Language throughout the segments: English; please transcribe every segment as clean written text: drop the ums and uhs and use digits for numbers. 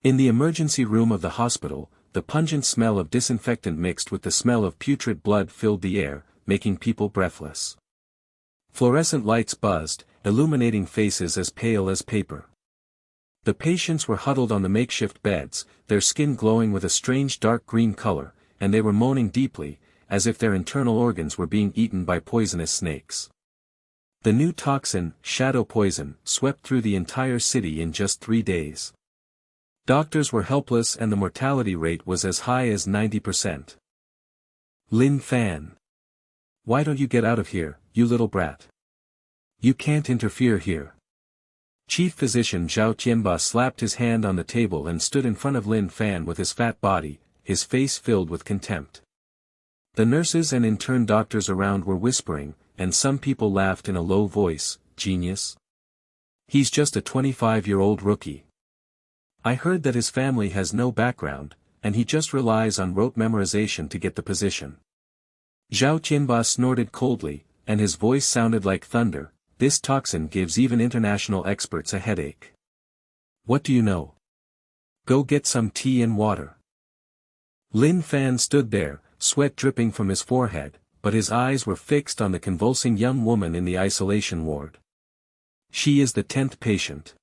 In the emergency room of the hospital, the pungent smell of disinfectant mixed with the smell of putrid blood filled the air, making people breathless. Fluorescent lights buzzed, illuminating faces as pale as paper. The patients were huddled on the makeshift beds, their skin glowing with a strange dark green color, and they were moaning deeply, as if their internal organs were being eaten by poisonous snakes. The new toxin, shadow poison, swept through the entire city in just 3 days. Doctors were helpless and the mortality rate was as high as 90%. Lin Fan. Why don't you get out of here, you little brat? You can't interfere here. Chief Physician Zhao Qianba slapped his hand on the table and stood in front of Lin Fan with his fat body, his face filled with contempt. The nurses and intern doctors around were whispering, and some people laughed in a low voice, "Genius? He's just a 25-year-old rookie. I heard that his family has no background, and he just relies on rote memorization to get the position." Zhao Qianba snorted coldly, and his voice sounded like thunder. "This toxin gives even international experts a headache. What do you know? Go get some tea and water." Lin Fan stood there, sweat dripping from his forehead, but his eyes were fixed on the convulsing young woman in the isolation ward. She is the 10th patient.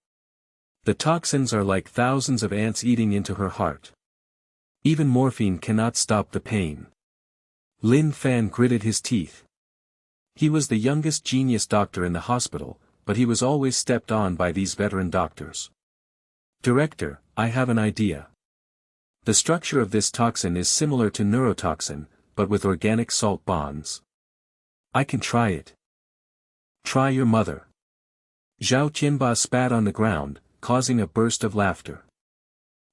The toxins are like thousands of ants eating into her heart. Even morphine cannot stop the pain. Lin Fan gritted his teeth. He was the youngest genius doctor in the hospital, but he was always stepped on by these veteran doctors. "Director, I have an idea. The structure of this toxin is similar to neurotoxin, but with organic salt bonds. I can try it." "Try your mother." Zhao Qianba spat on the ground, causing a burst of laughter.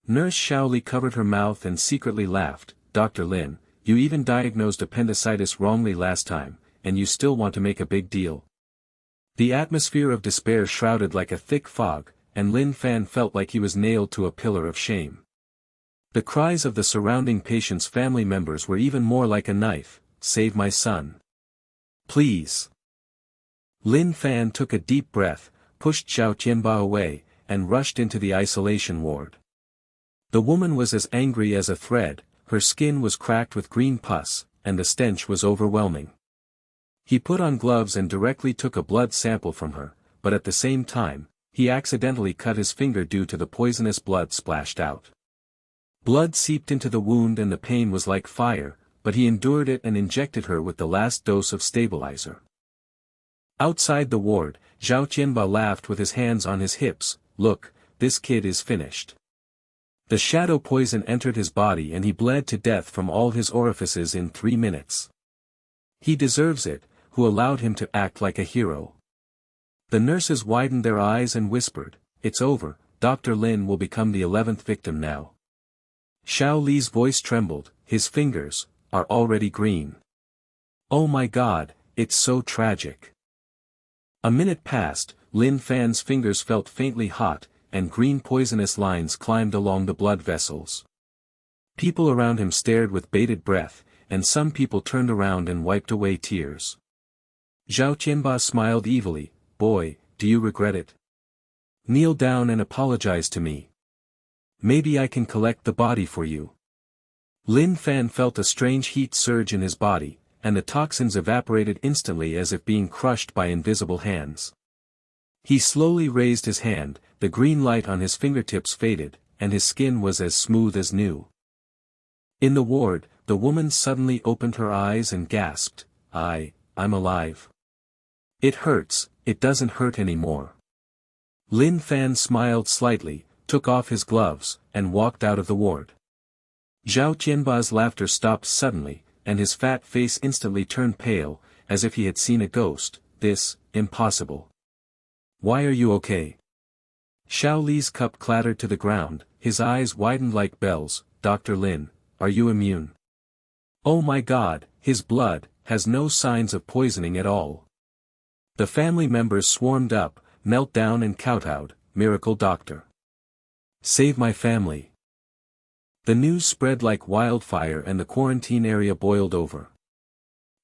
Nurse Shaoli covered her mouth and secretly laughed. "Dr. Lin, you even diagnosed appendicitis wrongly last time, and you still want to make a big deal." The atmosphere of despair shrouded like a thick fog, and Lin Fan felt like he was nailed to a pillar of shame. The cries of the surrounding patients' family members were even more like a knife. "Save my son. Please." Lin Fan took a deep breath, pushed Zhao Qianba away, and rushed into the isolation ward. The woman was as angry as a thread, her skin was cracked with green pus, and the stench was overwhelming. He put on gloves and directly took a blood sample from her, but at the same time, he accidentally cut his finger due to the poisonous blood splashed out. Blood seeped into the wound and the pain was like fire, but he endured it and injected her with the last dose of stabilizer. Outside the ward, Zhao Qianba laughed with his hands on his hips. "Look, this kid is finished." The shadow poison entered his body and he bled to death from all his orifices in 3 minutes. He deserves it, who allowed him to act like a hero. The nurses widened their eyes and whispered, "It's over, Dr. Lin will become the 11th victim now." Xiao Li's voice trembled, his fingers are already green. "Oh my God, it's so tragic." A minute passed, Lin Fan's fingers felt faintly hot, and green poisonous lines climbed along the blood vessels. People around him stared with bated breath, and some people turned around and wiped away tears. Zhao Qianba smiled evilly. "Boy, do you regret it? Kneel down and apologize to me. Maybe I can collect the body for you." Lin Fan felt a strange heat surge in his body, and the toxins evaporated instantly as if being crushed by invisible hands. He slowly raised his hand, the green light on his fingertips faded, and his skin was as smooth as new. In the ward, the woman suddenly opened her eyes and gasped, I'm alive. It hurts, it doesn't hurt anymore." Lin Fan smiled slightly, took off his gloves, and walked out of the ward. Zhao Qianba's laughter stopped suddenly, and his fat face instantly turned pale, as if he had seen a ghost. Impossible. "Why are you okay?" Xiao Li's cup clattered to the ground, his eyes widened like bells. "Dr. Lin, are you immune?" "Oh my God, his blood has no signs of poisoning at all." The family members swarmed up, knelt down and kowtowed. "Miracle doctor. Save my family." The news spread like wildfire and the quarantine area boiled over.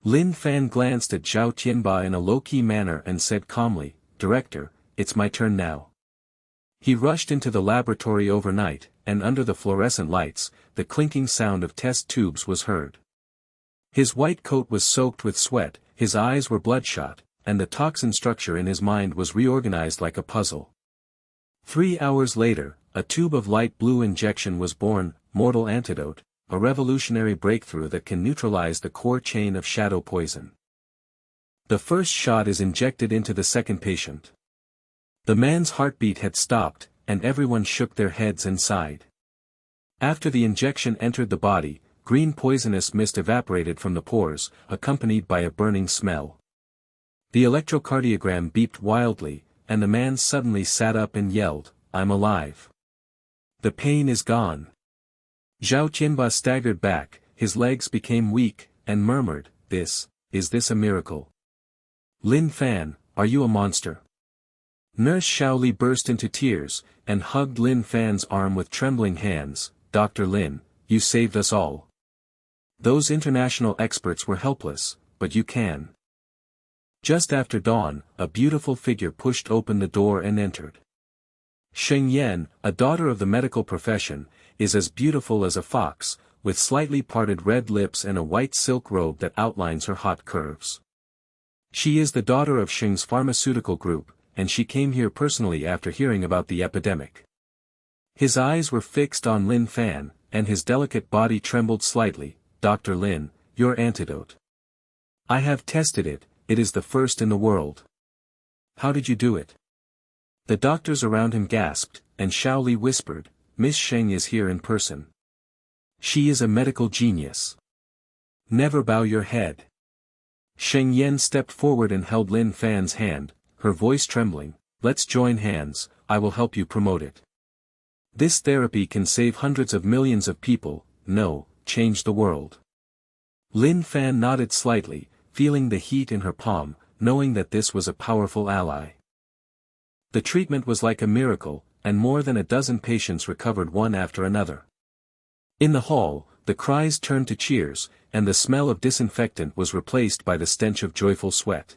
Lin Fan glanced at Zhao Qianba in a low-key manner and said calmly, "Director, it's my turn now." He rushed into the laboratory overnight, and under the fluorescent lights, the clinking sound of test tubes was heard. His white coat was soaked with sweat, his eyes were bloodshot, and the toxin structure in his mind was reorganized like a puzzle. 3 hours later, a tube of light blue injection was born, mortal antidote, a revolutionary breakthrough that can neutralize the core chain of shadow poison. The first shot is injected into the second patient. The man's heartbeat had stopped, and everyone shook their heads and sighed. After the injection entered the body, green poisonous mist evaporated from the pores, accompanied by a burning smell. The electrocardiogram beeped wildly, and the man suddenly sat up and yelled, "I'm alive. The pain is gone." Zhao Qianba staggered back, his legs became weak, and murmured, Is this a miracle? Lin Fan, are you a monster?" Nurse Shaoli burst into tears, and hugged Lin Fan's arm with trembling hands. "Dr. Lin, you saved us all. Those international experts were helpless, but you can." Just after dawn, a beautiful figure pushed open the door and entered. Sheng Yan, a daughter of the medical profession, is as beautiful as a fox, with slightly parted red lips and a white silk robe that outlines her hot curves. She is the daughter of Sheng's pharmaceutical group, and she came here personally after hearing about the epidemic. His eyes were fixed on Lin Fan, and his delicate body trembled slightly. "Dr. Lin, your antidote. I have tested it, it is the first in the world. How did you do it?" The doctors around him gasped, and Shaoli whispered, "Miss Sheng is here in person. She is a medical genius. Never bow your head." Sheng Yan stepped forward and held Lin Fan's hand, her voice trembling, "Let's join hands, I will help you promote it. This therapy can save hundreds of millions of people, change the world." Lin Fan nodded slightly, feeling the heat in her palm, knowing that this was a powerful ally. The treatment was like a miracle, and more than a dozen patients recovered one after another. In the hall, the cries turned to cheers, and the smell of disinfectant was replaced by the stench of joyful sweat.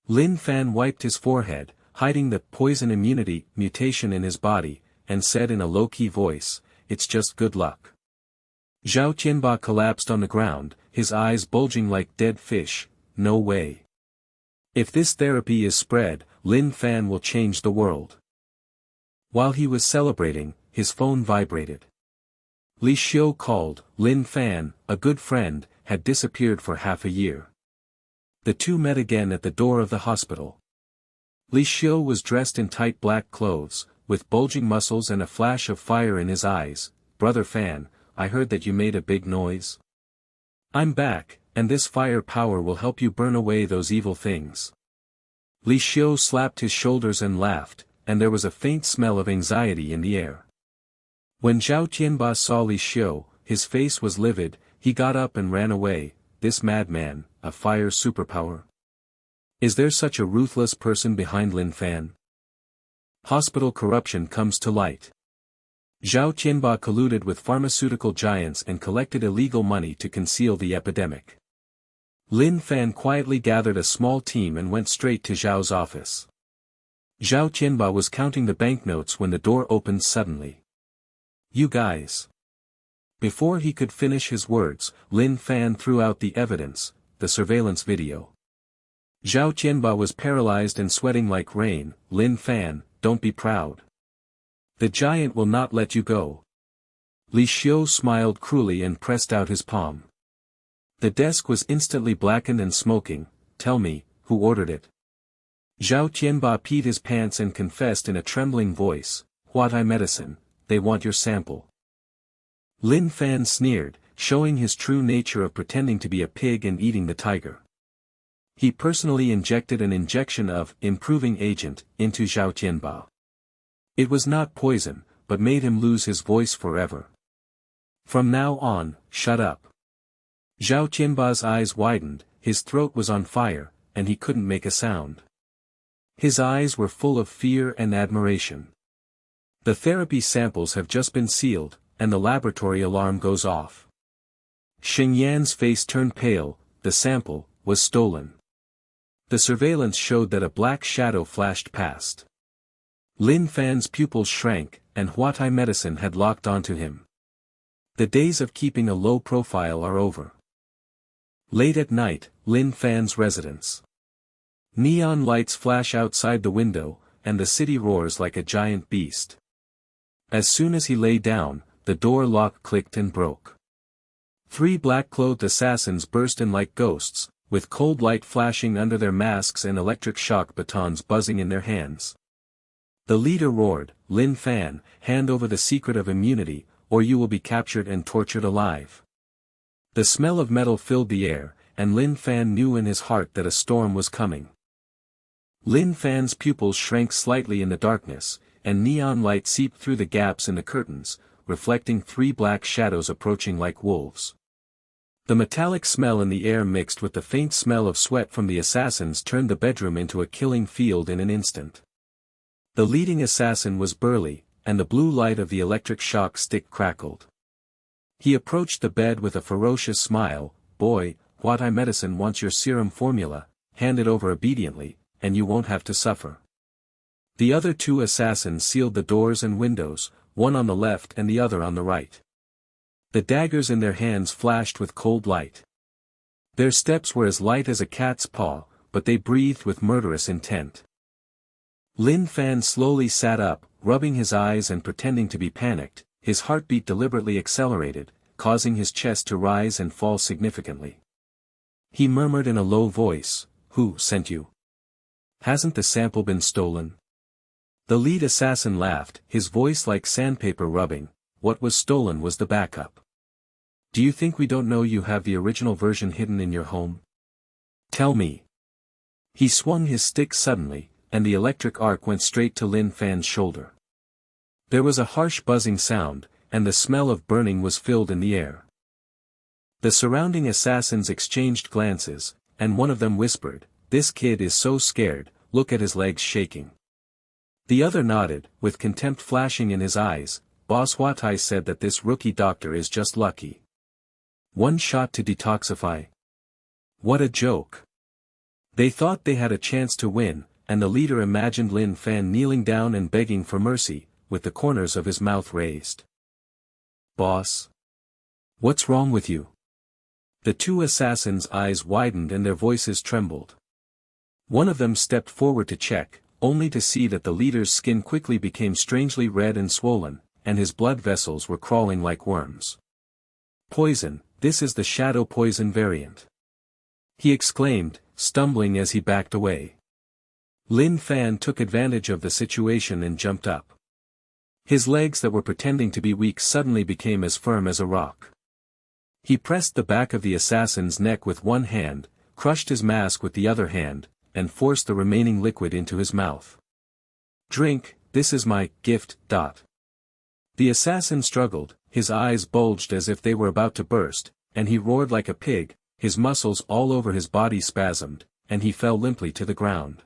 Lin Fan wiped his forehead, hiding the poison immunity mutation in his body, and said in a low-key voice, "It's just good luck." Zhao Qianba collapsed on the ground, his eyes bulging like dead fish. "No way. If this therapy is spread, Lin Fan will change the world." While he was celebrating, his phone vibrated. Li Xiu called. Lin Fan, a good friend, had disappeared for half a year. The two met again at the door of the hospital. Li Xiu was dressed in tight black clothes, with bulging muscles and a flash of fire in his eyes. "Brother Fan, I heard that you made a big noise. I'm back, and this fire power will help you burn away those evil things." Li Xiu slapped his shoulders and laughed, and there was a faint smell of anxiety in the air. When Zhao Qianba saw Li Xiu, his face was livid, he got up and ran away. "This madman, a fire superpower. Is there such a ruthless person behind Lin Fan?" Hospital corruption comes to light. Zhao Qianba colluded with pharmaceutical giants and collected illegal money to conceal the epidemic. Lin Fan quietly gathered a small team and went straight to Zhao's office. Zhao Qianba was counting the banknotes when the door opened suddenly. "You guys." Before he could finish his words, Lin Fan threw out the evidence, the surveillance video. Zhao Qianba was paralyzed and sweating like rain. "Lin Fan, don't be proud. The giant will not let you go." Li Xiu smiled cruelly and pressed out his palm. The desk was instantly blackened and smoking. "Tell me, who ordered it?" Zhao Qianba peed his pants and confessed in a trembling voice, "Huatai medicine, they want your sample." Lin Fan sneered, showing his true nature of pretending to be a pig and eating the tiger. He personally injected an injection of improving agent into Zhao Qianba. It was not poison, but made him lose his voice forever. "From now on, shut up." Zhao Qianba's eyes widened, his throat was on fire, and he couldn't make a sound. His eyes were full of fear and admiration. The therapy samples have just been sealed, and the laboratory alarm goes off. Sheng Yan's face turned pale. The sample was stolen. The surveillance showed that a black shadow flashed past. Lin Fan's pupils shrank, and Huatai medicine had locked onto him. The days of keeping a low profile are over. Late at night, Lin Fan's residence. Neon lights flash outside the window, and the city roars like a giant beast. As soon as he lay down, the door lock clicked and broke. 3 black-clothed assassins burst in like ghosts, with cold light flashing under their masks and electric shock batons buzzing in their hands. The leader roared, "Lin Fan, hand over the secret of immunity, or you will be captured and tortured alive." The smell of metal filled the air, and Lin Fan knew in his heart that a storm was coming. Lin Fan's pupils shrank slightly in the darkness, and neon light seeped through the gaps in the curtains, reflecting 3 black shadows approaching like wolves. The metallic smell in the air mixed with the faint smell of sweat from the assassins turned the bedroom into a killing field in an instant. The leading assassin was burly, and the blue light of the electric shock stick crackled. He approached the bed with a ferocious smile. "Boy, Huatai medicine wants your serum formula, hand it over obediently, and you won't have to suffer." The other 2 assassins sealed the doors and windows, one on the left and the other on the right. The daggers in their hands flashed with cold light. Their steps were as light as a cat's paw, but they breathed with murderous intent. Lin Fan slowly sat up, rubbing his eyes and pretending to be panicked, his heartbeat deliberately accelerated, causing his chest to rise and fall significantly. He murmured in a low voice, "Who sent you? Hasn't the sample been stolen?" The lead assassin laughed, his voice like sandpaper rubbing. "What was stolen was the backup. Do you think we don't know you have the original version hidden in your home? Tell me." He swung his stick suddenly, and the electric arc went straight to Lin Fan's shoulder. There was a harsh buzzing sound, and the smell of burning was filled in the air. The surrounding assassins exchanged glances, and one of them whispered, "This kid is so scared, look at his legs shaking." The other nodded, with contempt flashing in his eyes. "Boss Huatai said that this rookie doctor is just lucky. 1 shot to detoxify. What a joke." They thought they had a chance to win, and the leader imagined Lin Fan kneeling down and begging for mercy, with the corners of his mouth raised. "Boss? What's wrong with you?" The 2 assassins' eyes widened and their voices trembled. One of them stepped forward to check, only to see that the leader's skin quickly became strangely red and swollen, and his blood vessels were crawling like worms. "Poison, this is the shadow poison variant," he exclaimed, stumbling as he backed away. Lin Fan took advantage of the situation and jumped up. His legs that were pretending to be weak suddenly became as firm as a rock. He pressed the back of the assassin's neck with one hand, crushed his mask with the other hand, and forced the remaining liquid into his mouth. "Drink, this is my gift." The assassin struggled, his eyes bulged as if they were about to burst, and he roared like a pig, his muscles all over his body spasmed, and he fell limply to the ground.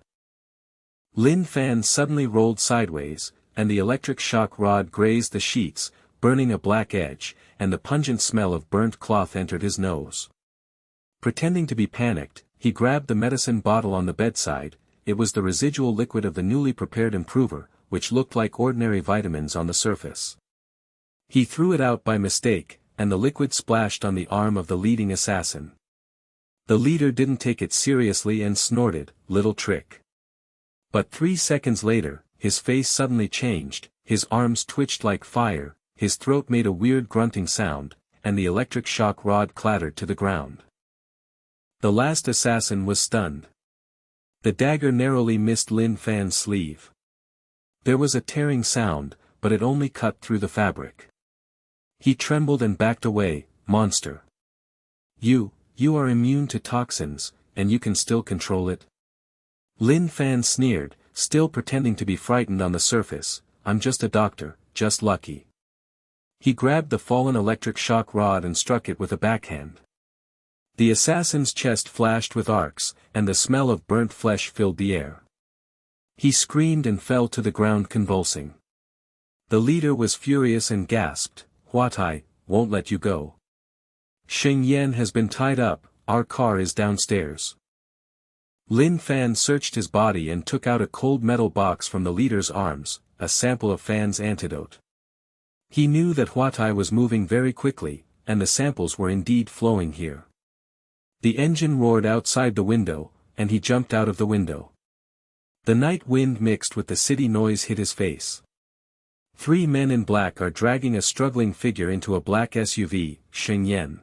Lin Fan suddenly rolled sideways, and the electric shock rod grazed the sheets, burning a black edge, and the pungent smell of burnt cloth entered his nose. Pretending to be panicked, he grabbed the medicine bottle on the bedside. It was the residual liquid of the newly prepared improver, which looked like ordinary vitamins on the surface. He threw it out by mistake, and the liquid splashed on the arm of the leading assassin. The leader didn't take it seriously and snorted, "Little trick." But 3 seconds later, his face suddenly changed, his arms twitched like fire, his throat made a weird grunting sound, and the electric shock rod clattered to the ground. The last assassin was stunned. The dagger narrowly missed Lin Fan's sleeve. There was a tearing sound, but it only cut through the fabric. He trembled and backed away. "Monster. You are immune to toxins, and you can still control it?" Lin Fan sneered, still pretending to be frightened on the surface. "I'm just a doctor, just lucky." He grabbed the fallen electric shock rod and struck it with a backhand. The assassin's chest flashed with arcs, and the smell of burnt flesh filled the air. He screamed and fell to the ground convulsing. The leader was furious and gasped, "Huatai, won't let you go. Xing Yan has been tied up, our car is downstairs." Lin Fan searched his body and took out a cold metal box from the leader's arms, a sample of Fan's antidote. He knew that Huatai was moving very quickly, and the samples were indeed flowing here. The engine roared outside the window, and he jumped out of the window. The night wind mixed with the city noise hit his face. 3 men in black are dragging a struggling figure into a black SUV, Xingyan.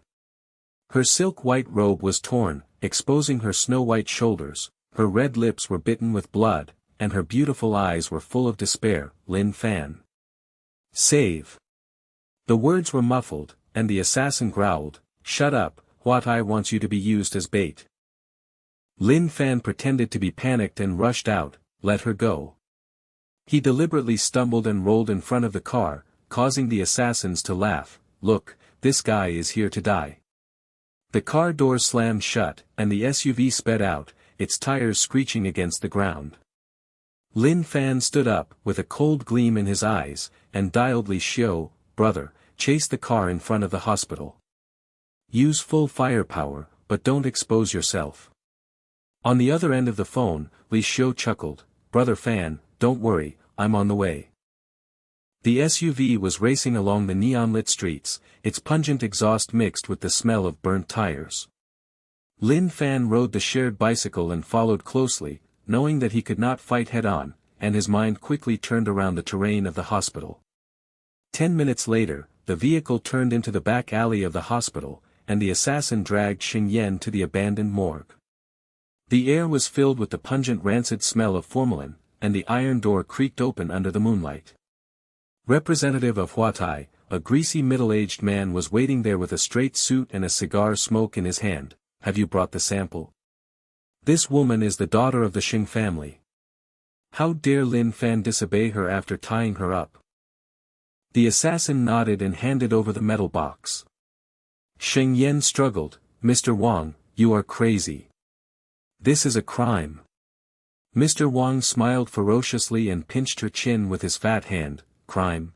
Her silk-white robe was torn, exposing her snow-white shoulders, her red lips were bitten with blood, and her beautiful eyes were full of despair. Lin Fan. Save! The words were muffled, and the assassin growled, "Shut up, Huatai wants you to be used as bait." Lin Fan pretended to be panicked and rushed out. "Let her go." He deliberately stumbled and rolled in front of the car, causing the assassins to laugh. "Look, this guy is here to die." The car doors slammed shut, and the SUV sped out, its tires screeching against the ground. Lin Fan stood up, with a cold gleam in his eyes, and dialed Li Xiu, "Brother, chase the car in front of the hospital. Use full firepower, but don't expose yourself." On the other end of the phone, Li Xiu chuckled, "Brother Fan, don't worry, I'm on the way." The SUV was racing along the neon-lit streets, its pungent exhaust mixed with the smell of burnt tires. Lin Fan rode the shared bicycle and followed closely, knowing that he could not fight head-on, and his mind quickly turned around the terrain of the hospital. 10 minutes later, the vehicle turned into the back alley of the hospital, and the assassin dragged Xingyan to the abandoned morgue. The air was filled with the pungent rancid smell of formalin, and the iron door creaked open under the moonlight. Representative of Huatai, a greasy middle-aged man was waiting there with a straight suit and a cigar smoke in his hand. "Have you brought the sample? This woman is the daughter of the Xing family. How dare Lin Fan disobey her after tying her up?" The assassin nodded and handed over the metal box. Xingyan struggled, "Mr. Wang, you are crazy. This is a crime." Mr. Wang smiled ferociously and pinched her chin with his fat hand. "Crime?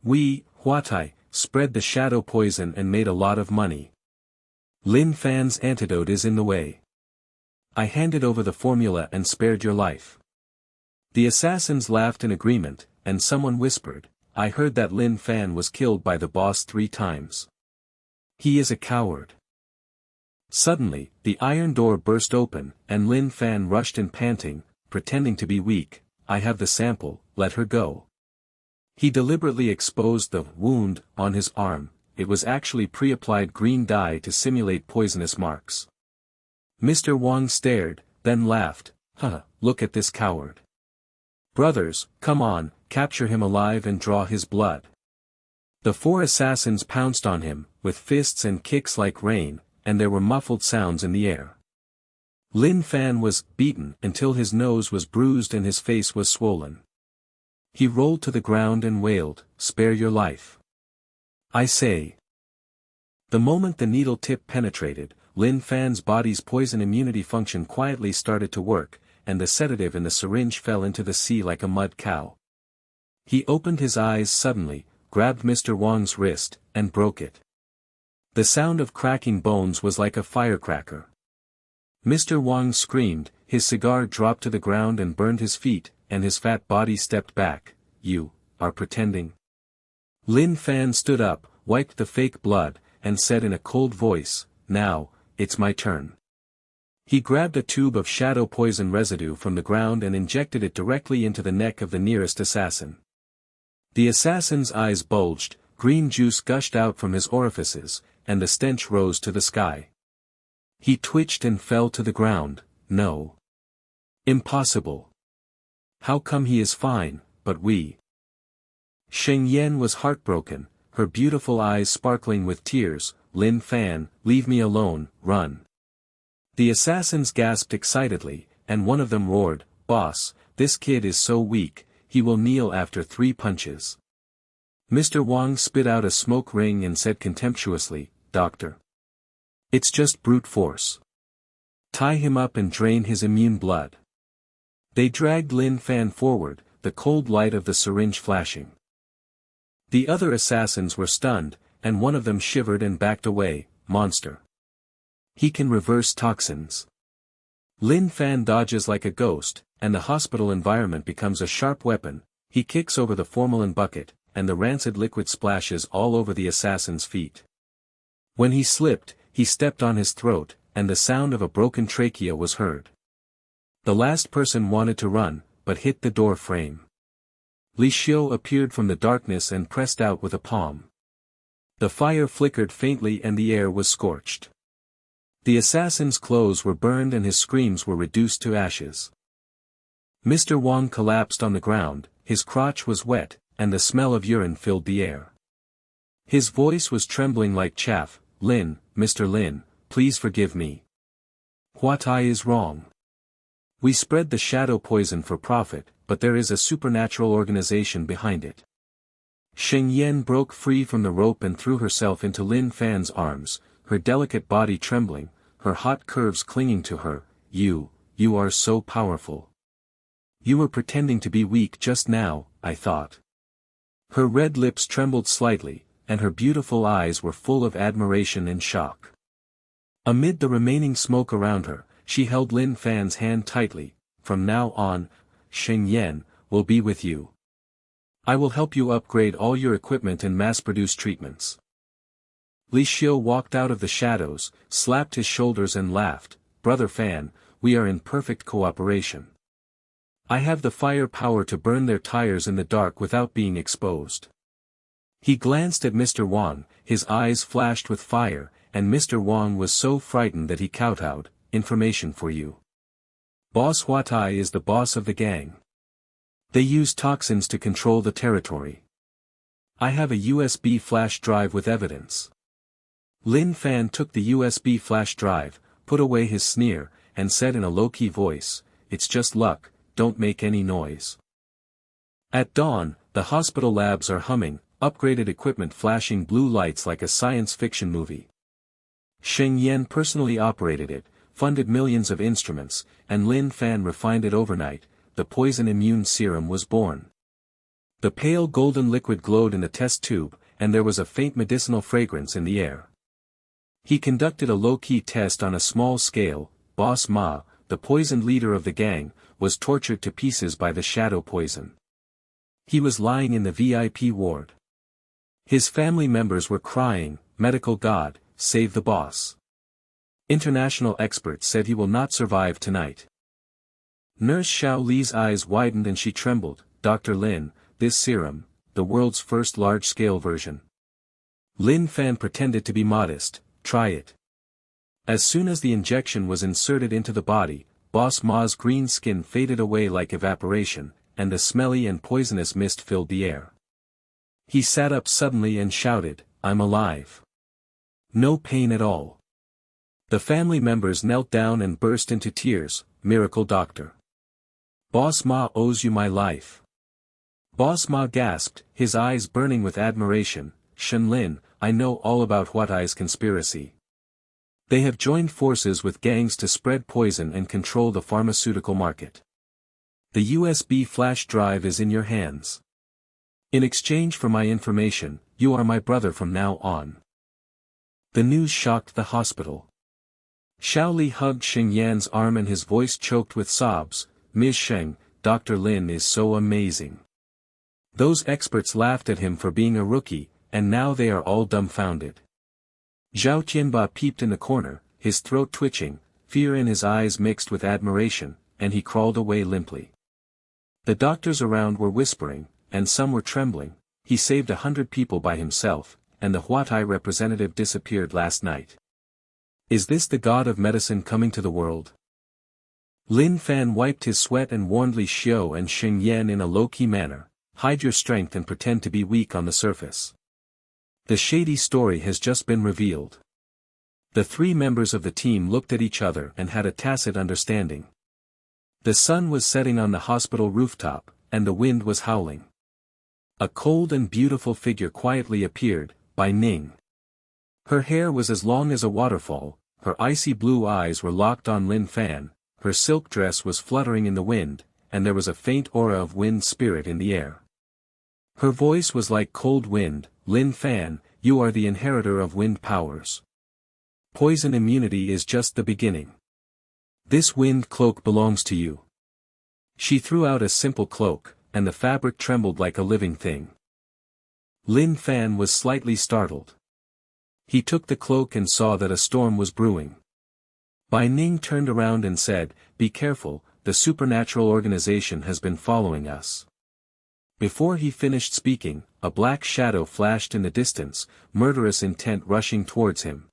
We, Huatai, spread the shadow poison and made a lot of money. Lin Fan's antidote is in the way. I handed over the formula and spared your life." The assassins laughed in agreement, and someone whispered, "I heard that Lin Fan was killed by the boss 3 times. He is a coward." Suddenly, the iron door burst open, and Lin Fan rushed in panting, pretending to be weak. "I have the sample, let her go." He deliberately exposed the wound on his arm. It was actually pre-applied green dye to simulate poisonous marks. Mr. Wang stared, then laughed, "Look at this coward. Brothers, come on, capture him alive and draw his blood." The 4 assassins pounced on him, with fists and kicks like rain, and there were muffled sounds in the air. Lin Fan was beaten until his nose was bruised and his face was swollen. He rolled to the ground and wailed, "Spare your life. I say." The moment the needle tip penetrated, Lin Fan's body's poison immunity function quietly started to work, and the sedative in the syringe fell into the sea like a mud cow. He opened his eyes suddenly, grabbed Mr. Wang's wrist, and broke it. The sound of cracking bones was like a firecracker. Mr. Wang screamed, his cigar dropped to the ground and burned his feet, and his fat body stepped back. "You are pretending." Lin Fan stood up, wiped the fake blood, and said in a cold voice, "Now, it's my turn." He grabbed a tube of shadow poison residue from the ground and injected it directly into the neck of the nearest assassin. The assassin's eyes bulged, green juice gushed out from his orifices, and the stench rose to the sky. He twitched and fell to the ground. "No. Impossible. How come he is fine, but we?" Xingyan was heartbroken, her beautiful eyes sparkling with tears. "Lin Fan, leave me alone, run." The assassins gasped excitedly, and one of them roared, "Boss, this kid is so weak, he will kneel after 3 punches." Mr. Wang spit out a smoke ring and said contemptuously, "Doctor. It's just brute force. Tie him up and drain his immune blood." They dragged Lin Fan forward, the cold light of the syringe flashing. The other assassins were stunned, and one of them shivered and backed away. "Monster. He can reverse toxins." Lin Fan dodges like a ghost, and the hospital environment becomes a sharp weapon. He kicks over the formalin bucket, and the rancid liquid splashes all over the assassin's feet. When he slipped, he stepped on his throat, and the sound of a broken trachea was heard. The last person wanted to run, but hit the door frame. Li Xiu appeared from the darkness and pressed out with a palm. The fire flickered faintly and the air was scorched. The assassin's clothes were burned and his screams were reduced to ashes. Mr. Wang collapsed on the ground, his crotch was wet, and the smell of urine filled the air. His voice was trembling like chaff. "Lin, Mr. Lin, please forgive me. What I is wrong. We spread the shadow poison for profit, but there is a supernatural organization behind it." Sheng Yan broke free from the rope and threw herself into Lin Fan's arms, her delicate body trembling, her hot curves clinging to her. You are so powerful. You were pretending to be weak just now, I thought." Her red lips trembled slightly, and her beautiful eyes were full of admiration and shock. Amid the remaining smoke around her, she held Lin Fan's hand tightly. "From now on, Sheng Yan will be with you. I will help you upgrade all your equipment and mass-produce treatments." Li Xiu walked out of the shadows, slapped his shoulders and laughed. "Brother Fan, we are in perfect cooperation. I have the fire power to burn their tires in the dark without being exposed." He glanced at Mr. Wang, his eyes flashed with fire, and Mr. Wang was so frightened that he kowtowed. "Information for you. Boss Huatai is the boss of the gang. They use toxins to control the territory. I have a USB flash drive with evidence." Lin Fan took the USB flash drive, put away his sneer, and said in a low-key voice, "It's just luck, don't make any noise." At dawn, the hospital labs are humming, upgraded equipment flashing blue lights like a science fiction movie. Sheng Yan personally operated it, funded millions of instruments, and Lin Fan refined it overnight. The poison immune serum was born. The pale golden liquid glowed in the test tube, and there was a faint medicinal fragrance in the air. He conducted a low-key test on a small scale. Boss Ma, the poisoned leader of the gang, was tortured to pieces by the shadow poison. He was lying in the VIP ward. His family members were crying, "Medical God, save the boss." International experts said he will not survive tonight. Nurse Xiao Li's eyes widened and she trembled. "Dr. Lin, this serum, the world's first large-scale version." Lin Fan pretended to be modest. "Try it." As soon as the injection was inserted into the body, Boss Ma's green skin faded away like evaporation, and the smelly and poisonous mist filled the air. He sat up suddenly and shouted, "I'm alive. No pain at all." The family members knelt down and burst into tears. "Miracle doctor. Boss Ma owes you my life." Boss Ma gasped, his eyes burning with admiration. "Shen Lin, I know all about Huatai's conspiracy. They have joined forces with gangs to spread poison and control the pharmaceutical market. The USB flash drive is in your hands. In exchange for my information, you are my brother from now on." The news shocked the hospital. Xiao Li hugged Sheng Yan's arm and his voice choked with sobs. "Ms. Sheng, Dr. Lin is so amazing." Those experts laughed at him for being a rookie, and now they are all dumbfounded. Zhao Tianba peeped in the corner, his throat twitching, fear in his eyes mixed with admiration, and he crawled away limply. The doctors around were whispering, and some were trembling. He saved 100 people by himself, and the Huatai representative disappeared last night. Is this the god of medicine coming to the world? Lin Fan wiped his sweat and warned Li Xiu and Sheng Yan in a low-key manner, "Hide your strength and pretend to be weak on the surface. The shady story has just been revealed." The three members of the team looked at each other and had a tacit understanding. The sun was setting on the hospital rooftop, and the wind was howling. A cold and beautiful figure quietly appeared, Bai Ning. Her hair was as long as a waterfall, her icy blue eyes were locked on Lin Fan, her silk dress was fluttering in the wind, and there was a faint aura of wind spirit in the air. Her voice was like cold wind. "Lin Fan, you are the inheritor of wind powers. Poison immunity is just the beginning. This wind cloak belongs to you. She threw out a simple cloak, and the fabric trembled like a living thing. Lin Fan was slightly startled. He took the cloak and saw that a storm was brewing. Bai Ning turned around and said, "Be careful, the supernatural organization has been following us." Before he finished speaking, a black shadow flashed in the distance, murderous intent rushing towards him.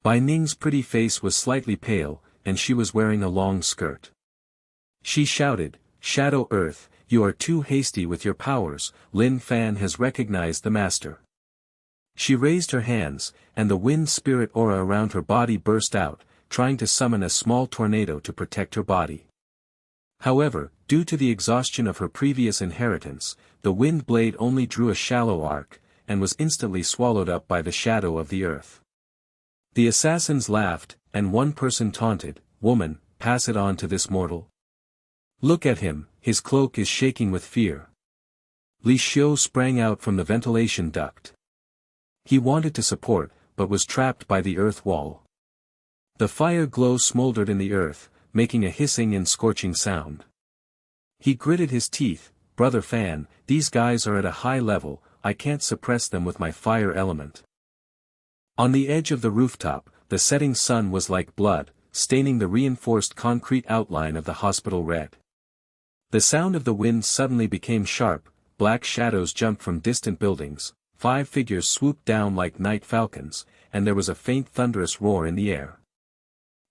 Bai Ning's pretty face was slightly pale, and she was wearing a long skirt. She shouted, "Shadow Earth, you are too hasty with your powers, Lin Fan has recognized the master." She raised her hands, and the wind spirit aura around her body burst out, trying to summon a small tornado to protect her body. However, due to the exhaustion of her previous inheritance, the wind blade only drew a shallow arc, and was instantly swallowed up by the shadow of the earth. The assassins laughed, and one person taunted, "Woman, pass it on to this mortal. Look at him, his cloak is shaking with fear." Li Xiu sprang out from the ventilation duct. He wanted to support, but was trapped by the earth wall. The fire glow smoldered in the earth, making a hissing and scorching sound. He gritted his teeth, "Brother Fan, these guys are at a high level, I can't suppress them with my fire element." On the edge of the rooftop, the setting sun was like blood, staining the reinforced concrete outline of the hospital red. The sound of the wind suddenly became sharp, black shadows jumped from distant buildings, 5 figures swooped down like night falcons, and there was a faint thunderous roar in the air.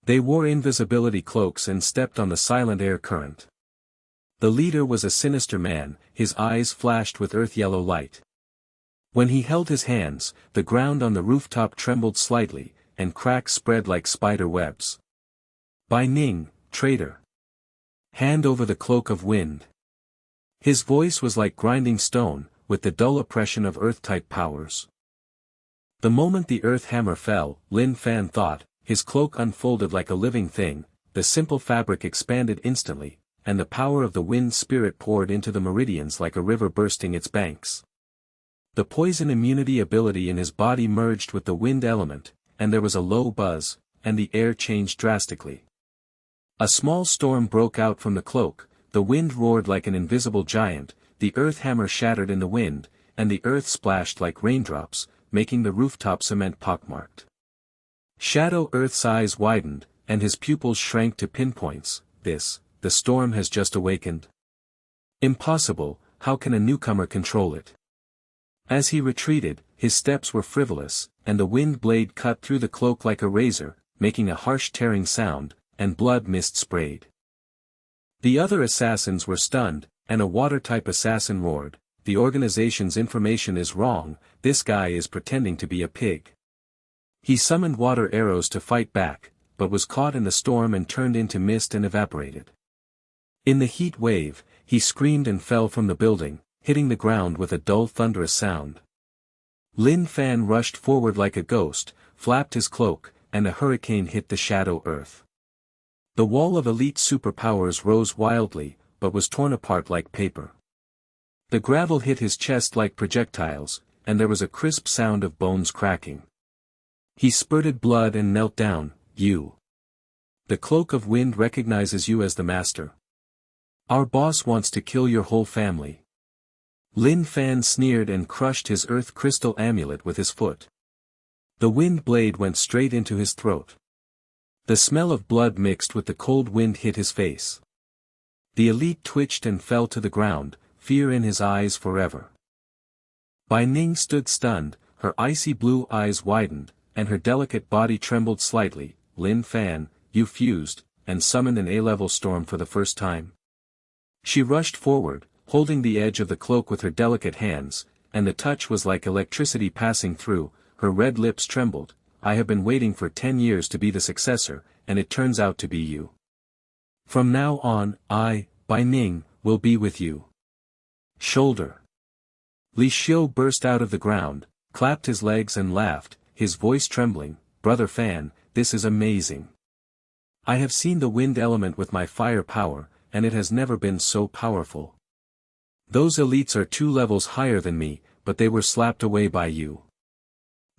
They wore invisibility cloaks and stepped on the silent air current. The leader was a sinister man, his eyes flashed with earth-yellow light. When he held his hands, the ground on the rooftop trembled slightly, and cracks spread like spider webs. "Bai Ning, traitor! Hand over the cloak of wind." His voice was like grinding stone, with the dull oppression of earth-type powers. The moment the earth hammer fell, Lin Fan thought, his cloak unfolded like a living thing, the simple fabric expanded instantly, and the power of the wind spirit poured into the meridians like a river bursting its banks. The poison immunity ability in his body merged with the wind element, and there was a low buzz, and the air changed drastically. A small storm broke out from the cloak, the wind roared like an invisible giant, the earth hammer shattered in the wind, and the earth splashed like raindrops, making the rooftop cement pockmarked. Shadow Earth's eyes widened, and his pupils shrank to pinpoints. The storm has just awakened. Impossible, how can a newcomer control it? As he retreated, his steps were frivolous, and the wind blade cut through the cloak like a razor, making a harsh tearing sound, and blood mist sprayed. The other assassins were stunned, and a water-type assassin roared, "The organization's information is wrong, this guy is pretending to be a pig." He summoned water arrows to fight back, but was caught in the storm and turned into mist and evaporated. In the heat wave, he screamed and fell from the building, hitting the ground with a dull thunderous sound. Lin Fan rushed forward like a ghost, flapped his cloak, and a hurricane hit the shadow earth. The wall of elite superpowers rose wildly, but was torn apart like paper. The gravel hit his chest like projectiles, and there was a crisp sound of bones cracking. He spurted blood and knelt down. "You. The cloak of wind recognizes you as the master. Our boss wants to kill your whole family." Lin Fan sneered and crushed his earth crystal amulet with his foot. The wind blade went straight into his throat. The smell of blood mixed with the cold wind hit his face. The elite twitched and fell to the ground, fear in his eyes forever. Bai Ning stood stunned, her icy blue eyes widened, and her delicate body trembled slightly. "Lin Fan, you fused, and summoned an A-level storm for the first time." She rushed forward, holding the edge of the cloak with her delicate hands, and the touch was like electricity passing through, her red lips trembled. "I have been waiting for 10 years to be the successor, and it turns out to be you. From now on, I, Bai Ning, will be with you." Shoulder. Li Xiu burst out of the ground, clapped his legs and laughed, his voice trembling, "Brother Fan, this is amazing. I have seen the wind element with my fire power, and it has never been so powerful. Those elites are 2 levels higher than me, but they were slapped away by you."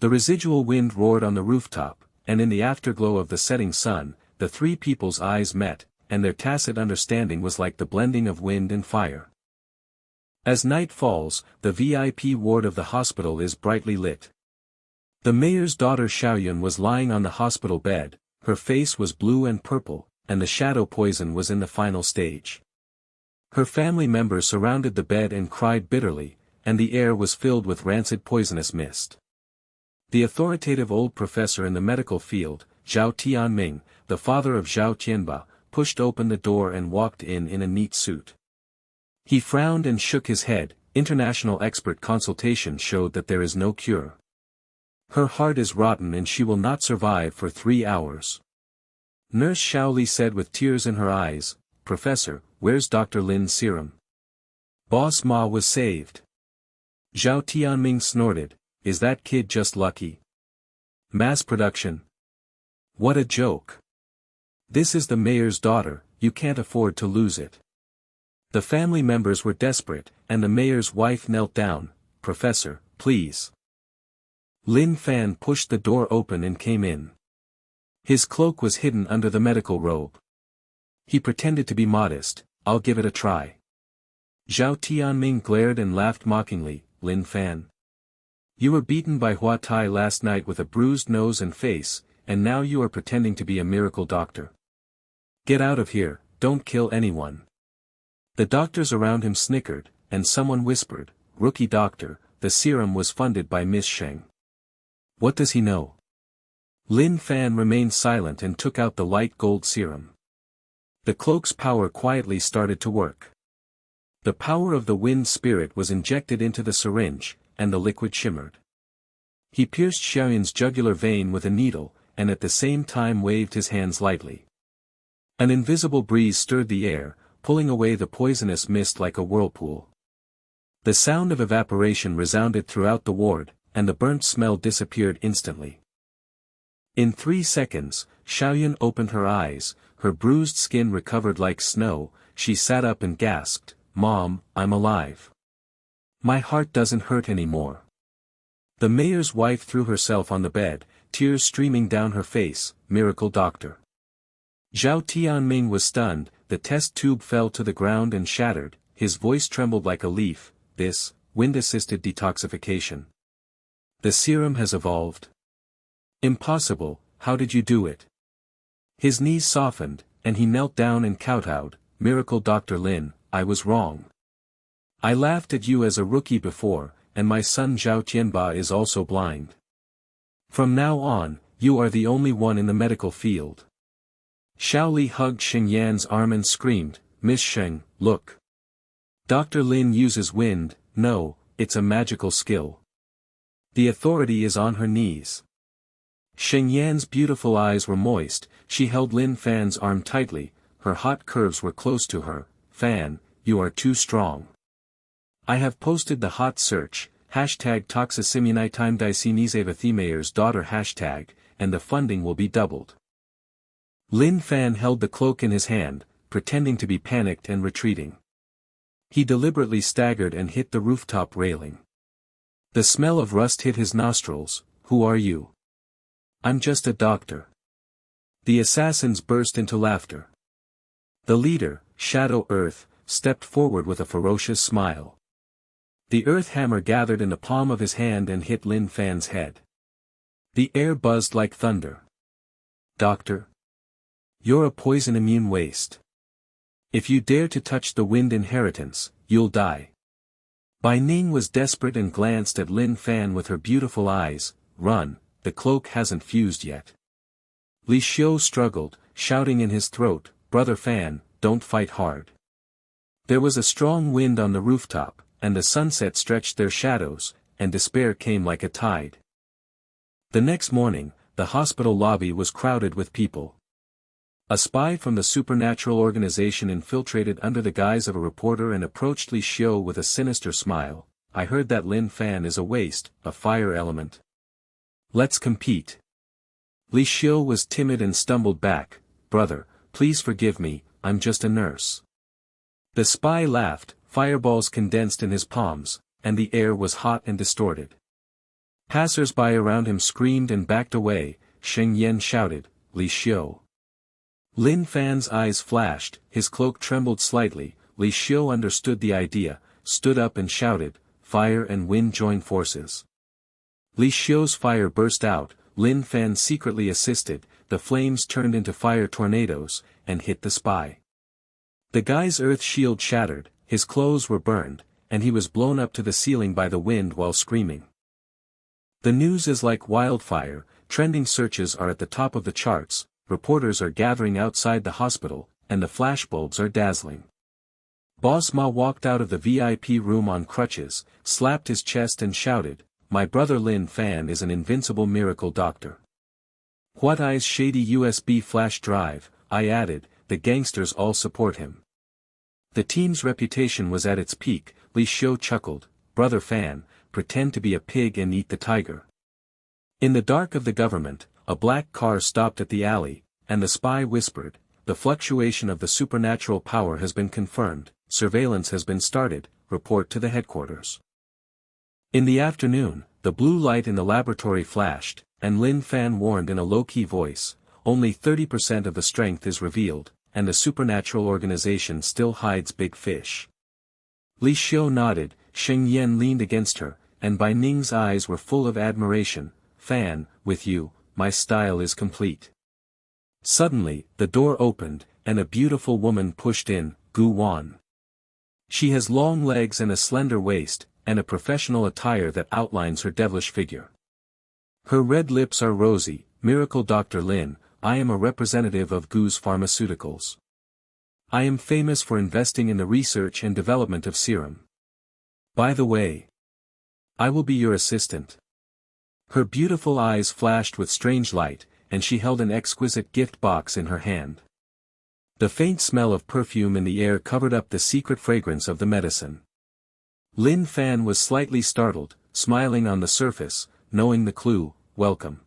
The residual wind roared on the rooftop, and in the afterglow of the setting sun, the three people's eyes met, and their tacit understanding was like the blending of wind and fire. As night falls, the VIP ward of the hospital is brightly lit. The mayor's daughter Xiaoyun was lying on the hospital bed, her face was blue and purple, and the shadow poison was in the final stage. Her family members surrounded the bed and cried bitterly, and the air was filled with rancid poisonous mist. The authoritative old professor in the medical field, Zhao Tianming, the father of Zhao Tianba, pushed open the door and walked in a neat suit. He frowned and shook his head. International expert consultation showed that there is no cure. Her heart is rotten and she will not survive for 3 hours. Nurse Shaoli said with tears in her eyes, "Professor, where's Dr. Lin's serum?" Boss Ma was saved. Zhao Tianming snorted, "Is that kid just lucky? Mass production? What a joke. This is the mayor's daughter, you can't afford to lose it." The family members were desperate, and the mayor's wife knelt down, "Professor, please." Lin Fan pushed the door open and came in. His cloak was hidden under the medical robe. He pretended to be modest, "I'll give it a try." Zhao Tianming glared and laughed mockingly, "Lin Fan. You were beaten by Hua Tai last night with a bruised nose and face, and now you are pretending to be a miracle doctor. Get out of here, don't kill anyone." The doctors around him snickered, and someone whispered, "Rookie doctor, the serum was funded by Miss Sheng. What does he know?" Lin Fan remained silent and took out the light gold serum. The cloak's power quietly started to work. The power of the wind spirit was injected into the syringe, and the liquid shimmered. He pierced Xiaoyun's jugular vein with a needle, and at the same time waved his hands lightly. An invisible breeze stirred the air, pulling away the poisonous mist like a whirlpool. The sound of evaporation resounded throughout the ward, and the burnt smell disappeared instantly. In 3 seconds, Xiaoyun opened her eyes, her bruised skin recovered like snow, she sat up and gasped, "Mom, I'm alive. My heart doesn't hurt anymore." The mayor's wife threw herself on the bed, tears streaming down her face, "Miracle doctor." Zhao Tianming was stunned, the test tube fell to the ground and shattered, his voice trembled like a leaf, "This, wind-assisted detoxification. The serum has evolved. Impossible, how did you do it?" His knees softened, and he knelt down and kowtowed, "Miracle Dr. Lin, I was wrong. I laughed at you as a rookie before, and my son Zhao Tianba is also blind. From now on, you are the only one in the medical field." Shaoli hugged Sheng Yan's arm and screamed, "Miss Sheng, look. Dr. Lin uses wind, no, it's a magical skill. The authority is on her knees." Sheng Yan's beautiful eyes were moist, she held Lin Fan's arm tightly, her hot curves were close to her, "Fan, you are too strong. I have posted the hot search, #toxicimmunitimeDicinizavathemayor's daughter #, and the funding will be doubled." Lin Fan held the cloak in his hand, pretending to be panicked and retreating. He deliberately staggered and hit the rooftop railing. The smell of rust hit his nostrils. "Who are you?" "I'm just a doctor." The assassins burst into laughter. The leader, Shadow Earth, stepped forward with a ferocious smile. The earth hammer gathered in the palm of his hand and hit Lin Fan's head. The air buzzed like thunder. "Doctor? You're a poison-immune waste. If you dare to touch the wind inheritance, you'll die." Bai Ning was desperate and glanced at Lin Fan with her beautiful eyes, "Run, the cloak hasn't fused yet." Li Xiu struggled, shouting in his throat, "Brother Fan, don't fight hard." There was a strong wind on the rooftop, and the sunset stretched their shadows, and despair came like a tide. The next morning, the hospital lobby was crowded with people. A spy from the supernatural organization infiltrated under the guise of a reporter and approached Li Xiu with a sinister smile, "I heard that Lin Fan is a waste, a fire element. Let's compete." Li Xiu was timid and stumbled back, "Brother, please forgive me, I'm just a nurse." The spy laughed, fireballs condensed in his palms, and the air was hot and distorted. Passers-by around him screamed and backed away. Sheng Yan shouted, "Li Xiu. Lin Fan's eyes flashed, his cloak trembled slightly. Li Xiu understood the idea, stood up and shouted, "Fire and wind join forces." Li Xiu's fire burst out, Lin Fan secretly assisted, the flames turned into fire tornadoes, and hit the spy. The guy's earth shield shattered, his clothes were burned, and he was blown up to the ceiling by the wind while screaming. The news is like wildfire, trending searches are at the top of the charts, reporters are gathering outside the hospital, and the flashbulbs are dazzling. Boss Ma walked out of the VIP room on crutches, slapped his chest and shouted, "My brother Lin Fan is an invincible miracle doctor." "What eyes shady USB flash drive," I added, "the gangsters all support him." The team's reputation was at its peak. Li Xiu chuckled, "Brother Fan, pretend to be a pig and eat the tiger." In the dark of the government, a black car stopped at the alley, and the spy whispered, "The fluctuation of the supernatural power has been confirmed, surveillance has been started, report to the headquarters." In the afternoon, the blue light in the laboratory flashed, and Lin Fan warned in a low-key voice, "Only 30% of the strength is revealed, and the supernatural organization still hides big fish." Li Xiu nodded, Sheng Yan leaned against her, and Bai Ning's eyes were full of admiration. "Fan, with you, my style is complete." Suddenly, the door opened, and a beautiful woman pushed in, Gu Wan. She has long legs and a slender waist, and a professional attire that outlines her devilish figure. Her red lips are rosy. "Miracle Dr. Lin, I am a representative of Gu's Pharmaceuticals. I am famous for investing in the research and development of serum. By the way, I will be your assistant." Her beautiful eyes flashed with strange light, and she held an exquisite gift box in her hand. The faint smell of perfume in the air covered up the secret fragrance of the medicine. Lin Fan was slightly startled, smiling on the surface, knowing the clue, "Welcome."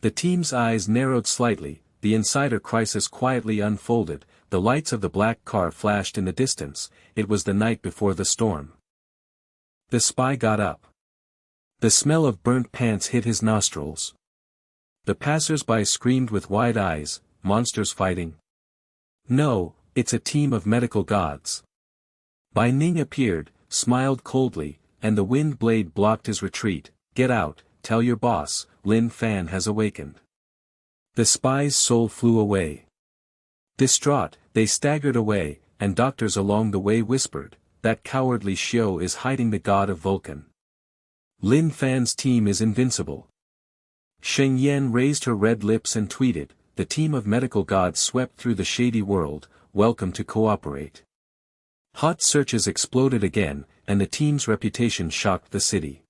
The team's eyes narrowed slightly, the insider crisis quietly unfolded, the lights of the black car flashed in the distance, it was the night before the storm. The spy got up. The smell of burnt pants hit his nostrils. The passers-by screamed with wide eyes, "Monsters fighting?" "No, it's a team of medical gods." Bai Ning appeared, smiled coldly, and the wind blade blocked his retreat. "Get out, tell your boss, Lin Fan has awakened." The spy's soul flew away. Distraught, they staggered away, and doctors along the way whispered, "That cowardly Xiu is hiding the god of Vulcan. Lin Fan's team is invincible." Sheng Yan raised her red lips and tweeted, "The team of medical gods swept through the shady world, welcome to cooperate." Hot searches exploded again, and the team's reputation shocked the city.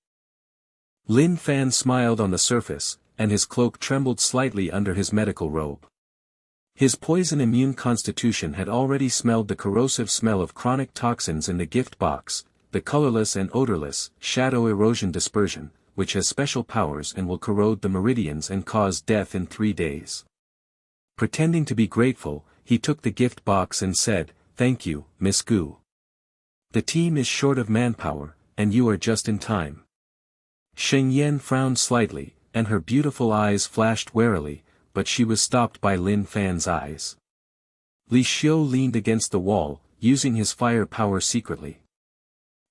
Lin Fan smiled on the surface, and his cloak trembled slightly under his medical robe. His poison-immune constitution had already smelled the corrosive smell of chronic toxins in the gift box, the colorless and odorless, shadow erosion dispersion, which has special powers and will corrode the meridians and cause death in 3 days. Pretending to be grateful, he took the gift box and said, "Thank you, Miss Gu. The team is short of manpower, and you are just in time." Sheng Yan frowned slightly, and her beautiful eyes flashed warily, but she was stopped by Lin Fan's eyes. Li Xiu leaned against the wall, using his fire power secretly.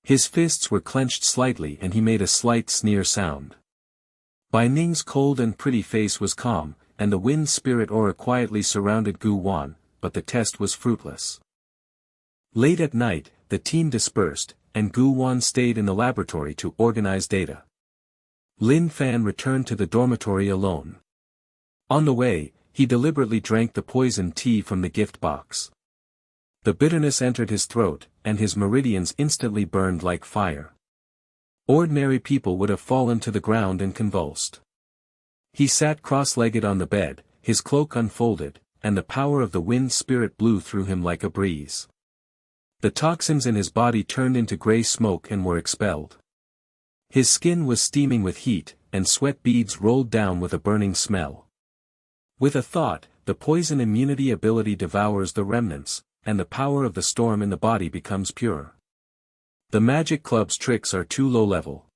His fists were clenched slightly and he made a slight sneer sound. Bai Ning's cold and pretty face was calm, and the wind spirit aura quietly surrounded Gu Wan, but the test was fruitless. Late at night, the team dispersed, and Gu Wan stayed in the laboratory to organize data. Lin Fan returned to the dormitory alone. On the way, he deliberately drank the poisoned tea from the gift box. The bitterness entered his throat, and his meridians instantly burned like fire. Ordinary people would have fallen to the ground and convulsed. He sat cross-legged on the bed, his cloak unfolded, and the power of the wind spirit blew through him like a breeze. The toxins in his body turned into gray smoke and were expelled. His skin was steaming with heat, and sweat beads rolled down with a burning smell. With a thought, the poison immunity ability devours the remnants, and the power of the storm in the body becomes pure. The magic club's tricks are too low-level.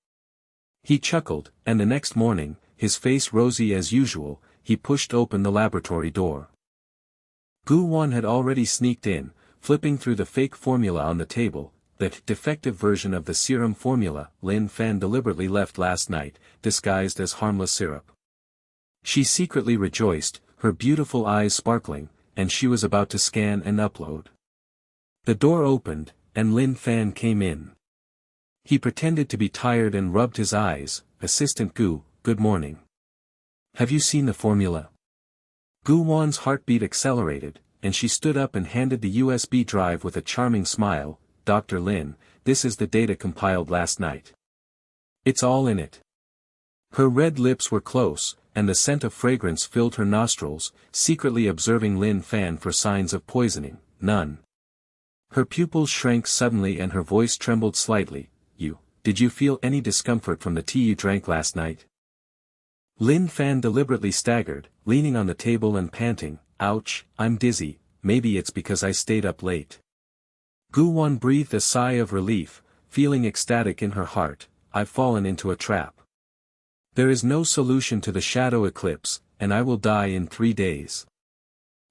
He chuckled, and the next morning, his face rosy as usual, he pushed open the laboratory door. Gu Wan had already sneaked in, flipping through the fake formula on the table, the defective version of the serum formula Lin Fan deliberately left last night, disguised as harmless syrup. She secretly rejoiced, her beautiful eyes sparkling, and she was about to scan and upload. The door opened, and Lin Fan came in. He pretended to be tired and rubbed his eyes. "Assistant Gu, good morning. Have you seen the formula?" Gu Wan's heartbeat accelerated, and she stood up and handed the USB drive with a charming smile. "Dr. Lin, this is the data compiled last night. It's all in it." Her red lips were close, and the scent of fragrance filled her nostrils, secretly observing Lin Fan for signs of poisoning. "None." Her pupils shrank suddenly and her voice trembled slightly. Did you feel any discomfort from the tea you drank last night?" Lin Fan deliberately staggered, leaning on the table and panting. "Ouch, I'm dizzy, maybe it's because I stayed up late." Gu Wan breathed a sigh of relief, feeling ecstatic in her heart. "I've fallen into a trap. There is no solution to the shadow eclipse, and I will die in 3 days."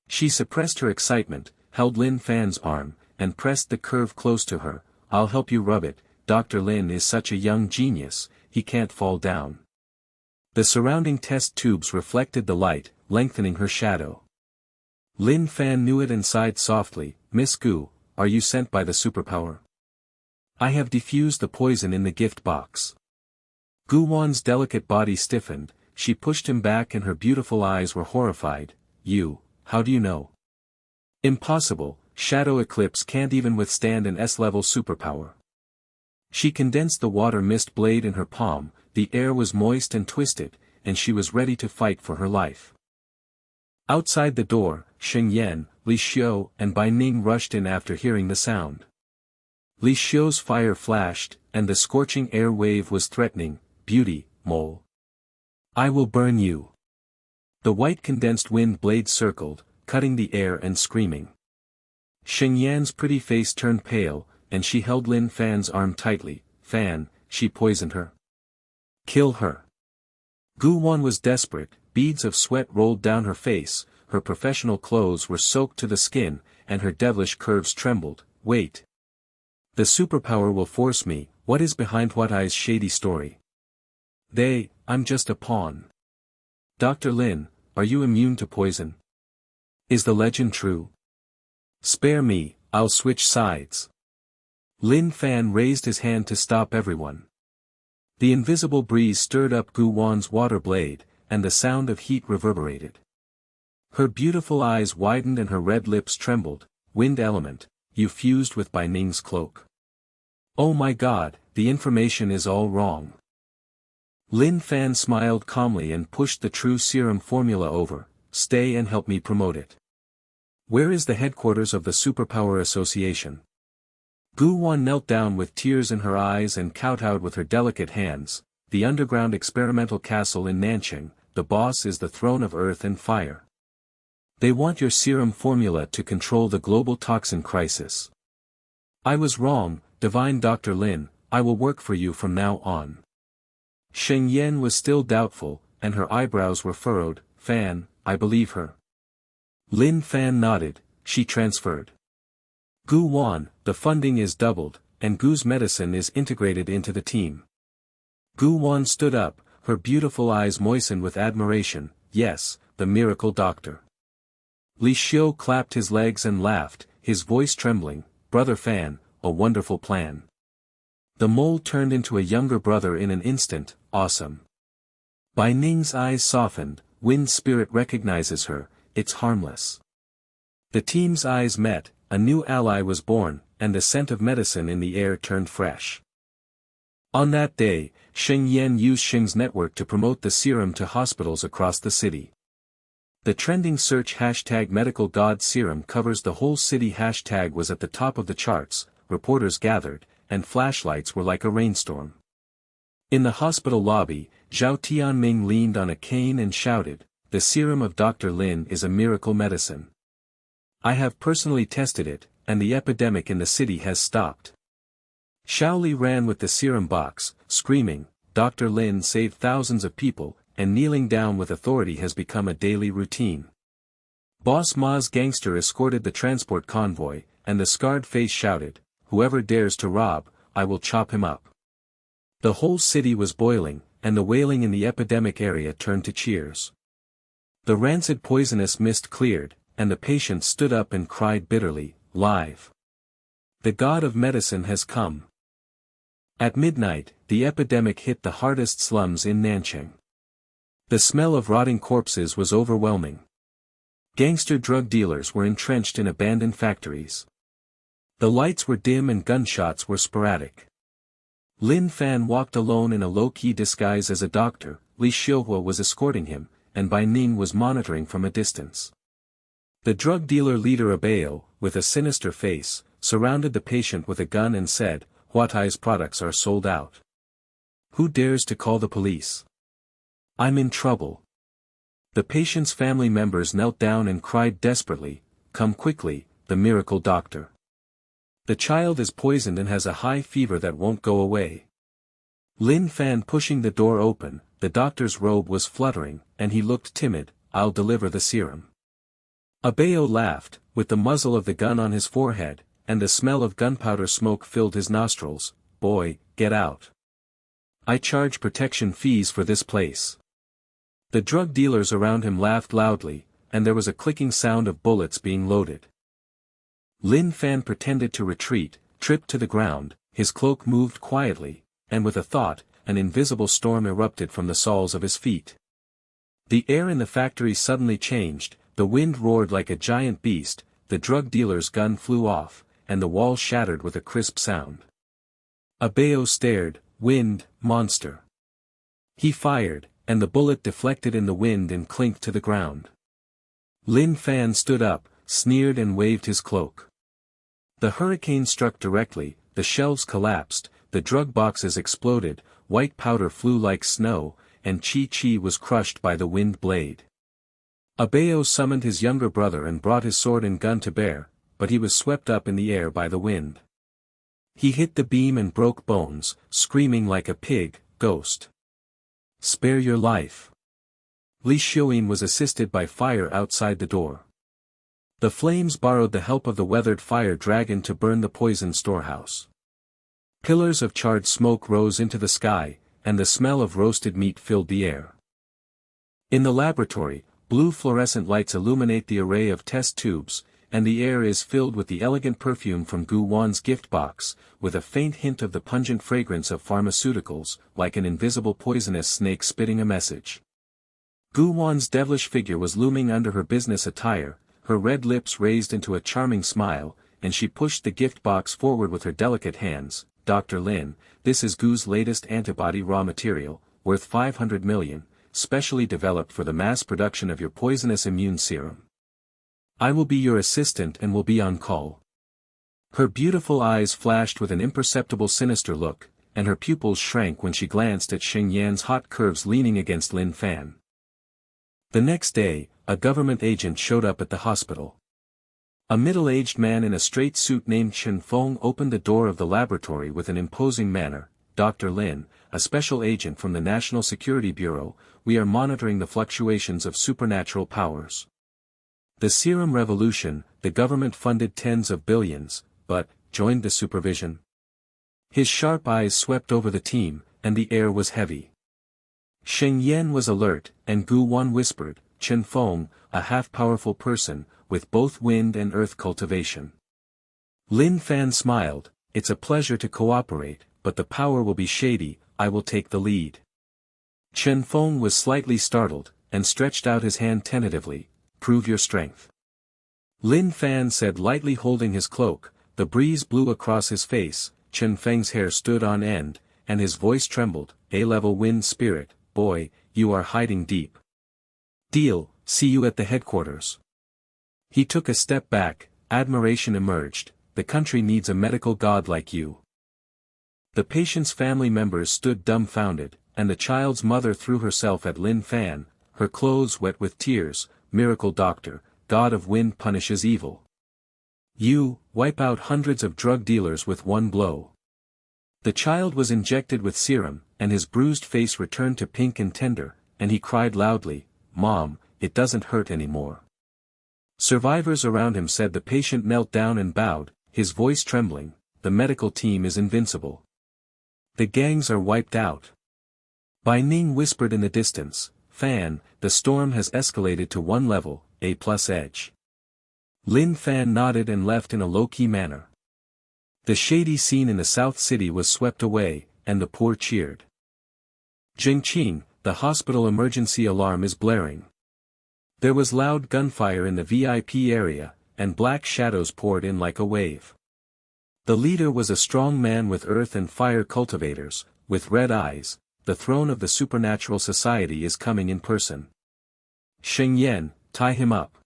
She suppressed her excitement, held Lin Fan's arm, and pressed the curve close to her. "I'll help you rub it. Dr. Lin is such a young genius, he can't fall down." The surrounding test tubes reflected the light, lengthening her shadow. Lin Fan knew it and sighed softly. "Miss Gu, are you sent by the superpower? I have diffused the poison in the gift box." Gu Wan's delicate body stiffened, she pushed him back and her beautiful eyes were horrified. How do you know?" "Impossible, shadow eclipse can't even withstand an S-level superpower." She condensed the water mist blade in her palm, the air was moist and twisted, and she was ready to fight for her life. Outside the door, Sheng Yan, Li Xiu and Bai Ning rushed in after hearing the sound. Li Xiu's fire flashed, and the scorching air wave was threatening. "Beauty, mole. I will burn you." The white condensed wind blade circled, cutting the air and screaming. Sheng Yan's pretty face turned pale, and she held Lin Fan's arm tightly. "Fan, she poisoned her. Kill her." Gu Wan was desperate, beads of sweat rolled down her face, her professional clothes were soaked to the skin, and her devilish curves trembled. "Wait. The superpower will force me. What is behind What Eye's shady story?" I'm just a pawn." "Dr. Lin, are you immune to poison? Is the legend true? Spare me, I'll switch sides." Lin Fan raised his hand to stop everyone. The invisible breeze stirred up Gu Wan's water blade, and the sound of heat reverberated. Her beautiful eyes widened and her red lips trembled. "Wind element, you fused with Bai Ning's cloak. Oh my god, the information is all wrong." Lin Fan smiled calmly and pushed the true serum formula over. "Stay and help me promote it. Where is the headquarters of the Superpower Association?" Gu Wan knelt down with tears in her eyes and kowtowed with her delicate hands. "The underground experimental castle in Nanching, the boss is the throne of earth and fire. They want your serum formula to control the global toxin crisis." "I was wrong, divine Dr. Lin, I will work for you from now on." Sheng Yan was still doubtful, and her eyebrows were furrowed. "Fan, I believe her." Lin Fan nodded. She transferred. "Gu Wan, the funding is doubled, and Gu's medicine is integrated into the team." Gu Wan stood up, her beautiful eyes moistened with admiration. "Yes, the miracle doctor." Li Xiu clapped his legs and laughed, his voice trembling. "Brother Fan, a wonderful plan." The mole turned into a younger brother in an instant. "Awesome." Bai Ning's eyes softened. "Wind spirit recognizes her, it's harmless." The team's eyes met, a new ally was born, and the scent of medicine in the air turned fresh. On that day, Sheng Yan used Sheng's network to promote the serum to hospitals across the city. The trending search hashtag medical god serum covers the whole city hashtag was at the top of the charts, reporters gathered, and flashlights were like a rainstorm. In the hospital lobby, Zhao Tianming leaned on a cane and shouted, "The serum of Dr. Lin is a miracle medicine. I have personally tested it, and the epidemic in the city has stopped." Shaoli ran with the serum box, screaming, "Dr. Lin saved thousands of people, and kneeling down with authority has become a daily routine." Boss Ma's gangster escorted the transport convoy, and the scarred face shouted, "Whoever dares to rob, I will chop him up." The whole city was boiling, and the wailing in the epidemic area turned to cheers. The rancid poisonous mist cleared, and the patient stood up and cried bitterly, "Live! The god of medicine has come." At midnight, the epidemic hit the hardest slums in Nanchang. The smell of rotting corpses was overwhelming. Gangster drug dealers were entrenched in abandoned factories. The lights were dim and gunshots were sporadic. Lin Fan walked alone in a low-key disguise as a doctor. Li Xiuhua was escorting him, and Bai Ning was monitoring from a distance. The drug dealer leader Abeo, with a sinister face, surrounded the patient with a gun and said, "Huatai's products are sold out. Who dares to call the police? I'm in trouble." The patient's family members knelt down and cried desperately, "Come quickly, the miracle doctor. The child is poisoned and has a high fever that won't go away." Lin Fan pushing the door open, the doctor's robe was fluttering, and he looked timid. "I'll deliver the serum." Abeo laughed, with the muzzle of the gun on his forehead, and the smell of gunpowder smoke filled his nostrils. "Boy, get out. I charge protection fees for this place." The drug dealers around him laughed loudly, and there was a clicking sound of bullets being loaded. Lin Fan pretended to retreat, tripped to the ground, his cloak moved quietly, and with a thought, an invisible storm erupted from the soles of his feet. The air in the factory suddenly changed, the wind roared like a giant beast, the drug dealer's gun flew off, and the wall shattered with a crisp sound. Abeo stared, "Wind, monster." He fired, and the bullet deflected in the wind and clinked to the ground. Lin Fan stood up, sneered and waved his cloak. The hurricane struck directly, the shelves collapsed, the drug boxes exploded, white powder flew like snow, and Chi was crushed by the wind blade. Abeo summoned his younger brother and brought his sword and gun to bear, but he was swept up in the air by the wind. He hit the beam and broke bones, screaming like a pig, "Ghost! Spare your life!" Li Xiuyin was assisted by fire outside the door. The flames borrowed the help of the weathered fire dragon to burn the poison storehouse. Pillars of charred smoke rose into the sky, and the smell of roasted meat filled the air. In the laboratory, blue fluorescent lights illuminate the array of test tubes, and the air is filled with the elegant perfume from Gu Wan's gift box, with a faint hint of the pungent fragrance of pharmaceuticals, like an invisible poisonous snake spitting a message. Gu Wan's devilish figure was looming under her business attire, her red lips raised into a charming smile, and she pushed the gift box forward with her delicate hands. "Dr. Lin, this is Gu's latest antibody raw material, worth 500 million, specially developed for the mass production of your poisonous immune serum. I will be your assistant and will be on call." Her beautiful eyes flashed with an imperceptible sinister look, and her pupils shrank when she glanced at Xing Yan's hot curves leaning against Lin Fan. The next day, a government agent showed up at the hospital. A middle-aged man in a straight suit named Chen Feng opened the door of the laboratory with an imposing manner. "Dr. Lin, a special agent from the National Security Bureau, we are monitoring the fluctuations of supernatural powers. The serum revolution, the government funded tens of billions, but, joined the supervision." His sharp eyes swept over the team, and the air was heavy. Sheng Yan was alert, and Gu Wan whispered, "Chen Feng, a half-powerful person, with both wind and earth cultivation." Lin Fan smiled, "It's a pleasure to cooperate, but the power will be shady, I will take the lead." Chen Feng was slightly startled, and stretched out his hand tentatively. "Prove your strength." Lin Fan said lightly, holding his cloak. The breeze blew across his face, Chen Feng's hair stood on end, and his voice trembled. "A-level wind spirit, boy, you are hiding deep. Deal, see you at the headquarters." He took a step back, admiration emerged. "The country needs a medical god like you." The patient's family members stood dumbfounded, and the child's mother threw herself at Lin Fan, her clothes wet with tears. "Miracle doctor, god of wind punishes evil. You, wipe out hundreds of drug dealers with one blow." The child was injected with serum, and his bruised face returned to pink and tender, and he cried loudly, "Mom, it doesn't hurt anymore." Survivors around him said the patient knelt down and bowed, his voice trembling, "The medical team is invincible. The gangs are wiped out." Bai Ning whispered in the distance, "Fan, the storm has escalated to one level, A+ edge." Lin Fan nodded and left in a low-key manner. The shady scene in the South City was swept away, and the poor cheered. Jingqing, the hospital emergency alarm is blaring. There was loud gunfire in the VIP area, and black shadows poured in like a wave. The leader was a strong man with earth and fire cultivators, with red eyes. "The throne of the supernatural society is coming in person. Sheng Yan, tie him up.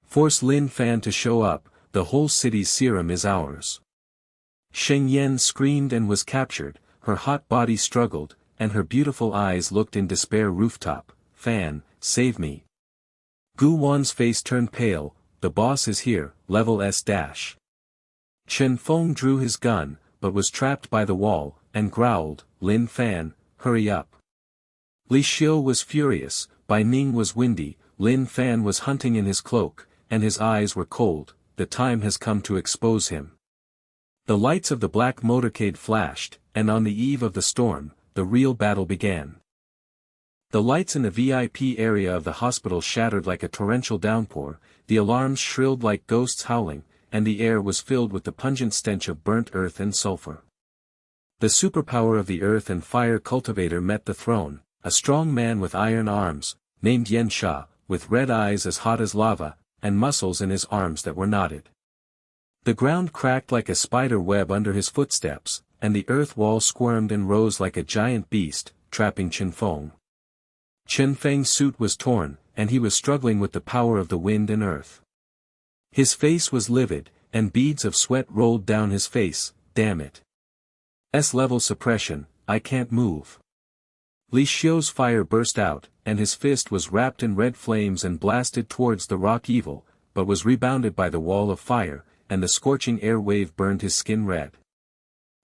Force Lin Fan to show up, the whole city's serum is ours." Sheng Yan screamed and was captured, her hot body struggled, and her beautiful eyes looked in despair. Rooftop, "Fan, save me." Gu Wan's face turned pale, "The boss is here, level S-. Chen Feng drew his gun, but was trapped by the wall, and growled, "Lin Fan, hurry up." Li Xiu was furious, Bai Ning was windy, Lin Fan was hunting in his cloak, and his eyes were cold. The time has come to expose him. The lights of the black motorcade flashed, and on the eve of the storm, the real battle began. The lights in the VIP area of the hospital shattered like a torrential downpour, the alarms shrilled like ghosts howling, and the air was filled with the pungent stench of burnt earth and sulfur. The superpower of the earth and fire cultivator met the throne, a strong man with iron arms, named Yen Sha, with red eyes as hot as lava, and muscles in his arms that were knotted. The ground cracked like a spider web under his footsteps, and the earth wall squirmed and rose like a giant beast, trapping Chen Feng. Chen Feng's suit was torn, and he was struggling with the power of the wind and earth. His face was livid, and beads of sweat rolled down his face. "Damn it. S-level suppression, I can't move." Li Xiu's fire burst out, and his fist was wrapped in red flames and blasted towards the rock evil, but was rebounded by the wall of fire, and the scorching air wave burned his skin red.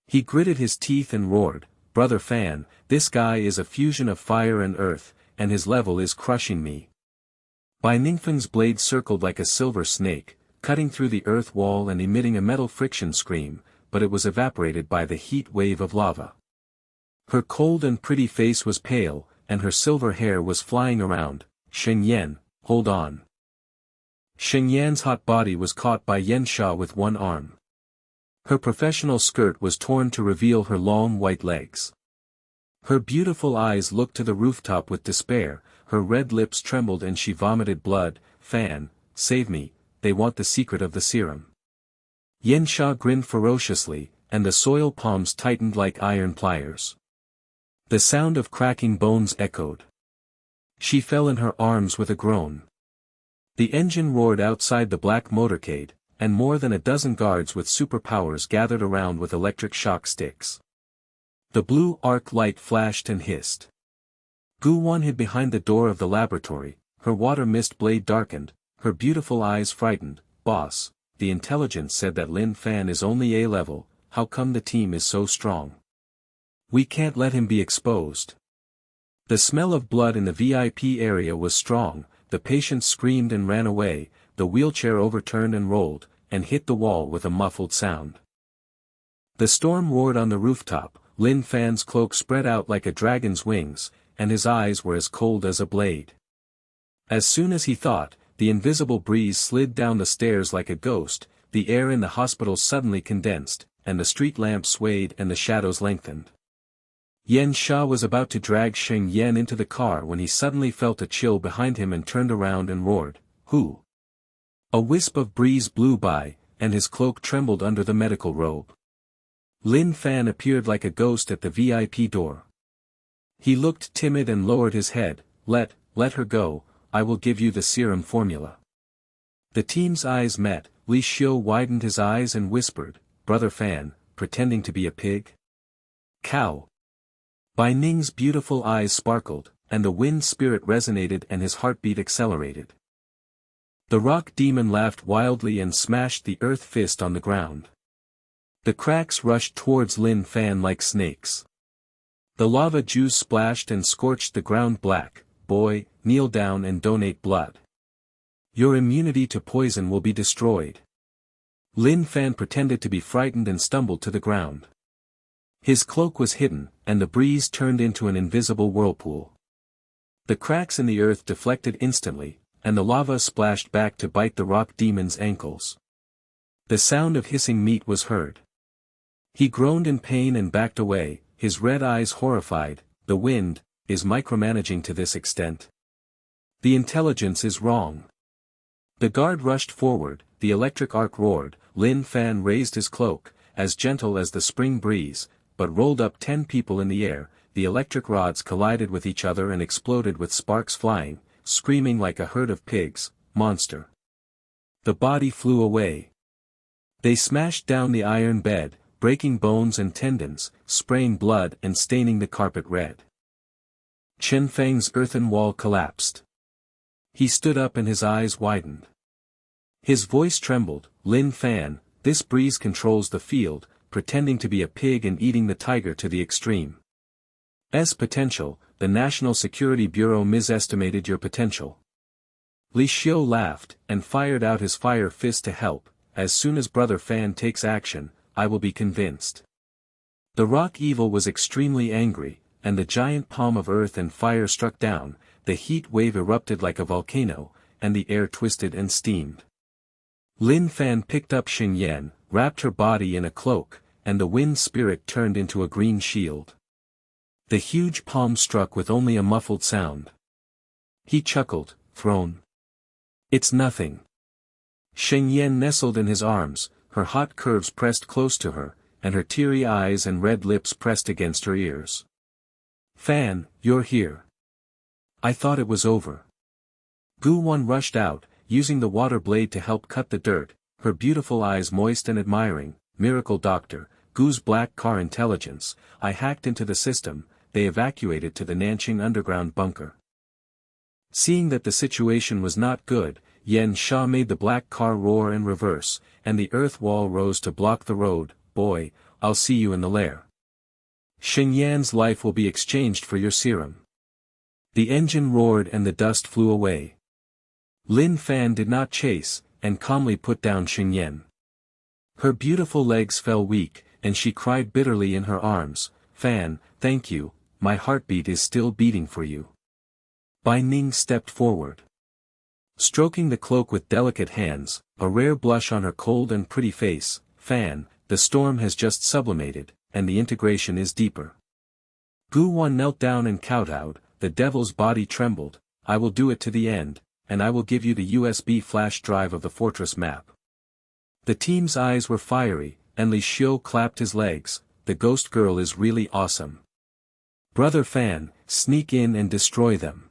He gritted his teeth and roared, "Brother Fan, this guy is a fusion of fire and earth, and his level is crushing me." Bai Ningfeng's blade circled like a silver snake, cutting through the earth wall and emitting a metal friction scream, but it was evaporated by the heat wave of lava. Her cold and pretty face was pale, and her silver hair was flying around. "Sheng Yan, hold on." Sheng Yan's hot body was caught by Yen Sha with one arm. Her professional skirt was torn to reveal her long white legs. Her beautiful eyes looked to the rooftop with despair, her red lips trembled and she vomited blood. "Fan, save me, they want the secret of the serum." Yen Sha grinned ferociously, and the soil palms tightened like iron pliers. The sound of cracking bones echoed. She fell in her arms with a groan. The engine roared outside the black motorcade, and more than a dozen guards with superpowers gathered around with electric shock sticks. The blue arc light flashed and hissed. Gu Wan hid behind the door of the laboratory, her water mist blade darkened, her beautiful eyes frightened. "Boss, the intelligence said that Lin Fan is only A-level, how come the team is so strong? We can't let him be exposed." The smell of blood in the VIP area was strong, the patients screamed and ran away, the wheelchair overturned and rolled, and hit the wall with a muffled sound. The storm roared on the rooftop, Lin Fan's cloak spread out like a dragon's wings, and his eyes were as cold as a blade. As soon as he thought, the invisible breeze slid down the stairs like a ghost, the air in the hospital suddenly condensed, and the street lamps swayed and the shadows lengthened. Yen Sha was about to drag Sheng Yan into the car when he suddenly felt a chill behind him and turned around and roared, "Who?" A wisp of breeze blew by, and his cloak trembled under the medical robe. Lin Fan appeared like a ghost at the VIP door. He looked timid and lowered his head. Let her go, I will give you the serum formula." The team's eyes met, Li Xiu widened his eyes and whispered, "Brother Fan, pretending to be a pig?" "Cow." Bai Ning's beautiful eyes sparkled, and the wind spirit resonated and his heartbeat accelerated. The rock demon laughed wildly and smashed the earth fist on the ground. The cracks rushed towards Lin Fan like snakes. The lava juice splashed and scorched the ground black. "Boy, kneel down and donate blood." Your immunity to poison will be destroyed. Lin Fan pretended to be frightened and stumbled to the ground. His cloak was hidden, and the breeze turned into an invisible whirlpool. The cracks in the earth deflected instantly, and the lava splashed back to bite the rock demon's ankles. The sound of hissing meat was heard. He groaned in pain and backed away, his red eyes horrified. The wind is micromanaging to this extent. The intelligence is wrong. The guard rushed forward, the electric arc roared. Lin Fan raised his cloak, as gentle as the spring breeze, but rolled up 10 people in the air. The electric rods collided with each other and exploded with sparks flying, screaming like a herd of pigs. Monster. The body flew away. They smashed down the iron bed, breaking bones and tendons, spraying blood and staining the carpet red. Chen Feng's earthen wall collapsed. He stood up and his eyes widened. His voice trembled. Lin Fan, this breeze controls the field, pretending to be a pig and eating the tiger to the extreme. Potential, the National Security Bureau misestimated your potential. Li Xiu laughed, and fired out his fire fist to help. As soon as Brother Fan takes action, I will be convinced. The rock evil was extremely angry, and the giant palm of earth and fire struck down. The heat wave erupted like a volcano, and the air twisted and steamed. Lin Fan picked up Xing Yan, wrapped her body in a cloak, and the wind spirit turned into a green shield. The huge palm struck with only a muffled sound. He chuckled, thrown. It's nothing. Xing Yan nestled in his arms, her hot curves pressed close to her, and her teary eyes and red lips pressed against her ears. Fan, you're here. I thought it was over. Gu Wan rushed out, using the water blade to help cut the dirt, her beautiful eyes moist and admiring. Miracle Doctor, Gu's black car intelligence. I hacked into the system. They evacuated to the Nanqing underground bunker. Seeing that the situation was not good, Yan Sha made the black car roar and reverse, and the earth wall rose to block the road. Boy, I'll see you in the lair. Xing Yan's life will be exchanged for your serum. The engine roared and the dust flew away. Lin Fan did not chase, and calmly put down Xing Yan. Her beautiful legs fell weak, and she cried bitterly in her arms. Fan, thank you, my heartbeat is still beating for you. Bai Ning stepped forward. Stroking the cloak with delicate hands, a rare blush on her cold and pretty face. Fan, the storm has just sublimated, and the integration is deeper. Gu Wan knelt down and kowtowed. The devil's body trembled. I will do it to the end, and I will give you the USB flash drive of the fortress map. The team's eyes were fiery, and Li Xiu clapped his legs. The ghost girl is really awesome. Brother Fan, sneak in and destroy them.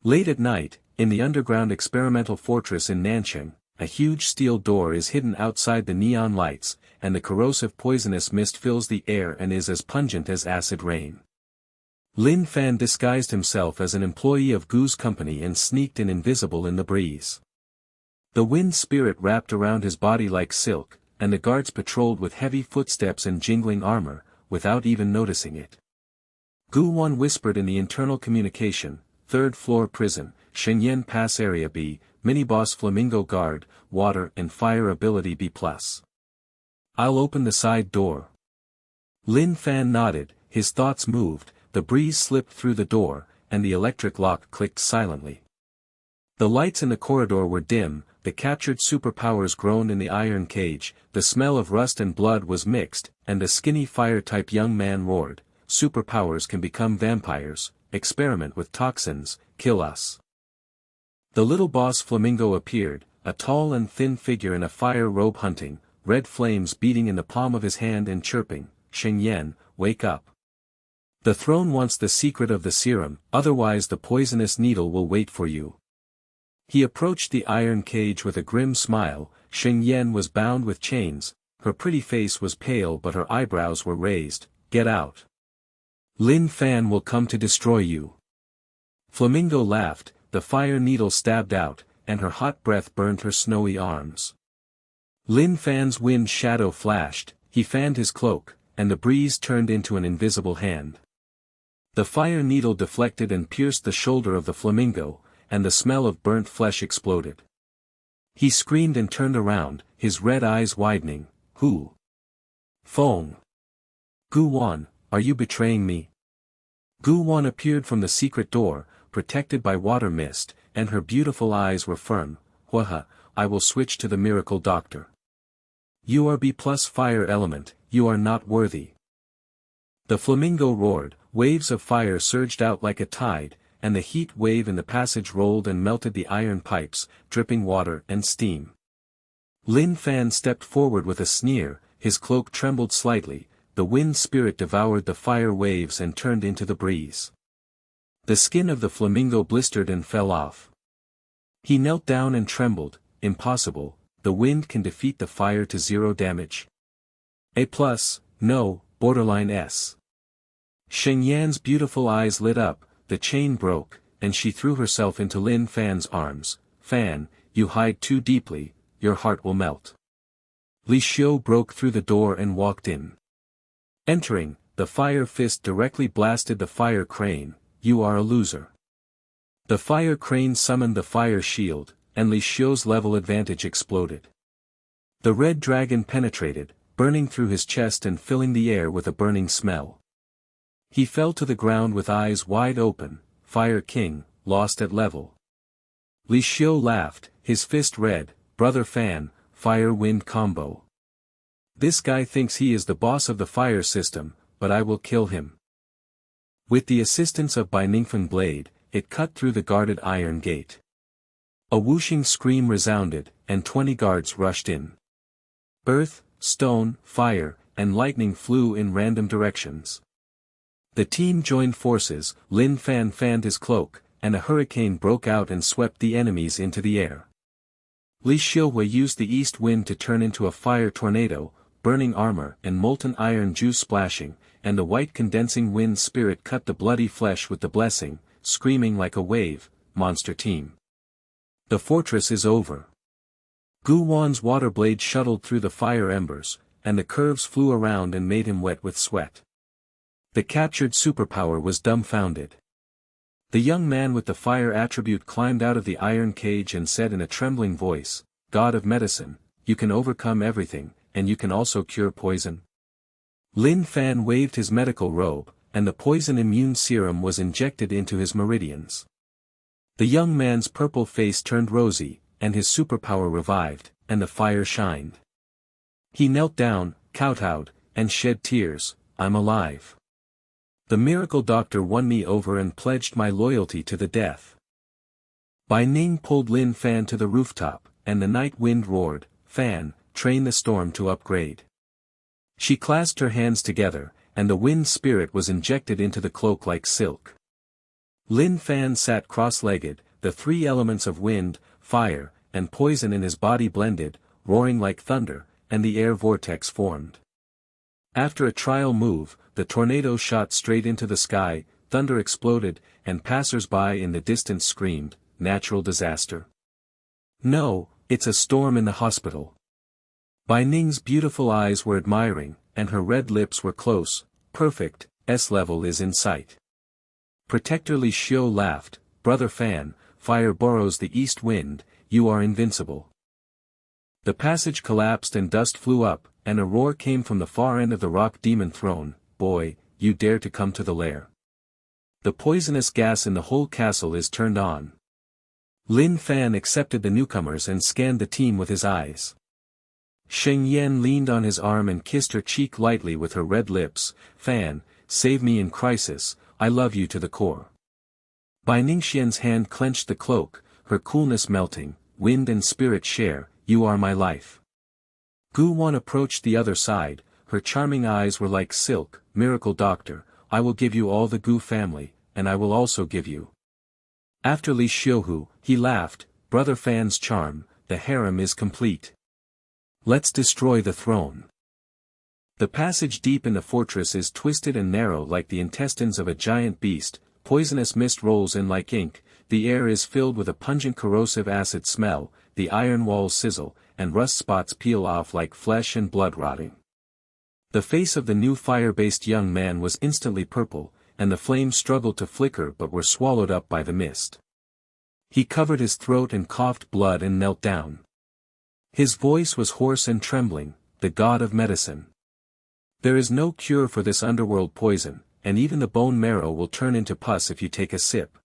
Late at night, in the underground experimental fortress in Nanqing, a huge steel door is hidden outside the neon lights, and the corrosive poisonous mist fills the air and is as pungent as acid rain. Lin Fan disguised himself as an employee of Gu's company and sneaked in invisible in the breeze. The wind spirit wrapped around his body like silk, and the guards patrolled with heavy footsteps and jingling armor, without even noticing it. Gu Wan whispered in the internal communication, 3rd floor prison, Shengyan Pass Area B, Mini-Boss Flamingo Guard, Water and Fire Ability B+. I'll open the side door. Lin Fan nodded, his thoughts moved, the breeze slipped through the door, and the electric lock clicked silently. The lights in the corridor were dim, the captured superpowers groaned in the iron cage, the smell of rust and blood was mixed, and the skinny fire-type young man roared, superpowers can become vampires, experiment with toxins, kill us. The little boss Flamingo appeared, a tall and thin figure in a fire robe hunting, red flames beating in the palm of his hand and chirping, Xing Yan, wake up. The throne wants the secret of the serum, otherwise the poisonous needle will wait for you. He approached the iron cage with a grim smile. Xing Yan was bound with chains, her pretty face was pale but her eyebrows were raised. Get out. Lin Fan will come to destroy you. Flamingo laughed, the fire needle stabbed out, and her hot breath burned her snowy arms. Lin Fan's wind shadow flashed, he fanned his cloak, and the breeze turned into an invisible hand. The fire needle deflected and pierced the shoulder of the flamingo, and the smell of burnt flesh exploded. He screamed and turned around, his red eyes widening. Who? Fong. Gu Wan, are you betraying me? Gu Wan appeared from the secret door, protected by water mist, and her beautiful eyes were firm. Hwaha, I will switch to the miracle doctor. You are B+ fire element, you are not worthy. The flamingo roared, waves of fire surged out like a tide, and the heat wave in the passage rolled and melted the iron pipes, dripping water and steam. Lin Fan stepped forward with a sneer, his cloak trembled slightly, the wind spirit devoured the fire waves and turned into the breeze. The skin of the flamingo blistered and fell off. He knelt down and trembled. Impossible, the wind can defeat the fire to 0 damage. A+, no, borderline S. Sheng Yan's beautiful eyes lit up, the chain broke, and she threw herself into Lin Fan's arms. Fan, you hide too deeply, your heart will melt. Li Xiu broke through the door and walked in. Entering, the fire fist directly blasted the fire crane. You are a loser. The fire crane summoned the fire shield, and Li Xiu's level advantage exploded. The red dragon penetrated, burning through his chest and filling the air with a burning smell. He fell to the ground with eyes wide open. Fire King, lost at level. Li Xiu laughed, his fist red. Brother Fan, fire-wind combo. This guy thinks he is the boss of the fire system, but I will kill him. With the assistance of Bai Ningfen blade, it cut through the guarded iron gate. A whooshing scream resounded, and 20 guards rushed in. Earth, stone, fire, and lightning flew in random directions. The team joined forces. Lin Fan fanned his cloak, and a hurricane broke out and swept the enemies into the air. Li Xiuhui used the east wind to turn into a fire tornado, burning armor and molten iron juice splashing, and the white condensing wind spirit cut the bloody flesh with the blessing, screaming like a wave. Monster team. The fortress is over. Gu Wan's water blade shuttled through the fire embers, and the curves flew around and made him wet with sweat. The captured superpower was dumbfounded. The young man with the fire attribute climbed out of the iron cage and said in a trembling voice, God of medicine, you can overcome everything, and you can also cure poison. Lin Fan waved his medical robe, and the poison immune serum was injected into his meridians. The young man's purple face turned rosy, and his superpower revived, and the fire shined. He knelt down, kowtowed, and shed tears. I'm alive. The miracle doctor won me over and pledged my loyalty to the death. Bai Ning pulled Lin Fan to the rooftop, and the night wind roared, Fan, train the storm to upgrade. She clasped her hands together, and the wind spirit was injected into the cloak like silk. Lin Fan sat cross-legged, the 3 elements of wind, fire, and poison in his body blended, roaring like thunder, and the air vortex formed. After a trial move, the tornado shot straight into the sky, thunder exploded, and passers-by in the distance screamed, natural disaster. No, it's a storm in the hospital. Bai Ning's beautiful eyes were admiring, and her red lips were close. Perfect, S-level is in sight. Protector Li Xiu laughed, Brother Fan, fire borrows the east wind, you are invincible. The passage collapsed and dust flew up, and a roar came from the far end of the rock demon throne. Boy, you dare to come to the lair. The poisonous gas in the whole castle is turned on. Lin Fan accepted the newcomers and scanned the team with his eyes. Sheng Yan leaned on his arm and kissed her cheek lightly with her red lips. Fan, save me in crisis, I love you to the core. Bai Ningxian's hand clenched the cloak, her coolness melting. Wind and spirit share, you are my life. Gu Wan approached the other side, her charming eyes were like silk. Miracle doctor, I will give you all the Gu family, and I will also give you. After Li Xiuhu, he laughed, Brother Fan's charm, the harem is complete. Let's destroy the throne. The passage deep in the fortress is twisted and narrow like the intestines of a giant beast, poisonous mist rolls in like ink, the air is filled with a pungent corrosive acid smell, the iron walls sizzle, and rust spots peel off like flesh and blood rotting. The face of the new fire-based young man was instantly purple, and the flames struggled to flicker but were swallowed up by the mist. He covered his throat and coughed blood and knelt down. His voice was hoarse and trembling, the god of medicine. There is no cure for this underworld poison, and even the bone marrow will turn into pus if you take a sip.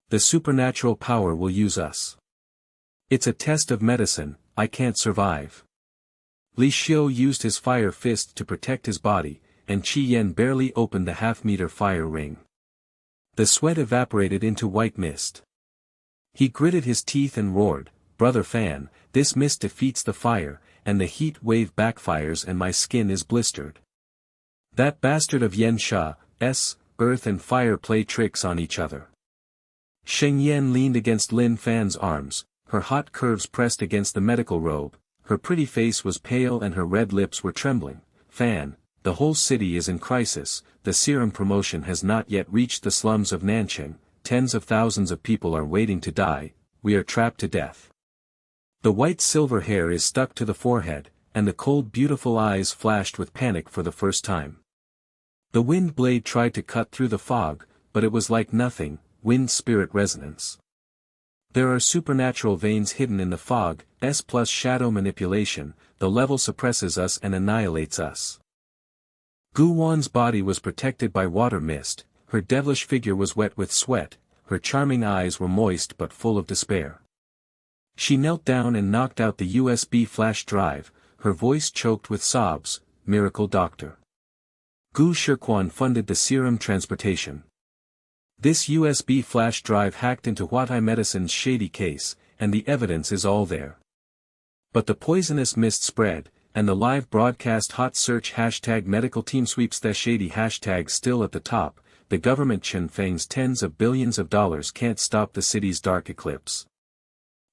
The supernatural power will use us. It's a test of medicine, I can't survive. Li Xiu used his fire fist to protect his body, and Qi Yan barely opened the half-meter fire ring. The sweat evaporated into white mist. He gritted his teeth and roared, "Brother Fan, this mist defeats the fire, and the heat wave backfires and my skin is blistered. That bastard of Yan Sha's, earth and fire play tricks on each other." Sheng Yan leaned against Lin Fan's arms, her hot curves pressed against the medical robe, her pretty face was pale and her red lips were trembling. "Fan, the whole city is in crisis, the serum promotion has not yet reached the slums of Nanching, tens of thousands of people are waiting to die, we are trapped to death." The white silver hair is stuck to the forehead, and the cold beautiful eyes flashed with panic for the first time. The wind blade tried to cut through the fog, but it was like nothing, wind spirit resonance. There are supernatural veins hidden in the fog, plus shadow manipulation, the level suppresses us and annihilates us. Gu Wan's body was protected by water mist, her devilish figure was wet with sweat, her charming eyes were moist but full of despair. She knelt down and knocked out the USB flash drive, her voice choked with sobs, "Miracle Doctor." Gu Shirquan funded the serum transportation. This USB flash drive hacked into Huatai Medicine's shady case, and the evidence is all there. But the poisonous mist spread, and the live broadcast hot search hashtag medical team sweeps the shady hashtag still at the top, the government Chen Feng's tens of billions of dollars can't stop the city's dark eclipse.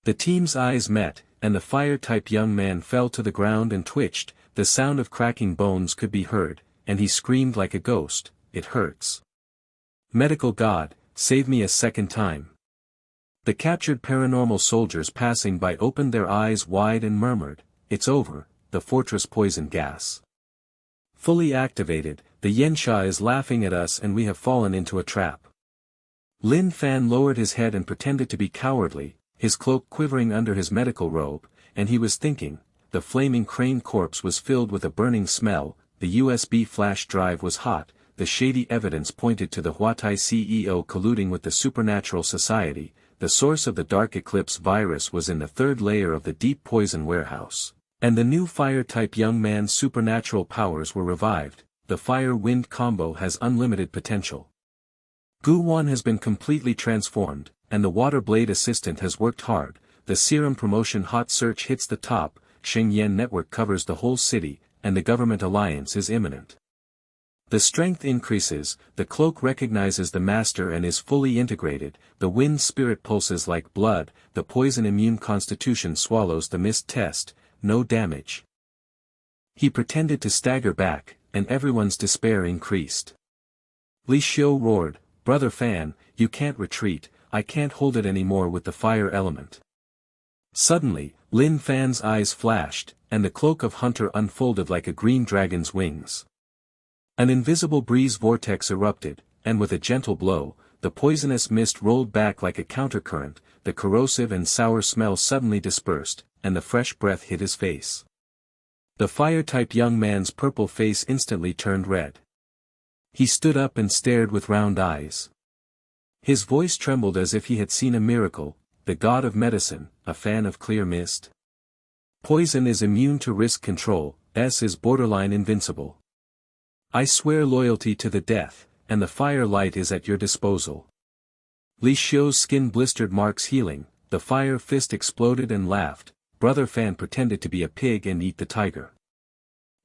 The team's eyes met, and the fire-type young man fell to the ground and twitched, the sound of cracking bones could be heard, and he screamed like a ghost, "It hurts. Medical God, save me a second time." The captured paranormal soldiers passing by opened their eyes wide and murmured, "It's over, the fortress poison gas. Fully activated, the Yensha is laughing at us and we have fallen into a trap." Lin Fan lowered his head and pretended to be cowardly, his cloak quivering under his medical robe, and he was thinking, the flaming crane corpse was filled with a burning smell, the USB flash drive was hot, the shady evidence pointed to the Huatai CEO colluding with the supernatural society, the source of the dark eclipse virus was in the third layer of the deep poison warehouse, and the new fire-type young man's supernatural powers were revived, the fire-wind combo has unlimited potential. Gu Wan has been completely transformed, and the water blade assistant has worked hard, the serum promotion hot search hits the top, Sheng Yan network covers the whole city, and the government alliance is imminent. The strength increases, the cloak recognizes the master and is fully integrated, the wind spirit pulses like blood, the poison immune constitution swallows the mist test, no damage. He pretended to stagger back, and everyone's despair increased. Li Xiu roared, "Brother Fan, you can't retreat, I can't hold it anymore with the fire element." Suddenly, Lin Fan's eyes flashed, and the cloak of Hunter unfolded like a green dragon's wings. An invisible breeze vortex erupted, and with a gentle blow, the poisonous mist rolled back like a countercurrent, the corrosive and sour smell suddenly dispersed, and the fresh breath hit his face. The fire-type young man's purple face instantly turned red. He stood up and stared with round eyes. His voice trembled as if he had seen a miracle, "The god of medicine, a fan of clear mist. Poison is immune to risk control, is borderline invincible. I swear loyalty to the death, and the fire light is at your disposal." Li Xiu's skin blistered marks healing, the fire fist exploded and laughed, "Brother Fan pretended to be a pig and eat the tiger.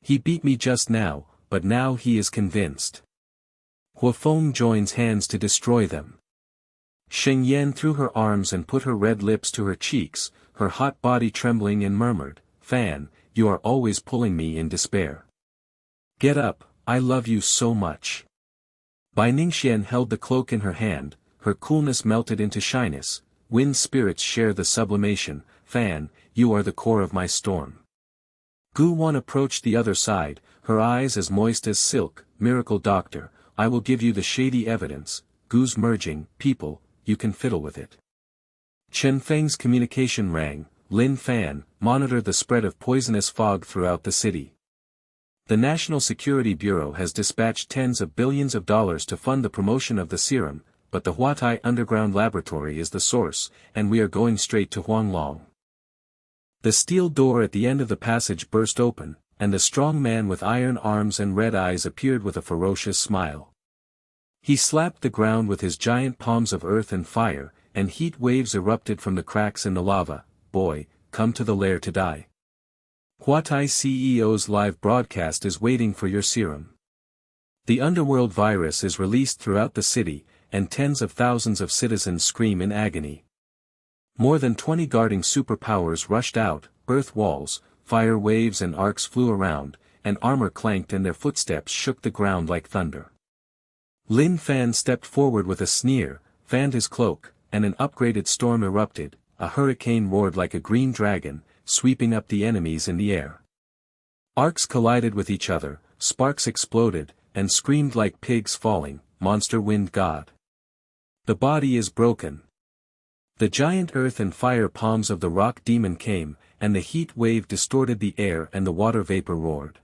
He beat me just now, but now he is convinced. Huafeng joins hands to destroy them." Sheng Yan threw her arms and put her red lips to her cheeks, her hot body trembling and murmured, "Fan, you are always pulling me in despair. Get up, I love you so much." Bai Ningxian held the cloak in her hand, her coolness melted into shyness, "Wind spirits share the sublimation, Fan, you are the core of my storm." Gu Wan approached the other side, her eyes as moist as silk, "Miracle Doctor, I will give you the shady evidence, Gu's merging, people, you can fiddle with it. Chen Feng's communication rang. Lin Fan, monitor the spread of poisonous fog throughout the city. The National Security Bureau has dispatched tens of billions of dollars to fund the promotion of the serum, but the Huatai underground laboratory is the source, and we are going straight to Huanglong. The steel door at the end of the passage burst open, and a strong man with iron arms and red eyes appeared with a ferocious smile. He slapped the ground with his giant palms of earth and fire, and heat waves erupted from the cracks in the lava. Boy, come to the lair to die. Huatai CEO's live broadcast is waiting for your serum. The underworld virus is released throughout the city, and tens of thousands of citizens scream in agony. More than 20 guarding superpowers rushed out, earth walls, fire waves and arcs flew around, and armor clanked and their footsteps shook the ground like thunder. Lin Fan stepped forward with a sneer, fanned his cloak, and an upgraded storm erupted. A hurricane roared like a green dragon, sweeping up the enemies in the air. Arcs collided with each other, sparks exploded, and screamed like pigs falling. Monster wind god. The body is broken. The giant earth and fire palms of the rock demon came, and the heat wave distorted the air and the water vapor roared.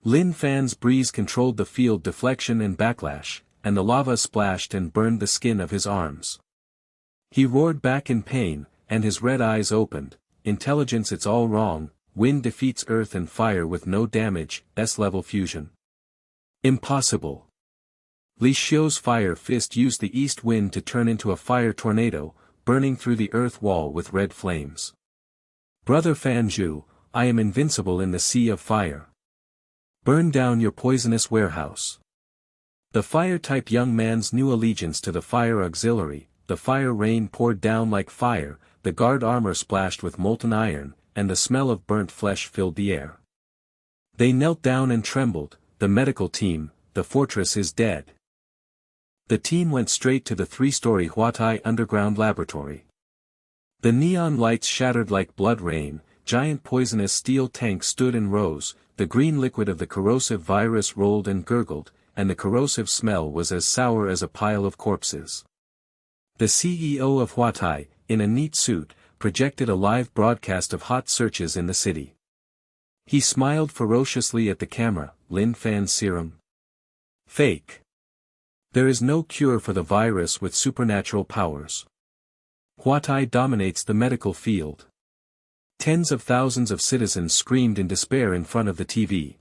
Lin Fan's breeze controlled the field deflection and backlash, and the lava splashed and burned the skin of his arms. He roared back in pain, and his red eyes opened. Intelligence, it's all wrong. Wind defeats earth and fire with no damage. S-level fusion. Impossible. Li Xiu's fire fist used the east wind to turn into a fire tornado, burning through the earth wall with red flames. Brother Fanju, I am invincible in the sea of fire. Burn down your poisonous warehouse. The fire-type young man's new allegiance to the fire auxiliary. The fire rain poured down like fire, the guard armor splashed with molten iron, and the smell of burnt flesh filled the air. They knelt down and trembled. The medical team, the fortress is dead. The team went straight to the 3-story Huatai underground laboratory. The neon lights shattered like blood rain, giant poisonous steel tanks stood and rose, the green liquid of the corrosive virus rolled and gurgled, and the corrosive smell was as sour as a pile of corpses. The CEO of Huatai, in a neat suit, projected a live broadcast of hot searches in the city. He smiled ferociously at the camera. Lin Fan serum. Fake. There is no cure for the virus with supernatural powers. Huatai dominates the medical field. Tens of thousands of citizens screamed in despair in front of the TV.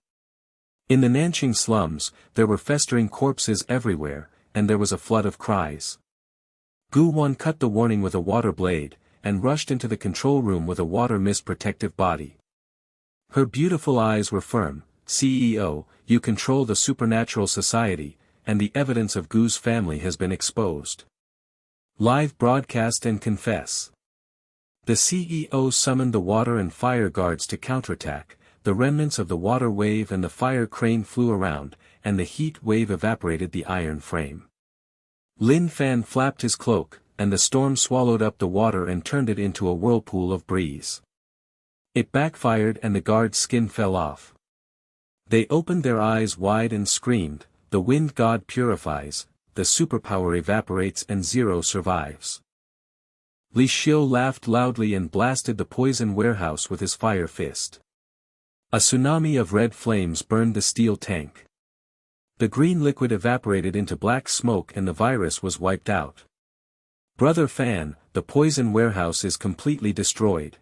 In the Nanjing slums, there were festering corpses everywhere, and there was a flood of cries. Gu Wan cut the warning with a water blade, and rushed into the control room with a water mist protective body. Her beautiful eyes were firm. CEO, you control the supernatural society, and the evidence of Gu's family has been exposed. Live broadcast and confess. The CEO summoned the water and fire guards to counterattack. The remnants of the water wave and the fire crane flew around, and the heat wave evaporated the iron frame. Lin Fan flapped his cloak, and the storm swallowed up the water and turned it into a whirlpool of breeze. It backfired and the guard's skin fell off. They opened their eyes wide and screamed, the wind god purifies, the superpower evaporates and zero survives. Li Xiu laughed loudly and blasted the poison warehouse with his fire fist. A tsunami of red flames burned the steel tank. The green liquid evaporated into black smoke and the virus was wiped out. Brother Fan, the poison warehouse is completely destroyed.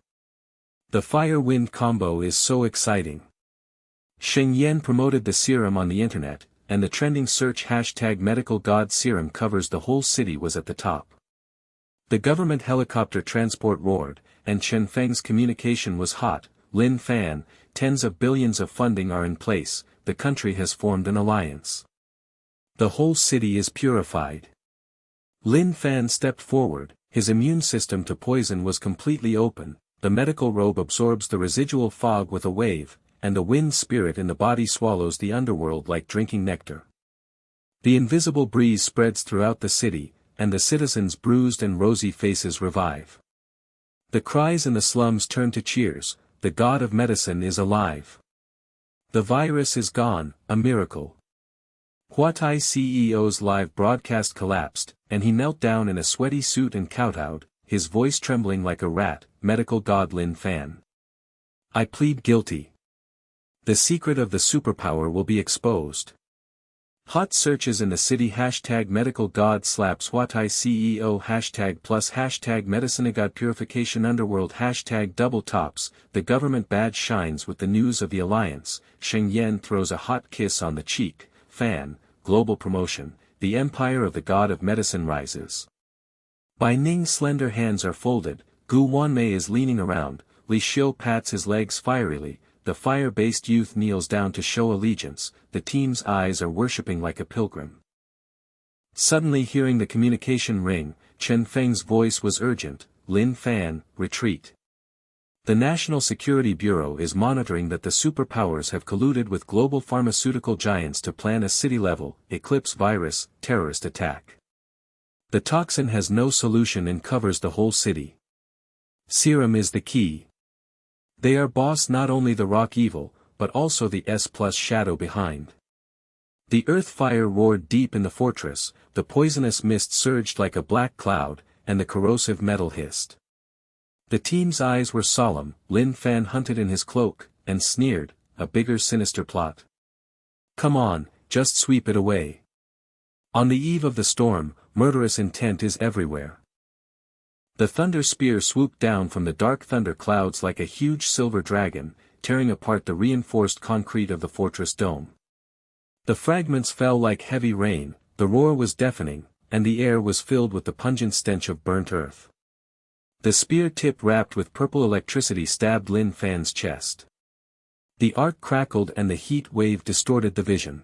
The fire-wind combo is so exciting. Sheng Yan promoted the serum on the internet, and the trending search hashtag medical god serum covers the whole city was at the top. The government helicopter transport roared, and Chen Feng's communication was hot. Lin Fan, tens of billions of funding are in place, the country has formed an alliance. The whole city is purified. Lin Fan stepped forward, his immune system to poison was completely open, the medical robe absorbs the residual fog with a wave, and the wind spirit in the body swallows the underworld like drinking nectar. The invisible breeze spreads throughout the city, and the citizens' bruised and rosy faces revive. The cries in the slums turn to cheers, the god of medicine is alive. The virus is gone, a miracle. Huatai CEO's live broadcast collapsed, and he knelt down in a sweaty suit and kowtowed, his voice trembling like a rat, medical god Lin Fan. I plead guilty. The secret of the superpower will be exposed. Hot searches in the city hashtag medical god slaps Huatai CEO hashtag plus hashtag medicinegod purification underworld hashtag double tops, the government badge shines with the news of the alliance, Sheng Yan throws a hot kiss on the cheek, Fan, global promotion, the empire of the god of medicine rises. Bai Ning's slender hands are folded, Gu Wanmei is leaning around, Li Xiu pats his legs fierily, the fire-based youth kneels down to show allegiance, the team's eyes are worshipping like a pilgrim. Suddenly hearing the communication ring, Chen Feng's voice was urgent, Lin Fan, retreat. The National Security Bureau is monitoring that the superpowers have colluded with global pharmaceutical giants to plan a city-level, eclipse virus, terrorist attack. The toxin has no solution and covers the whole city. Serum is the key. They are boss not only the rock evil, but also the S plus shadow behind. The earth fire roared deep in the fortress, the poisonous mist surged like a black cloud, and the corrosive metal hissed. The team's eyes were solemn, Lin Fan hunted in his cloak, and sneered, a bigger sinister plot. Come on, just sweep it away. On the eve of the storm, murderous intent is everywhere. The thunder spear swooped down from the dark thunder clouds like a huge silver dragon, tearing apart the reinforced concrete of the fortress dome. The fragments fell like heavy rain, the roar was deafening, and the air was filled with the pungent stench of burnt earth. The spear tip wrapped with purple electricity stabbed Lin Fan's chest. The arc crackled and the heat wave distorted the vision.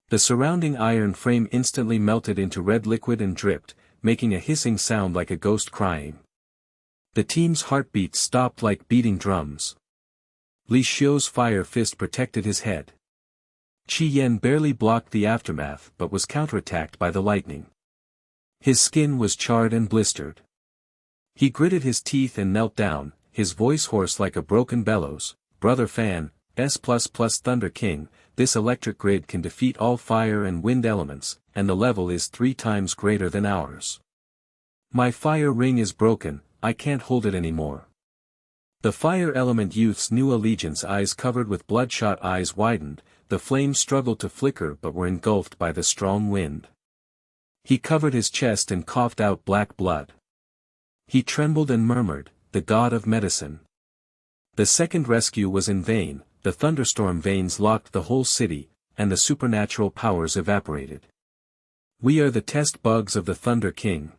The surrounding iron frame instantly melted into red liquid and dripped, making a hissing sound like a ghost crying. The team's heartbeats stopped like beating drums. Li Xiu's fire fist protected his head. Qi Yan barely blocked the aftermath but was counterattacked by the lightning. His skin was charred and blistered. He gritted his teeth and knelt down, his voice hoarse like a broken bellows, Brother Fan, S++ Thunder King, this electric grid can defeat all fire and wind elements, and the level is 3 times greater than ours. My fire ring is broken, I can't hold it anymore. The fire element youth's new allegiance eyes covered with bloodshot eyes widened, the flames struggled to flicker but were engulfed by the strong wind. He covered his chest and coughed out black blood. He trembled and murmured, the god of medicine. The second rescue was in vain, the thunderstorm veins locked the whole city, and the supernatural powers evaporated. We are the test bugs of the Thunder King.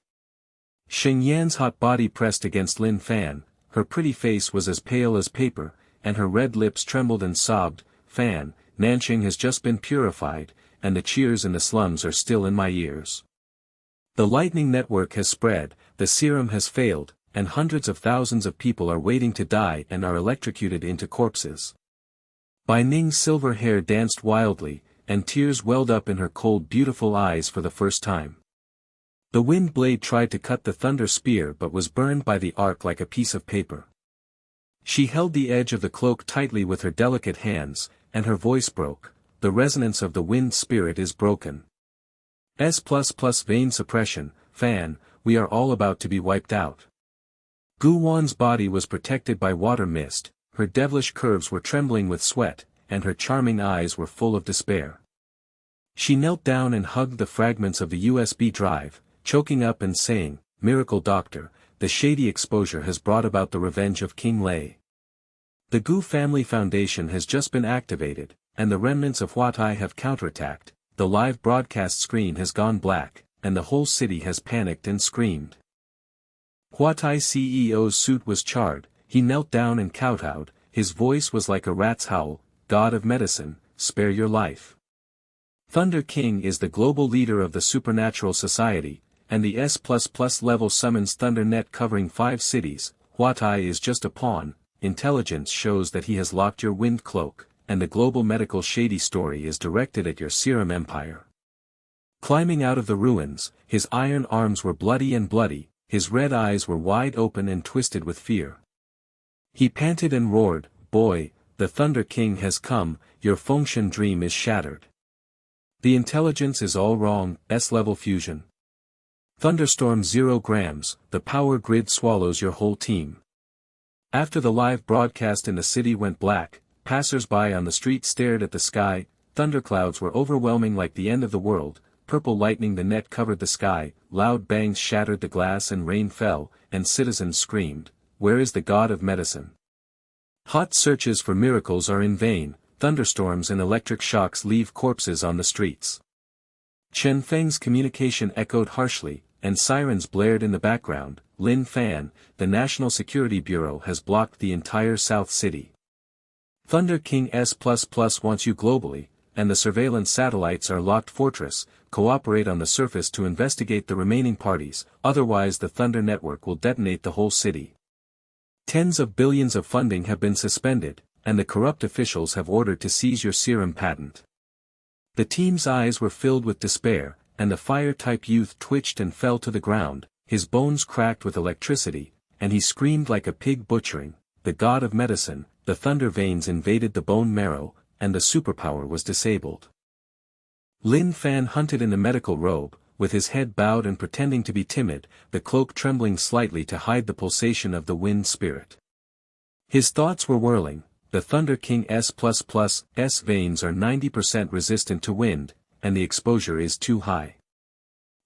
Sheng Yan's hot body pressed against Lin Fan, her pretty face was as pale as paper, and her red lips trembled and sobbed, Fan, Nanxing has just been purified, and the cheers in the slums are still in my ears. The lightning network has spread, the serum has failed, and hundreds of thousands of people are waiting to die and are electrocuted into corpses. Bai Ning's silver hair danced wildly, and tears welled up in her cold beautiful eyes for the first time. The wind blade tried to cut the thunder spear but was burned by the arc like a piece of paper. She held the edge of the cloak tightly with her delicate hands, and her voice broke, the resonance of the wind spirit is broken. S++ vein suppression, Fan, we are all about to be wiped out. Gu Wan's body was protected by water mist, her devilish curves were trembling with sweat, and her charming eyes were full of despair. She knelt down and hugged the fragments of the USB drive, choking up and saying, Miracle Doctor, the shady exposure has brought about the revenge of King Lei. The Gu Family Foundation has just been activated, and the remnants of Huatai have counterattacked, the live broadcast screen has gone black, and the whole city has panicked and screamed. Huatai CEO's suit was charred, he knelt down and kowtowed, his voice was like a rat's howl, God of medicine, spare your life. Thunder King is the global leader of the supernatural society, and the S++ level summons Thunder Net covering 5 cities, Huatai is just a pawn, intelligence shows that he has locked your wind cloak, and the global medical shady story is directed at your serum empire. Climbing out of the ruins, his iron arms were bloody, his red eyes were wide open and twisted with fear. He panted and roared, Boy, the Thunder King has come, your Fengshen dream is shattered. The intelligence is all wrong, S-level fusion. Thunderstorm 0 grams, the power grid swallows your whole team. After the live broadcast in the city went black, passers-by on the street stared at the sky. Thunderclouds were overwhelming like the end of the world. Purple lightning the net covered the sky, loud bangs shattered the glass and rain fell, and citizens screamed, "Where is the god of medicine?" Hot searches for miracles are in vain. Thunderstorms and electric shocks leave corpses on the streets. Chen Feng's communication echoed harshly, and sirens blared in the background. Lin Fan, the National Security Bureau has blocked the entire South City. Thunder King S++ wants you globally, and the surveillance satellites are locked fortress. Cooperate on the surface to investigate the remaining parties, otherwise the Thunder Network will detonate the whole city. Tens of billions of funding have been suspended, and the corrupt officials have ordered to seize your serum patent. The team's eyes were filled with despair, and the fire-type youth twitched and fell to the ground, his bones cracked with electricity, and he screamed like a pig butchering. The god of medicine, the thunder veins invaded the bone marrow, and the superpower was disabled. Lin Fan hunted in the medical robe, with his head bowed and pretending to be timid, the cloak trembling slightly to hide the pulsation of the wind spirit. His thoughts were whirling. The Thunder King S++'s veins are 90% resistant to wind, and the exposure is too high.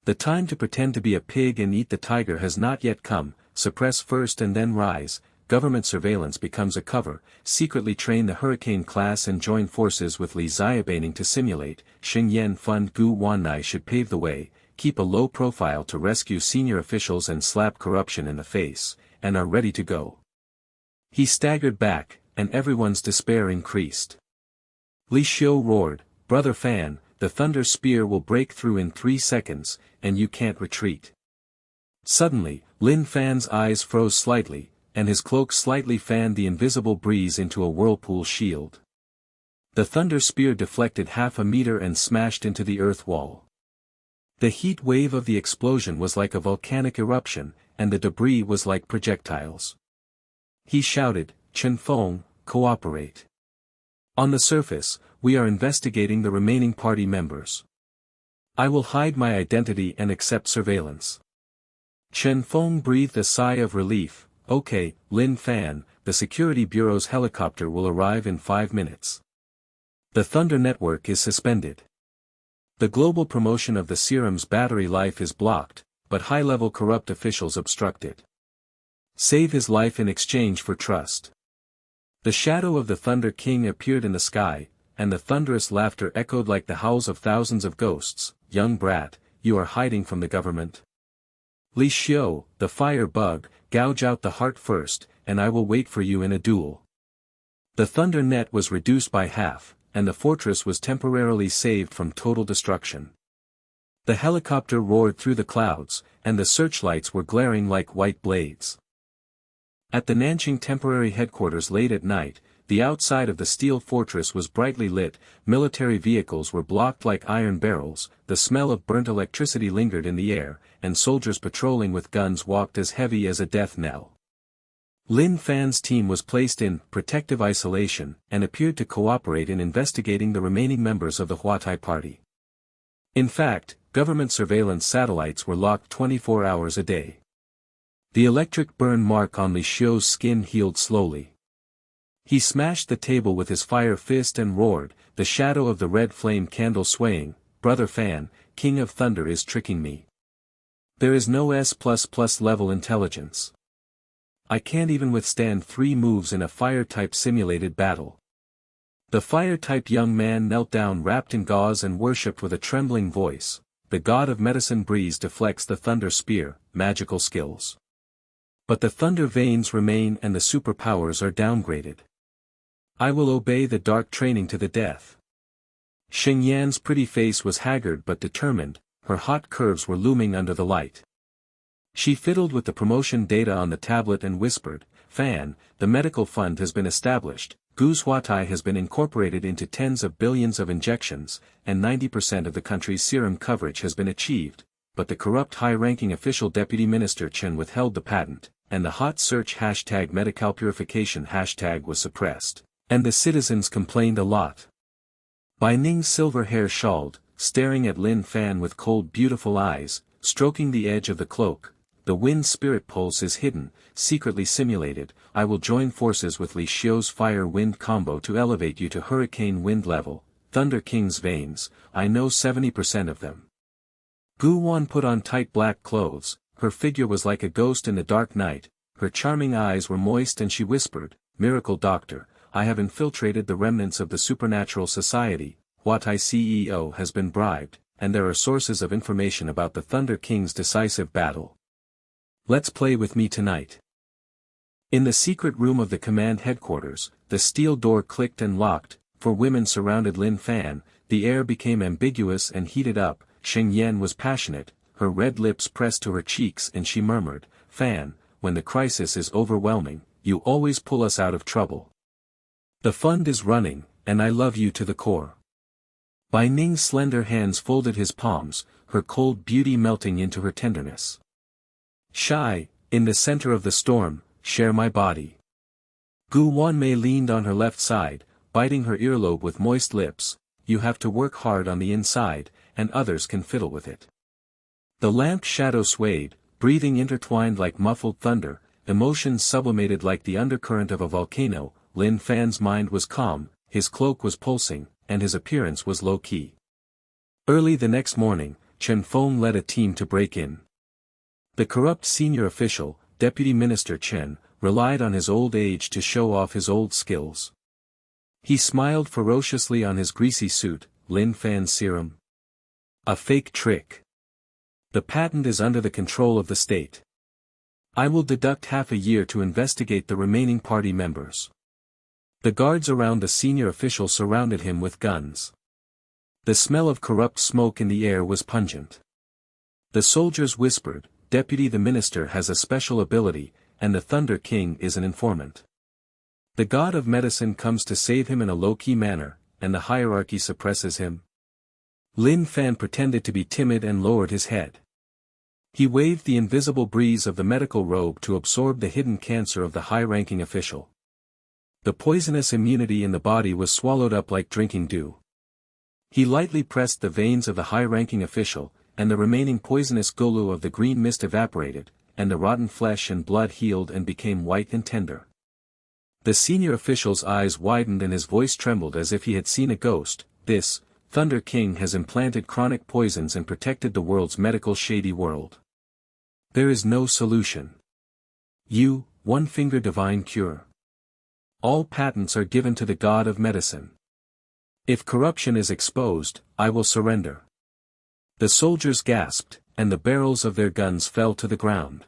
The time to pretend to be a pig and eat the tiger has not yet come. Suppress first and then rise. Government surveillance becomes a cover. Secretly train the hurricane class and join forces with Li Xiaobaning to simulate. Xingyan Fund Gu Wanai should pave the way, keep a low profile to rescue senior officials and slap corruption in the face, and are ready to go. He staggered back, and everyone's despair increased. Li Xiu roared, "Brother Fan, the thunder spear will break through in 3 seconds, and you can't retreat." Suddenly, Lin Fan's eyes froze slightly, and his cloak slightly fanned the invisible breeze into a whirlpool shield. The thunder spear deflected 1/2 meter and smashed into the earth wall. The heat wave of the explosion was like a volcanic eruption, and the debris was like projectiles. He shouted, "Chen Feng, cooperate. On the surface, we are investigating the remaining party members. I will hide my identity and accept surveillance." Chen Feng breathed a sigh of relief. "Okay, Lin Fan, the Security Bureau's helicopter will arrive in 5 minutes. The Thunder Network is suspended. The global promotion of the serum's battery life is blocked, but high-level corrupt officials obstruct it. Save his life in exchange for trust." The shadow of the Thunder King appeared in the sky, and the thunderous laughter echoed like the howls of thousands of ghosts. "Young brat, you are hiding from the government. Li Xiu, the fire bug, gouge out the heart first, and I will wait for you in a duel." The thunder net was reduced by half, and the fortress was temporarily saved from total destruction. The helicopter roared through the clouds, and the searchlights were glaring like white blades. At the Nanjing temporary headquarters late at night, the outside of the steel fortress was brightly lit. Military vehicles were blocked like iron barrels, the smell of burnt electricity lingered in the air, and soldiers patrolling with guns walked as heavy as a death knell. Lin Fan's team was placed in protective isolation, and appeared to cooperate in investigating the remaining members of the Huatai party. In fact, government surveillance satellites were locked 24 hours a day. The electric burn mark on Li Xiu's skin healed slowly. He smashed the table with his fire fist and roared, the shadow of the red flame candle swaying, "Brother Fan, King of Thunder is tricking me. There is no S++ level intelligence. I can't even withstand 3 moves in a fire-type simulated battle." The fire-type young man knelt down wrapped in gauze and worshipped with a trembling voice, "The god of medicine breeze deflects the thunder spear, magical skills. But the thunder veins remain and the superpowers are downgraded. I will obey the dark training to the death." Xingyan's pretty face was haggard but determined, her hot curves were looming under the light. She fiddled with the promotion data on the tablet and whispered, "Fan, the medical fund has been established, Gu's Huatai has been incorporated into tens of billions of injections, and 90% of the country's serum coverage has been achieved, but the corrupt high-ranking official Deputy Minister Chen withheld the patent, and the hot search hashtag medical purification hashtag was suppressed, and the citizens complained a lot." Bai Ning's silver hair shawled, staring at Lin Fan with cold beautiful eyes, stroking the edge of the cloak. The wind spirit pulse is hidden, secretly simulated. I will join forces with Li Xiu's fire-wind combo to elevate you to hurricane wind level. Thunder King's veins, I know 70% of them. Gu Wan put on tight black clothes. Her figure was like a ghost in the dark night. Her charming eyes were moist and she whispered, "Miracle Doctor, I have infiltrated the remnants of the supernatural society. Huatai CEO has been bribed, and there are sources of information about the Thunder King's decisive battle. Let's play with me tonight." In the secret room of the command headquarters, the steel door clicked and locked. For women surrounded Lin Fan, the air became ambiguous and heated up. Sheng Yan was passionate, her red lips pressed to her cheeks and she murmured, "Fan, when the crisis is overwhelming, you always pull us out of trouble. The fund is running, and I love you to the core." Bai Ning's slender hands folded his palms, her cold beauty melting into her tenderness. "Shy, in the center of the storm, share my body." Gu Wanmei leaned on her left side, biting her earlobe with moist lips. "You have to work hard on the inside, and others can fiddle with it." The lamp shadow swayed, breathing intertwined like muffled thunder, emotions sublimated like the undercurrent of a volcano. Lin Fan's mind was calm, his cloak was pulsing, and his appearance was low-key. Early the next morning, Chen Feng led a team to break in. The corrupt senior official, Deputy Minister Chen, relied on his old age to show off his old skills. He smiled ferociously on his greasy suit. "Lin Fan's serum? A fake trick. The patent is under the control of the state. I will deduct half a year to investigate the remaining party members." The guards around the senior official surrounded him with guns. The smell of corrupt smoke in the air was pungent. The soldiers whispered, "Deputy the Minister has a special ability, and the Thunder King is an informant. The god of medicine comes to save him in a low-key manner, and the hierarchy suppresses him." Lin Fan pretended to be timid and lowered his head. He waved the invisible breeze of the medical robe to absorb the hidden cancer of the high-ranking official. The poisonous immunity in the body was swallowed up like drinking dew. He lightly pressed the veins of the high-ranking official, and the remaining poisonous gulu of the green mist evaporated, and the rotten flesh and blood healed and became white and tender. The senior official's eyes widened and his voice trembled as if he had seen a ghost. "This, Thunder King has implanted chronic poisons and protected the world's medical shady world. There is no solution. You, one-finger divine cure. All patents are given to the god of medicine. If corruption is exposed, I will surrender." The soldiers gasped, and the barrels of their guns fell to the ground.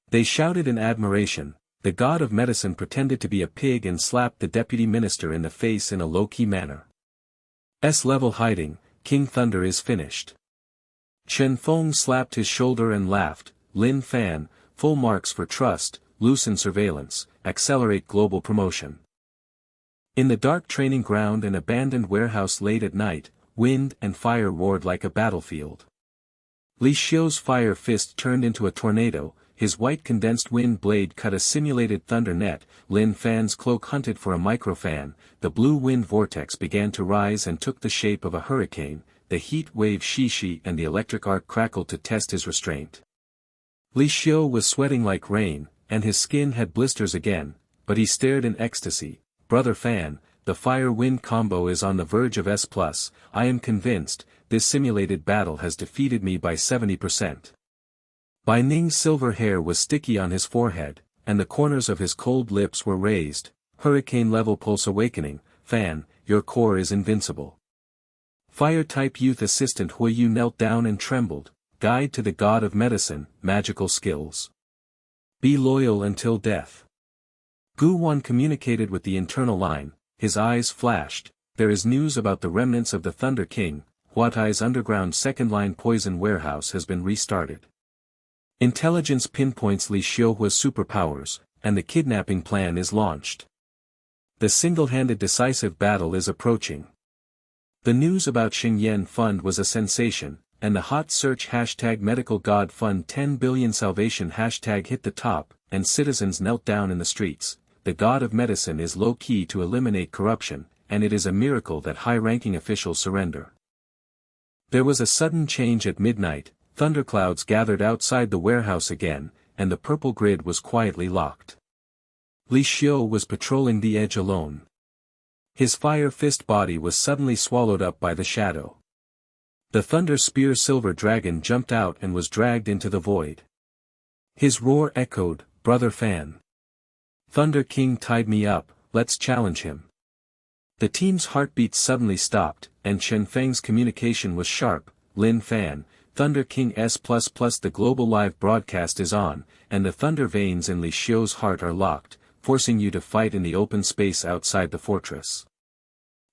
They shouted in admiration. The god of medicine pretended to be a pig and slapped the deputy minister in the face in a low-key manner. S-level hiding, King Thunder is finished. Chen Feng slapped his shoulder and laughed. "Lin Fan, full marks for trust, loosen surveillance, accelerate global promotion." In the dark training ground and abandoned warehouse late at night, wind and fire roared like a battlefield. Li Xiu's fire fist turned into a tornado, his white condensed wind blade cut a simulated thunder net. Lin Fan's cloak hunted for a microfan, the blue wind vortex began to rise and took the shape of a hurricane, the heat wave shishi and the electric arc crackled to test his restraint. Li Xiu was sweating like rain, and his skin had blisters again, but he stared in ecstasy. "Brother Fan, the fire-wind combo is on the verge of S+, I am convinced, this simulated battle has defeated me by 70%. Bai Ning's silver hair was sticky on his forehead, and the corners of his cold lips were raised. "Hurricane-level pulse awakening, Fan, your core is invincible." Fire-type youth assistant Huiyu knelt down and trembled. "Guide to the god of medicine, magical skills. Be loyal until death." Gu Wan communicated with the internal line, his eyes flashed. "There is news about the remnants of the Thunder King. Huatai's underground second-line poison warehouse has been restarted. Intelligence pinpoints Li Xiuhua's superpowers, and the kidnapping plan is launched. The single-handed decisive battle is approaching." The news about Xing Yan Fund was a sensation, and the hot search hashtag Medical God Fund 10 billion salvation hashtag hit the top, and citizens knelt down in the streets. The god of medicine is low-key to eliminate corruption, and it is a miracle that high-ranking officials surrender. There was a sudden change at midnight. thunderclouds gathered outside the warehouse again, and the purple grid was quietly locked. Li Xiu was patrolling the edge alone. His fire fist body was suddenly swallowed up by the shadow. The thunder spear silver dragon jumped out and was dragged into the void. His roar echoed, "Brother Fan. Thunder King tied me up, let's challenge him." The team's heartbeats suddenly stopped, and Chen Feng's communication was sharp. "Lin Fan, Thunder King S++, the global live broadcast is on, and the thunder veins in Li Xiu's heart are locked, forcing you to fight in the open space outside the fortress.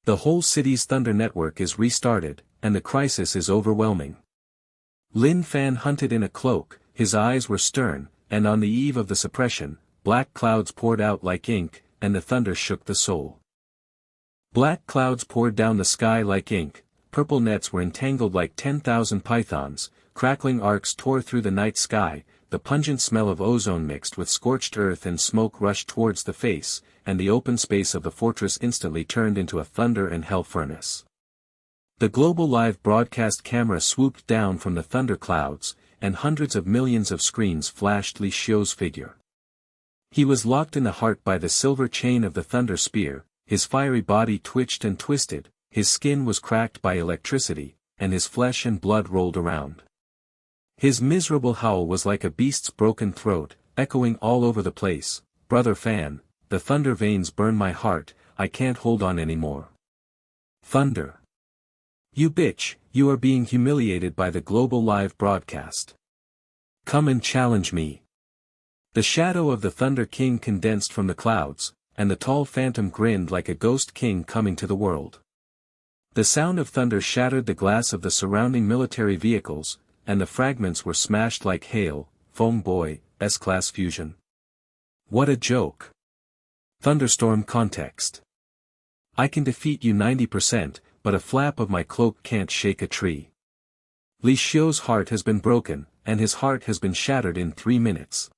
The whole city's thunder network is restarted, and the crisis is overwhelming." Lin Fan hunted in a cloak, his eyes were stern, and on the eve of the suppression, black clouds poured out like ink, and the thunder shook the soul. Black clouds poured down the sky like ink, purple nets were entangled like 10,000 pythons, crackling arcs tore through the night sky, the pungent smell of ozone mixed with scorched earth and smoke rushed towards the face, and the open space of the fortress instantly turned into a thunder and hell furnace. The global live broadcast camera swooped down from the thunder clouds, and hundreds of millions of screens flashed Li Xiu's figure. He was locked in the heart by the silver chain of the thunder spear, his fiery body twitched and twisted, his skin was cracked by electricity, and his flesh and blood rolled around. His miserable howl was like a beast's broken throat, echoing all over the place, "Brother Fan, the thunder veins burn my heart, I can't hold on anymore. Thunder. You bitch, you are being humiliated by the global live broadcast. Come and challenge me." The shadow of the Thunder King condensed from the clouds, and the tall phantom grinned like a ghost king coming to the world. The sound of thunder shattered the glass of the surrounding military vehicles, and the fragments were smashed like hail. Foam Boy, S-Class Fusion. What a joke. Thunderstorm context. I can defeat you 90%, but a flap of my cloak can't shake a tree. Li Xiu's heart has been broken, and his heart has been shattered in 3 minutes.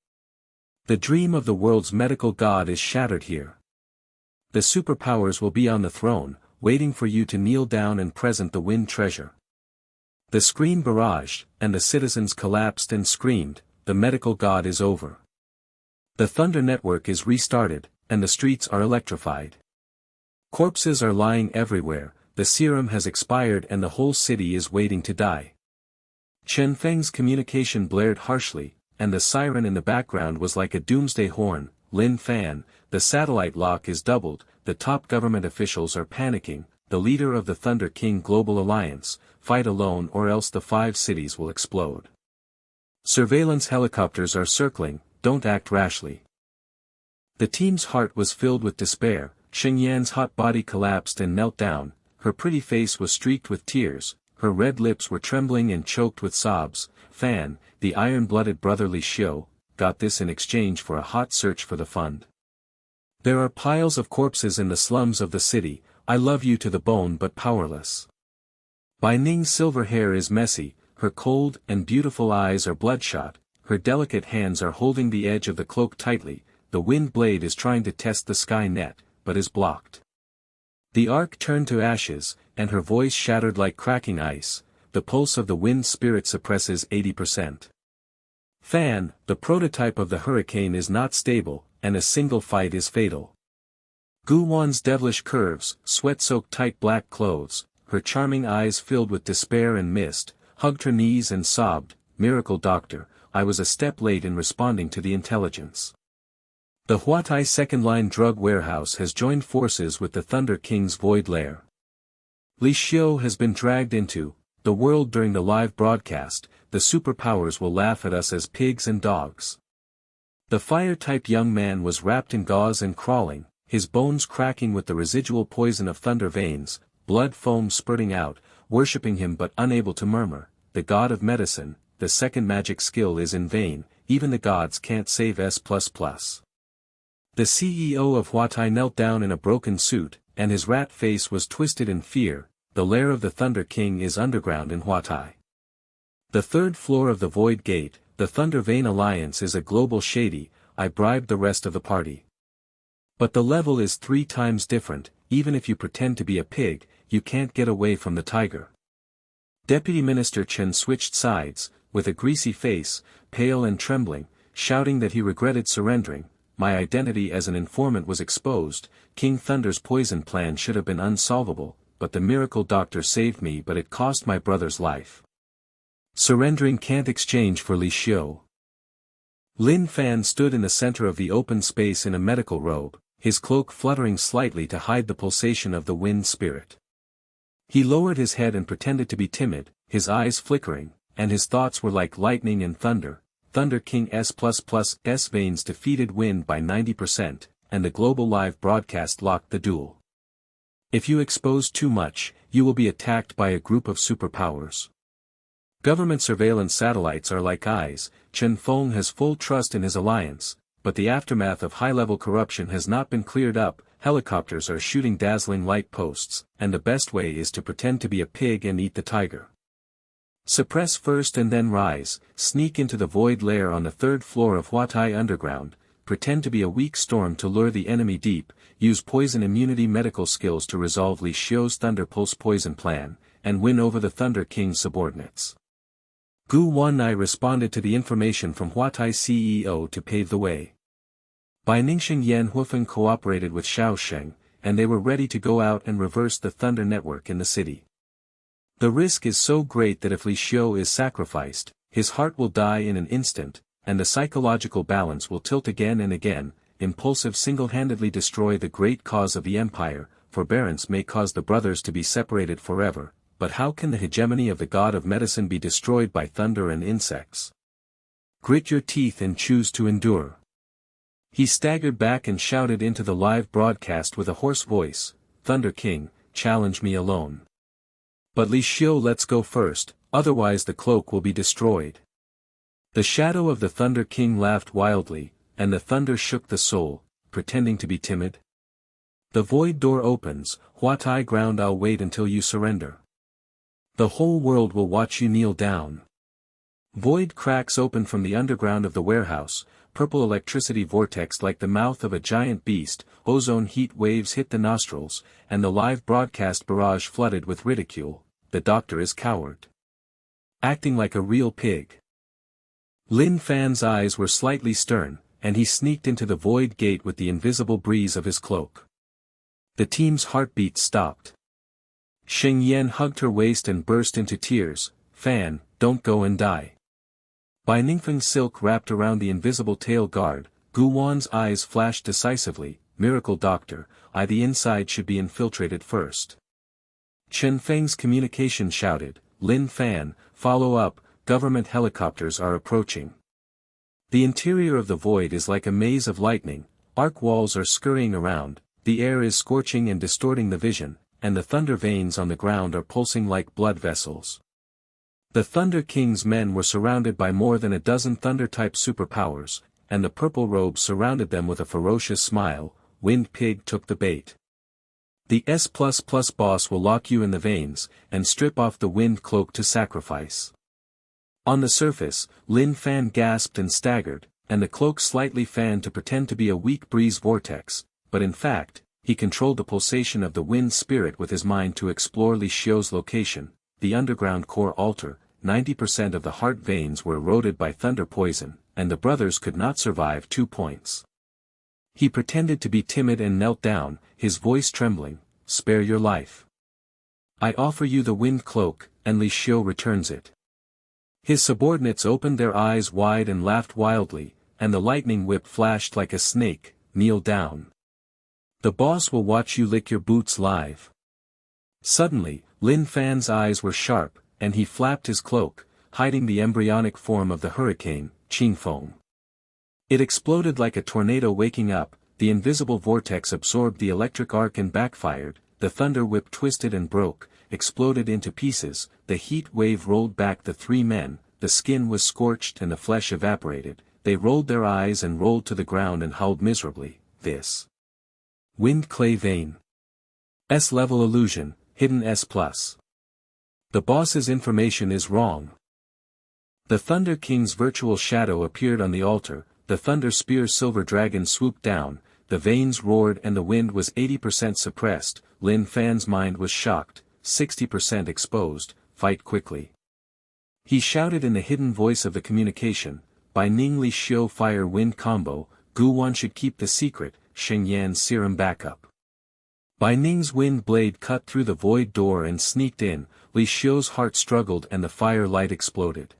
The dream of the world's medical god is shattered here. The superpowers will be on the throne, waiting for you to kneel down and present the wind treasure. The screen barraged, and the citizens collapsed and screamed, "The medical god is over." The thunder network is restarted, and the streets are electrified. Corpses are lying everywhere, the serum has expired and the whole city is waiting to die. Chen Feng's communication blared harshly, and the siren in the background was like a doomsday horn. "Lin Fan, the satellite lock is doubled, the top government officials are panicking, the leader of the Thunder King Global Alliance, fight alone or else the 5 cities will explode. Surveillance helicopters are circling, don't act rashly." The team's heart was filled with despair. Xingyan's hot body collapsed and knelt down, her pretty face was streaked with tears, her red lips were trembling and choked with sobs. "Fan, the iron-blooded brother Li Xiu, got this in exchange for a hot search for the fund. There are piles of corpses in the slums of the city, I love you to the bone but powerless." Bai Ning's silver hair is messy, her cold and beautiful eyes are bloodshot, her delicate hands are holding the edge of the cloak tightly, the wind blade is trying to test the sky net, but is blocked. The arc turned to ashes, and her voice shattered like cracking ice, the pulse of the wind spirit suppresses 80%. "Fan, the prototype of the hurricane is not stable, and a single fight is fatal." Gu Wan's devilish curves, sweat-soaked tight black clothes, her charming eyes filled with despair and mist, hugged her knees and sobbed, "Miracle doctor, I was a step late in responding to the intelligence. The Huatai second-line drug warehouse has joined forces with the Thunder King's void lair. Li Xiu has been dragged into the world during the live broadcast, the superpowers will laugh at us as pigs and dogs." The fire-typed young man was wrapped in gauze and crawling, his bones cracking with the residual poison of thunder veins, blood foam spurting out, worshipping him but unable to murmur, "The god of medicine, the second magic skill is in vain, even the gods can't save S++. The CEO of Huatai knelt down in a broken suit, and his rat face was twisted in fear. The lair of the Thunder King is underground in Huatai. The 3rd floor of the Void Gate, the Thunder Vein Alliance is a global shady, I bribed the rest of the party. But the level is 3 times different, even if you pretend to be a pig, you can't get away from the tiger. Deputy Minister Chen switched sides, with a greasy face, pale and trembling, shouting that he regretted surrendering. My identity as an informant was exposed. King Thunder's poison plan should have been unsolvable, but the miracle doctor saved me, but it cost my brother's life. Surrendering can't exchange for Li Xiu. Lin Fan stood in the center of the open space in a medical robe, his cloak fluttering slightly to hide the pulsation of the wind spirit. He lowered his head and pretended to be timid, his eyes flickering, and his thoughts were like lightning and thunder. Thunder King S++ veins defeated Wind by 90%, and the global live broadcast locked the duel. If you expose too much, you will be attacked by a group of superpowers. Government surveillance satellites are like eyes. Chen Feng has full trust in his alliance, but the aftermath of high-level corruption has not been cleared up. Helicopters are shooting dazzling light posts, and the best way is to pretend to be a pig and eat the tiger. Suppress first and then rise, sneak into the void lair on the third floor of Huatai Underground, pretend to be a weak storm to lure the enemy deep, use poison immunity medical skills to resolve Li Xiu's Thunder Pulse poison plan, and win over the Thunder King's subordinates. Gu Wanai responded to the information from Huatai CEO to pave the way. Bai Ningxing Yan Huifeng cooperated with Xiao Sheng, and they were ready to go out and reverse the Thunder network in the city. The risk is so great that if Li Xiu is sacrificed, his heart will die in an instant, and the psychological balance will tilt again and again. Impulsive single-handedly destroy the great cause of the empire. Forbearance may cause the brothers to be separated forever, but how can the hegemony of the god of medicine be destroyed by thunder and insects? Grit your teeth and choose to endure. He staggered back and shouted into the live broadcast with a hoarse voice, Thunder King, challenge me alone. But Li Xiu, let's go first, otherwise the cloak will be destroyed. The shadow of the Thunder King laughed wildly, and the thunder shook the soul, pretending to be timid. The void door opens. Huatai ground, I'll wait until you surrender. The whole world will watch you kneel down. Void cracks open from the underground of the warehouse, purple electricity vortex like the mouth of a giant beast, ozone heat waves hit the nostrils, and the live broadcast barrage flooded with ridicule. The doctor is coward. Acting like a real pig. Lin Fan's eyes were slightly stern, and he sneaked into the void gate with the invisible breeze of his cloak. The team's heartbeat stopped. Sheng Yan hugged her waist and burst into tears. Fan, don't go and die. Bai Ningfeng's silk wrapped around the invisible tail guard. Gu Wan's eyes flashed decisively. Miracle doctor, the inside should be infiltrated first. Chen Feng's communication shouted, Lin Fan, follow up, government helicopters are approaching. The interior of the void is like a maze of lightning, arc walls are scurrying around, the air is scorching and distorting the vision, and the thunder veins on the ground are pulsing like blood vessels. The Thunder King's men were surrounded by more than a dozen Thunder-type superpowers, and the purple robes surrounded them with a ferocious smile. Wind Pig took the bait. The S++ boss will lock you in the veins, and strip off the wind cloak to sacrifice. On the surface, Lin Fan gasped and staggered, and the cloak slightly fanned to pretend to be a weak breeze vortex, but in fact, he controlled the pulsation of the wind spirit with his mind to explore Li Xiu's location, the underground core altar. 90% of the heart veins were eroded by thunder poison, and the brothers could not survive 2 points. He pretended to be timid and knelt down, his voice trembling, spare your life. I offer you the wind cloak, and Li Xiu returns it. His subordinates opened their eyes wide and laughed wildly, and the lightning whip flashed like a snake. Kneel down. The boss will watch you lick your boots live. Suddenly, Lin Fan's eyes were sharp, and he flapped his cloak, hiding the embryonic form of the hurricane, Qingfeng. It exploded like a tornado waking up, the invisible vortex absorbed the electric arc and backfired, the thunder whip twisted and broke, exploded into pieces, the heat wave rolled back the 3 men, the skin was scorched and the flesh evaporated, they rolled their eyes and rolled to the ground and howled miserably. This wind clay vein. S-level illusion, hidden S+. The boss's information is wrong. The Thunder King's virtual shadow appeared on the altar, the Thunder Spear Silver Dragon swooped down, the veins roared and the wind was 80% suppressed. Lin Fan's mind was shocked, 60% exposed, fight quickly. He shouted in the hidden voice of the communication, "By Ning Li Xiu fire-wind combo, Guwan should keep the secret, Shengyan's serum backup." Bai Ning's wind blade cut through the void door and sneaked in. Li Xiu's heart struggled and the fire light exploded.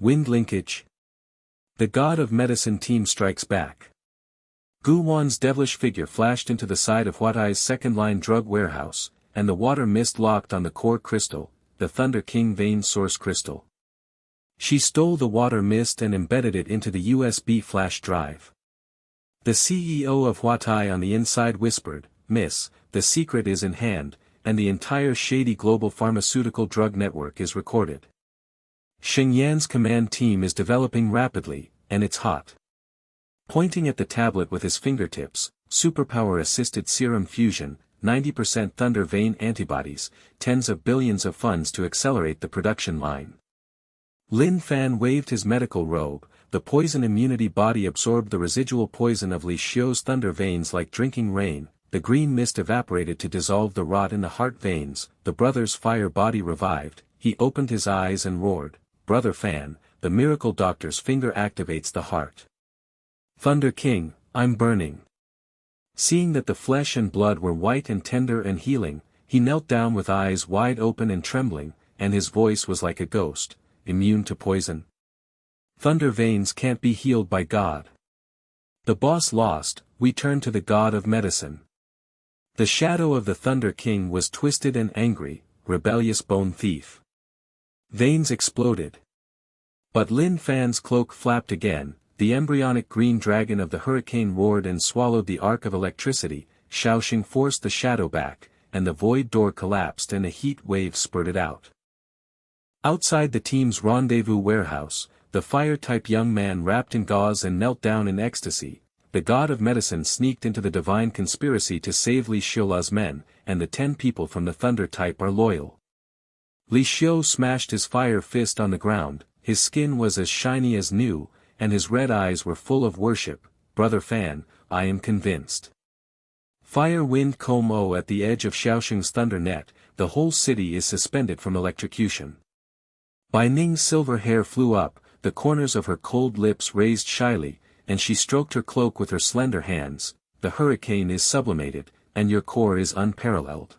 Wind linkage. The god of medicine team strikes back. Gu Wan's devilish figure flashed into the side of Huatai's second-line drug warehouse, and the water mist locked on the core crystal, the Thunder King vein source crystal. She stole the water mist and embedded it into the USB flash drive. The CEO of Huatai on the inside whispered, "Miss, the secret is in hand, and the entire shady global pharmaceutical drug network is recorded. Shengyan's command team is developing rapidly, and it's hot." Pointing at the tablet with his fingertips, superpower-assisted serum fusion, 90% thunder vein antibodies, tens of billions of funds to accelerate the production line. Lin Fan waved his medical robe. The poison immunity body absorbed the residual poison of Li Xiu's thunder veins like drinking rain. The green mist evaporated to dissolve the rot in the heart veins. The brother's fire body revived. He opened his eyes and roared, "Brother Fan, the miracle doctor's finger activates the heart. Thunder King, I'm burning." Seeing that the flesh and blood were white and tender and healing, he knelt down with eyes wide open and trembling, and his voice was like a ghost, immune to poison. Thunder veins can't be healed by God. The boss lost. We turn to the god of medicine. The shadow of the Thunder King was twisted and angry, rebellious bone thief. Veins exploded. But Lin Fan's cloak flapped again. The embryonic green dragon of the hurricane roared and swallowed the arc of electricity. Shaoxing forced the shadow back, and the void door collapsed and a heat wave spurted out. Outside the team's rendezvous warehouse, the fire-type young man wrapped in gauze and knelt down in ecstasy. The god of medicine sneaked into the divine conspiracy to save Li Xiu's men, and the 10 people from the thunder type are loyal. Li Xiu smashed his fire fist on the ground. His skin was as shiny as new, and his red eyes were full of worship. "Brother Fan, I am convinced." Fire wind como at the edge of Shaoxing's thunder net. The whole city is suspended from electrocution. Bai Ning's silver hair flew up, the corners of her cold lips raised shyly, and she stroked her cloak with her slender hands. "The hurricane is sublimated, and your core is unparalleled."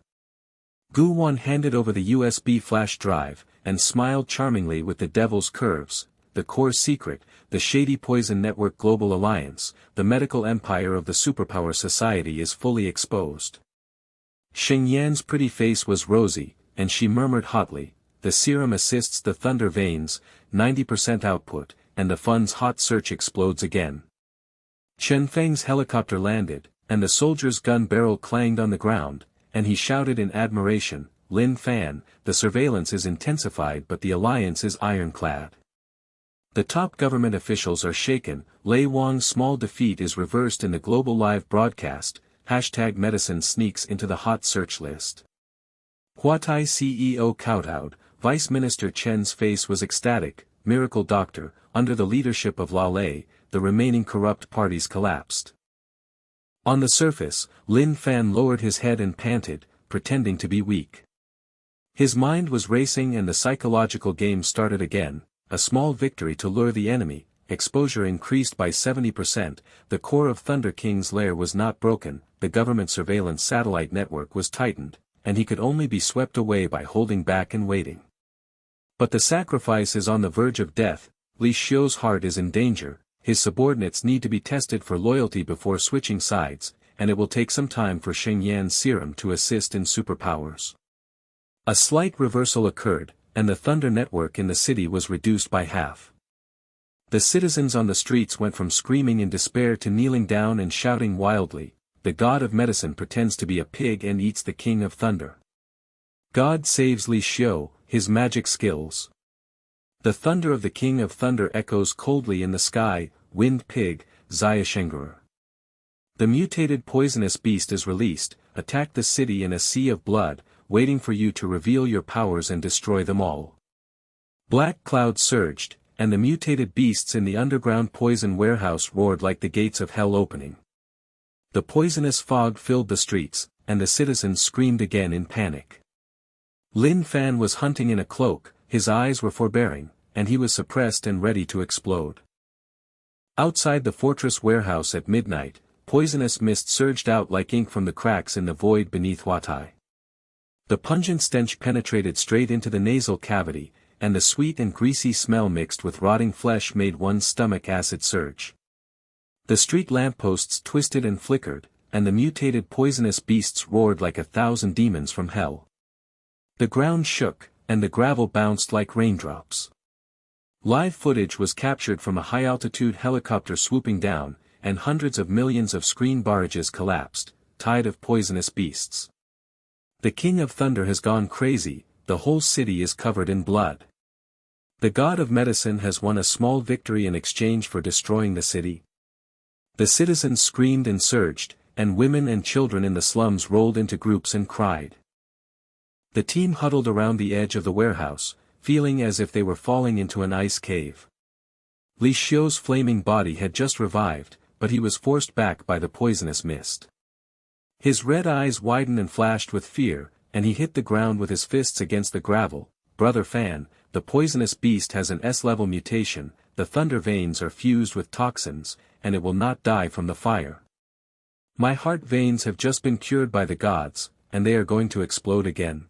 Gu Wan handed over the USB flash drive, and smiled charmingly with the devil's curves. "The core secret, the Shady Poison Network Global Alliance, the medical empire of the Superpower Society is fully exposed." Shengyan's pretty face was rosy, and she murmured hotly, "The serum assists the thunder veins, 90% output, and the fun's hot search explodes again." Chen Feng's helicopter landed, and the soldier's gun barrel clanged on the ground, and he shouted in admiration, "Lin Fan, the surveillance is intensified but the alliance is ironclad." The top government officials are shaken. Lei Wang's small defeat is reversed in the global live broadcast. #medicine sneaks into the hot search list. Huatai CEO kowtowed. Vice Minister Chen's face was ecstatic. "Miracle doctor." Under the leadership of La Lei, the remaining corrupt parties collapsed. On the surface, Lin Fan lowered his head and panted, pretending to be weak. His mind was racing and the psychological game started again. A small victory to lure the enemy. Exposure increased by 70%, the core of Thunder King's lair was not broken, the government surveillance satellite network was tightened, and he could only be swept away by holding back and waiting. But the sacrifice is on the verge of death. Li Xiu's heart is in danger. His subordinates need to be tested for loyalty before switching sides, and it will take some time for Shengyan's serum to assist in superpowers. A slight reversal occurred, and the thunder network in the city was reduced by half. The citizens on the streets went from screaming in despair to kneeling down and shouting wildly, "The god of medicine pretends to be a pig and eats the king of thunder. God saves Li Xiu, his magic skills." The thunder of the king of thunder echoes coldly in the sky. "Wind pig, Xiaoshengerer. The mutated poisonous beast is released, attack the city in a sea of blood, waiting for you to reveal your powers and destroy them all." Black clouds surged, and the mutated beasts in the underground poison warehouse roared like the gates of hell opening. The poisonous fog filled the streets, and the citizens screamed again in panic. Lin Fan was hunting in a cloak, his eyes were forbearing, and he was suppressed and ready to explode. Outside the fortress warehouse at midnight, poisonous mist surged out like ink from the cracks in the void beneath Huatai. The pungent stench penetrated straight into the nasal cavity, and the sweet and greasy smell mixed with rotting flesh made one's stomach acid surge. The street lampposts twisted and flickered, and the mutated poisonous beasts roared like 1,000 demons from hell. The ground shook, and the gravel bounced like raindrops. Live footage was captured from a high-altitude helicopter swooping down, and hundreds of millions of screen barrages collapsed, tied of poisonous beasts. The King of Thunder has gone crazy, the whole city is covered in blood. The god of medicine has won a small victory in exchange for destroying the city. The citizens screamed and surged, and women and children in the slums rolled into groups and cried. The team huddled around the edge of the warehouse, feeling as if they were falling into an ice cave. Li Xiu's flaming body had just revived, but he was forced back by the poisonous mist. His red eyes widened and flashed with fear, and he hit the ground with his fists against the gravel. Brother Fan, the poisonous beast has an S-level mutation, the thunder veins are fused with toxins, and it will not die from the fire. My heart veins have just been cured by the gods, and they are going to explode again.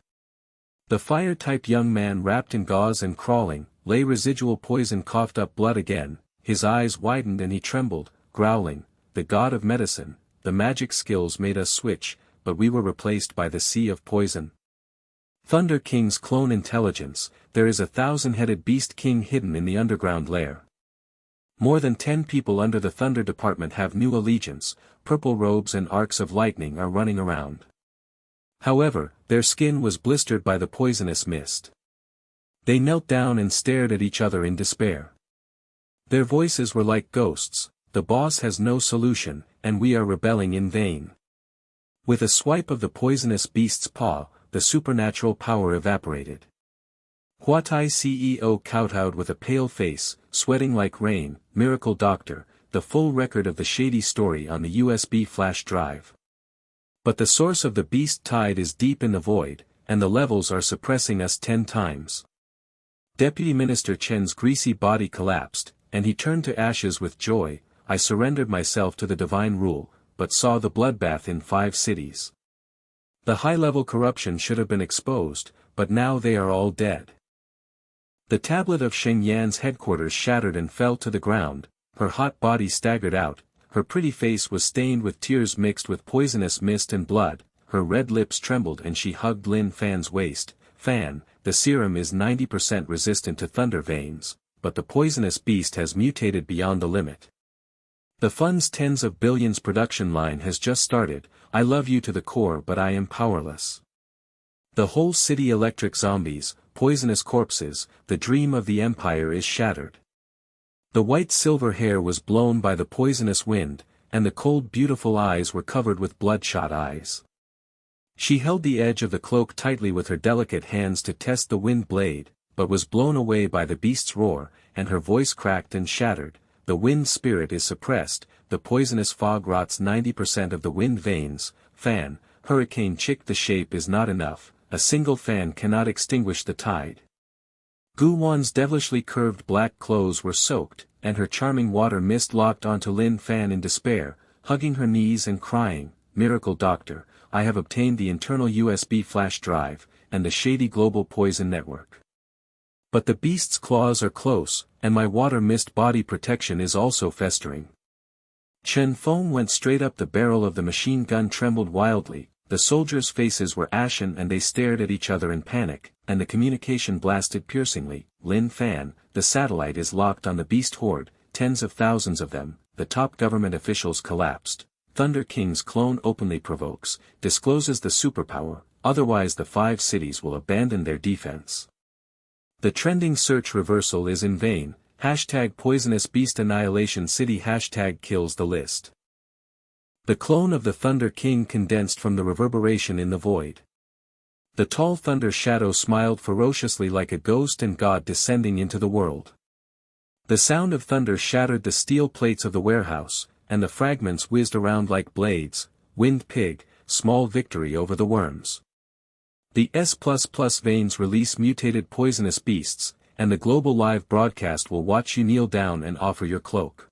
The fire-type young man wrapped in gauze and crawling, lay residual poison coughed up blood again, his eyes widened and he trembled, growling, the god of medicine, the magic skills made us switch, but we were replaced by the sea of poison. Thunder King's clone intelligence, there is a 1,000-headed beast king hidden in the underground lair. More than 10 people under the Thunder Department have new allegiance, purple robes and arcs of lightning are running around. However, their skin was blistered by the poisonous mist. They knelt down and stared at each other in despair. Their voices were like ghosts, the boss has no solution, and we are rebelling in vain. With a swipe of the poisonous beast's paw, the supernatural power evaporated. Huatai CEO kowtowed with a pale face, sweating like rain, miracle doctor, the full record of the shady story on the USB flash drive. But the source of the beast tide is deep in the void, and the levels are suppressing us 10 times. Deputy Minister Chen's greasy body collapsed, and he turned to ashes with joy. I surrendered myself to the divine rule, but saw the bloodbath in 5 cities. The high-level corruption should have been exposed, but now they are all dead. The tablet of Shengyan's headquarters shattered and fell to the ground, her hot body staggered out, her pretty face was stained with tears mixed with poisonous mist and blood, her red lips trembled and she hugged Lin Fan's waist. Fan, the serum is 90% resistant to thunder veins, but the poisonous beast has mutated beyond the limit. The fund's tens of billions production line has just started, I love you to the core but I am powerless. The whole city electric zombies, poisonous corpses, the dream of the empire is shattered. The white silver hair was blown by the poisonous wind, and the cold beautiful eyes were covered with bloodshot eyes. She held the edge of the cloak tightly with her delicate hands to test the wind blade, but was blown away by the beast's roar, and her voice cracked and shattered. The wind spirit is suppressed, the poisonous fog rots 90% of the wind veins. Fan, hurricane chick, the shape is not enough, a single fan cannot extinguish the tide. Gu Wan's devilishly curved black clothes were soaked, and her charming water mist locked onto Lin Fan in despair, hugging her knees and crying, Miracle Doctor, I have obtained the internal USB flash drive, and the shady global poison network. But the beast's claws are close, and my water mist body protection is also festering. Chen Feng went straight up the barrel of the machine gun, trembled wildly, the soldiers' faces were ashen and they stared at each other in panic, and the communication blasted piercingly. Lin Fan, the satellite is locked on the beast horde, tens of thousands of them, the top government officials collapsed. Thunder King's clone openly provokes, discloses the superpower, otherwise the 5 cities will abandon their defense. The trending search reversal is in vain, hashtag poisonous beast annihilation city hashtag kills the list. The clone of the Thunder King condensed from the reverberation in the void. The tall thunder shadow smiled ferociously like a ghost and god descending into the world. The sound of thunder shattered the steel plates of the warehouse, and the fragments whizzed around like blades. Wind pig, small victory over the worms. The S++ veins release mutated poisonous beasts, and the global live broadcast will watch you kneel down and offer your cloak.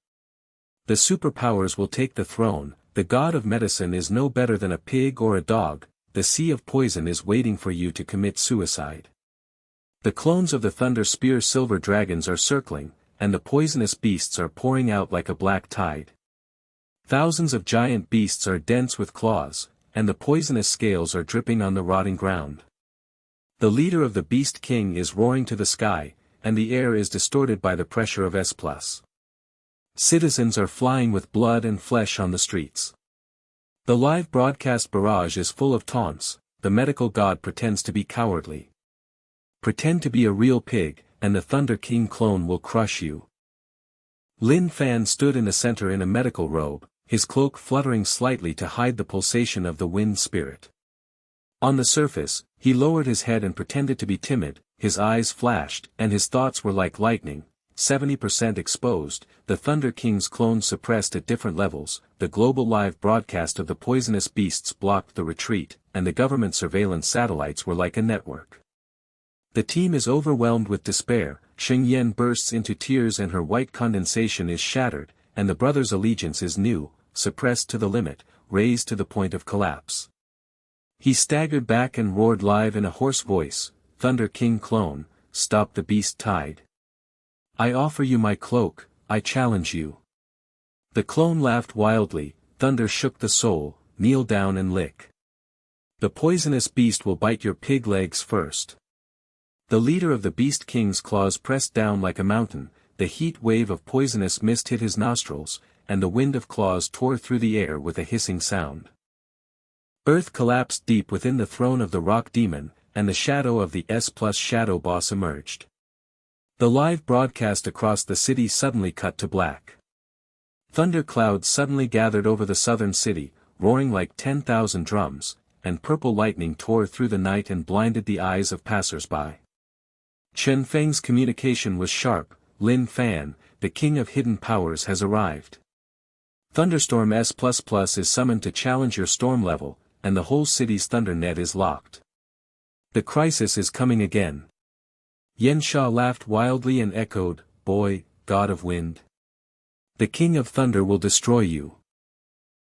The superpowers will take the throne. The god of medicine is no better than a pig or a dog. The sea of poison is waiting for you to commit suicide. The clones of the thunder spear silver dragons are circling, and the poisonous beasts are pouring out like a black tide. Thousands of giant beasts are dense with claws, and the poisonous scales are dripping on the rotting ground. The leader of the Beast King is roaring to the sky, and the air is distorted by the pressure of S+. Citizens are flying with blood and flesh on the streets. The live broadcast barrage is full of taunts. The medical god pretends to be cowardly. Pretend to be a real pig, and the Thunder King clone will crush you. Lin Fan stood in the center in a medical robe, his cloak fluttering slightly to hide the pulsation of the wind spirit. On the surface, he lowered his head and pretended to be timid, his eyes flashed, and his thoughts were like lightning. 70% exposed, the Thunder King's clones suppressed at different levels, the global live broadcast of the poisonous beasts blocked the retreat, and the government surveillance satellites were like a network. The team is overwhelmed with despair. Xing Yan bursts into tears and her white condensation is shattered, and the brothers' allegiance is new, suppressed to the limit, raised to the point of collapse. He staggered back and roared live in a hoarse voice, "Thunder King clone, stop the beast tide. I offer you my cloak, I challenge you." The clone laughed wildly. "Thunder shook the soul, kneel down and lick. The poisonous beast will bite your pig legs first." The leader of the Beast King's claws pressed down like a mountain, the heat wave of poisonous mist hit his nostrils, and the wind of claws tore through the air with a hissing sound. Earth collapsed deep within the throne of the rock demon, and the shadow of the S+ shadow boss emerged. The live broadcast across the city suddenly cut to black. Thunder clouds suddenly gathered over the southern city, roaring like 10,000 drums, and purple lightning tore through the night and blinded the eyes of passers-by. Chen Feng's communication was sharp. "Lin Fan, the king of hidden powers has arrived. Thunderstorm S++ is summoned to challenge your storm level, and the whole city's thunder net is locked. The crisis is coming again." Yen Sha laughed wildly and echoed, "Boy, god of wind. The king of thunder will destroy you."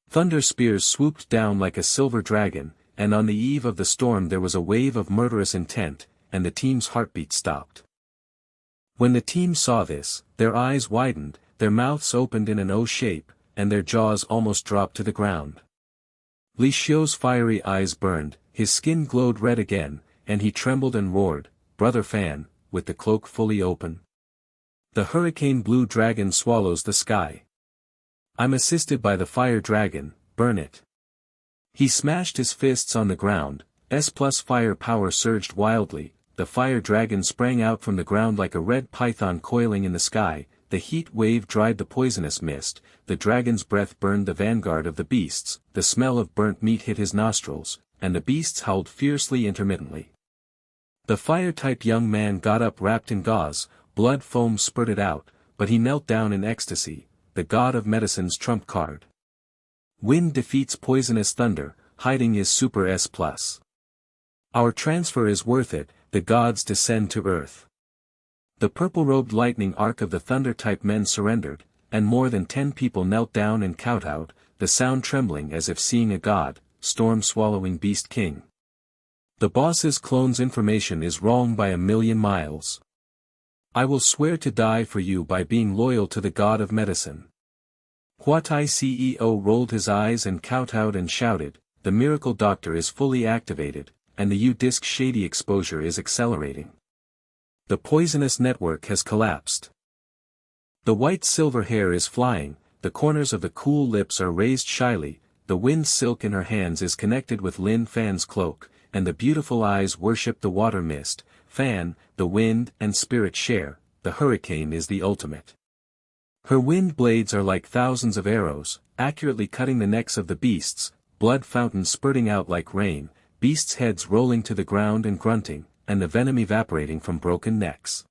Thunder spears swooped down like a silver dragon, and on the eve of the storm there was a wave of murderous intent, and the team's heartbeat stopped. When the team saw this, their eyes widened, their mouths opened in an O shape, and their jaws almost dropped to the ground. Li Xiu's fiery eyes burned, his skin glowed red again, and he trembled and roared, "Brother Fan," with the cloak fully open. The hurricane blue dragon swallows the sky. "I'm assisted by the fire dragon, burn it." He smashed his fists on the ground. S+ fire power surged wildly. The fire dragon sprang out from the ground like a red python coiling in the sky. The heat wave dried the poisonous mist, the dragon's breath burned the vanguard of the beasts, the smell of burnt meat hit his nostrils, and the beasts howled fiercely intermittently. The fire-type young man got up wrapped in gauze, blood foam spurted out, but he knelt down in ecstasy, the god of medicine's trump card. Wind defeats poisonous thunder, hiding his super S+. Our transfer is worth it, the gods descend to earth. The purple-robed lightning arc of the thunder-type men surrendered, and more than 10 people knelt down and kowtowed, the sound trembling as if seeing a god, storm-swallowing Beast King. The boss's clone's information is wrong by 1,000,000 miles. I will swear to die for you by being loyal to the god of medicine. Huatai CEO rolled his eyes and kowtowed and shouted, "The miracle doctor is fully activated, and the U-disc shady exposure is accelerating. The poisonous network has collapsed. The white silver hair is flying, the corners of the cool lips are raised shyly, the wind silk in her hands is connected with Lin Fan's cloak, and the beautiful eyes worship the water mist. Fan, the wind and spirit share, the hurricane is the ultimate. Her wind blades are like thousands of arrows, accurately cutting the necks of the beasts, blood fountains spurting out like rain, beasts' heads rolling to the ground and grunting, and the venom evaporating from broken necks.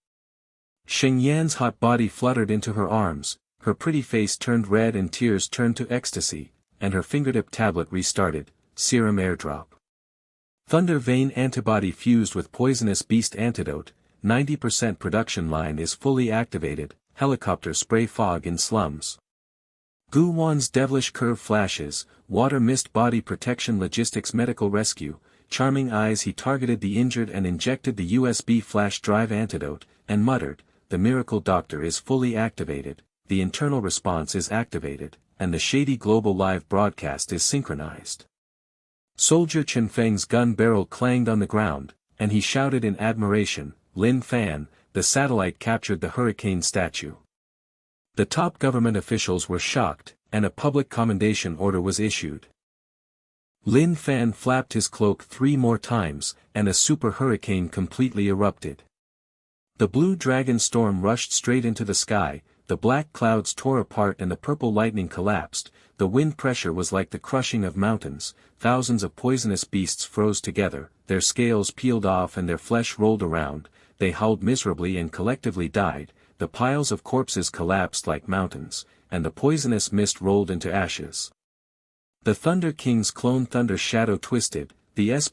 Xing Yan's hot body fluttered into her arms, her pretty face turned red and tears turned to ecstasy, and her fingertip tablet restarted, serum airdrop. Thunder Vein antibody fused with poisonous beast antidote, 90% production line is fully activated, helicopter spray fog in slums. Gu Wan's devilish curve flashes, water mist body protection logistics medical rescue, charming eyes he targeted the injured and injected the USB flash drive antidote, and muttered, the miracle doctor is fully activated, the internal response is activated, and the shady global live broadcast is synchronized. Soldier Chen Feng's gun barrel clanged on the ground, and he shouted in admiration, Lin Fan, the satellite captured the hurricane statue. The top government officials were shocked, and a public commendation order was issued. Lin Fan flapped his cloak 3 more times, and a super hurricane completely erupted. The blue dragon storm rushed straight into the sky, the black clouds tore apart and the purple lightning collapsed, the wind pressure was like the crushing of mountains, thousands of poisonous beasts froze together, their scales peeled off and their flesh rolled around, they howled miserably and collectively died, the piles of corpses collapsed like mountains, and the poisonous mist rolled into ashes. The Thunder King's clone Thunder Shadow twisted, the S++